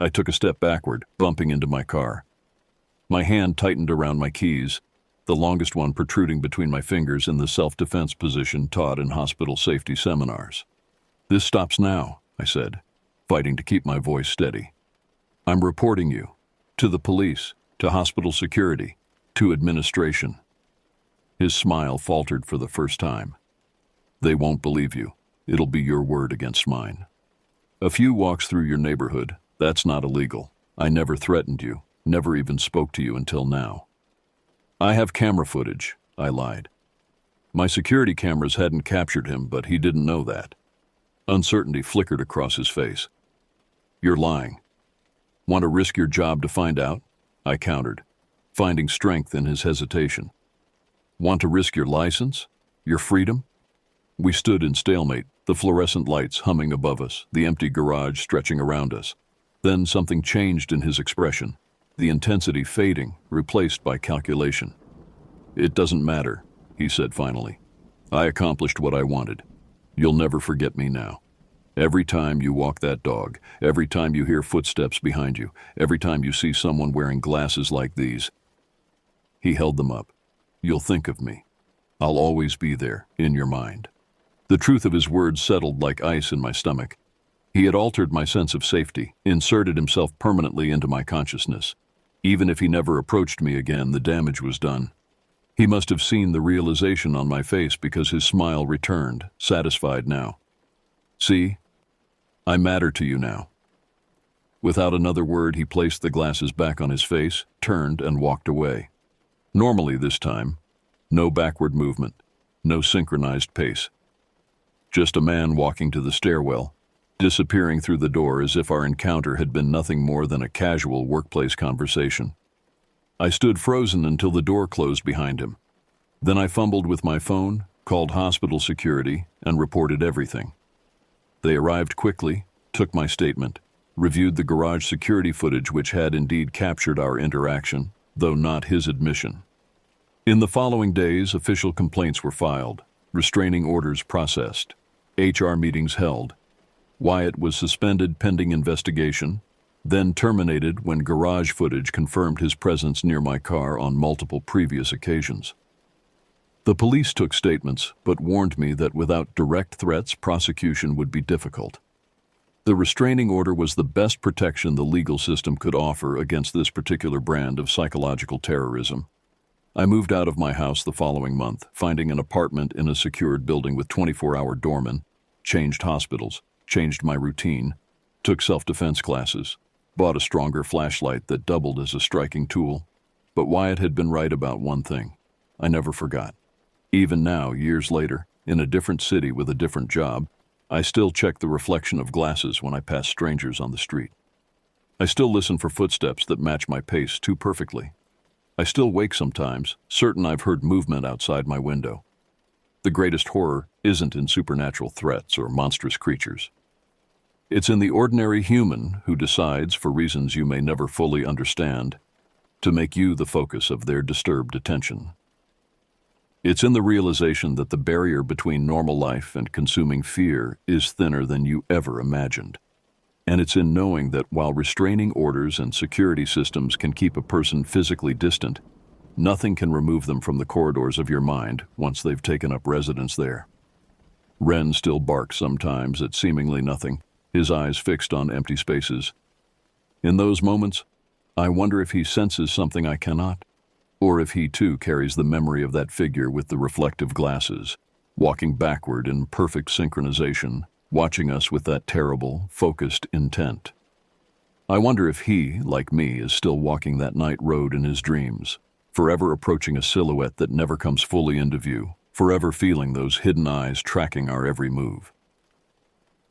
I took a step backward, bumping into my car. My hand tightened around my keys, the longest one protruding between my fingers in the self-defense position taught in hospital safety seminars. "This stops now," I said, fighting to keep my voice steady. "I'm reporting you. To the police, to hospital security, to administration." His smile faltered for the first time. "They won't believe you. It'll be your word against mine. A few walks through your neighborhood, that's not illegal. I never threatened you, never even spoke to you until now." "I have camera footage," I lied. My security cameras hadn't captured him, but he didn't know that. Uncertainty flickered across his face. "You're lying. Want to risk your job to find out?" I countered, finding strength in his hesitation. "Want to risk your license? Your freedom?" We stood in stalemate, the fluorescent lights humming above us, the empty garage stretching around us. Then something changed in his expression, the intensity fading, replaced by calculation. "It doesn't matter," he said finally. "I accomplished what I wanted. You'll never forget me now." Every time you walk that dog, every time you hear footsteps behind you, every time you see someone wearing glasses like these, he held them up. You'll think of me. I'll always be there, in your mind. The truth of his words settled like ice in my stomach. He had altered my sense of safety, inserted himself permanently into my consciousness. Even if he never approached me again, the damage was done. He must have seen the realization on my face because his smile returned, satisfied now. See? I matter to you now. Without another word, he placed the glasses back on his face, turned, and walked away. Normally this time, no backward movement, no synchronized pace. Just a man walking to the stairwell, disappearing through the door as if our encounter had been nothing more than a casual workplace conversation. I stood frozen until the door closed behind him. Then I fumbled with my phone, called hospital security, and reported everything. They arrived quickly, took my statement, reviewed the garage security footage which had indeed captured our interaction, though not his admission. In the following days, official complaints were filed, restraining orders processed, HR meetings held. Wyatt was suspended pending investigation, then terminated when garage footage confirmed his presence near my car on multiple previous occasions. The police took statements, but warned me that without direct threats, prosecution would be difficult. The restraining order was the best protection the legal system could offer against this particular brand of psychological terrorism. I moved out of my house the following month, finding an apartment in a secured building with 24-hour doorman, changed hospitals, changed my routine, took self-defense classes, bought a stronger flashlight that doubled as a striking tool. But Wyatt had been right about one thing. I never forgot. Even now, years later, in a different city with a different job, I still check the reflection of glasses when I pass strangers on the street. I still listen for footsteps that match my pace too perfectly. I still wake sometimes, certain I've heard movement outside my window. The greatest horror isn't in supernatural threats or monstrous creatures. It's in the ordinary human who decides, for reasons you may never fully understand, to make you the focus of their disturbed attention. It's in the realization that the barrier between normal life and consuming fear is thinner than you ever imagined. And it's in knowing that while restraining orders and security systems can keep a person physically distant, nothing can remove them from the corridors of your mind once they've taken up residence there. Ren still barks sometimes at seemingly nothing, his eyes fixed on empty spaces. In those moments, I wonder if he senses something I cannot, or if he too carries the memory of that figure with the reflective glasses, walking backward in perfect synchronization, watching us with that terrible, focused intent. I wonder if he, like me, is still walking that night road in his dreams, forever approaching a silhouette that never comes fully into view, forever feeling those hidden eyes tracking our every move.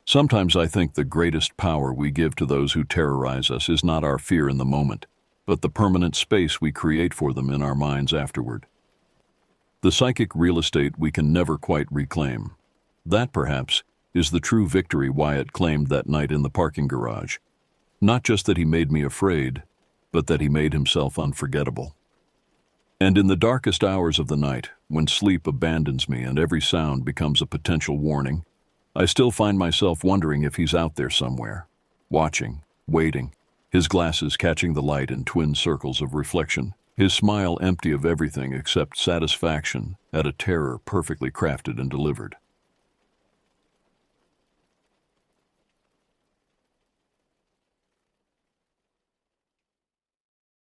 Sometimes I think the greatest power we give to those who terrorize us is not our fear in the moment, but the permanent space we create for them in our minds afterward. The psychic real estate we can never quite reclaim. That, perhaps, is the true victory Wyatt claimed that night in the parking garage. Not just that he made me afraid, but that he made himself unforgettable. And in the darkest hours of the night, when sleep abandons me and every sound becomes a potential warning, I still find myself wondering if he's out there somewhere, watching, waiting, his glasses catching the light in twin circles of reflection, his smile empty of everything except satisfaction at a terror perfectly crafted and delivered.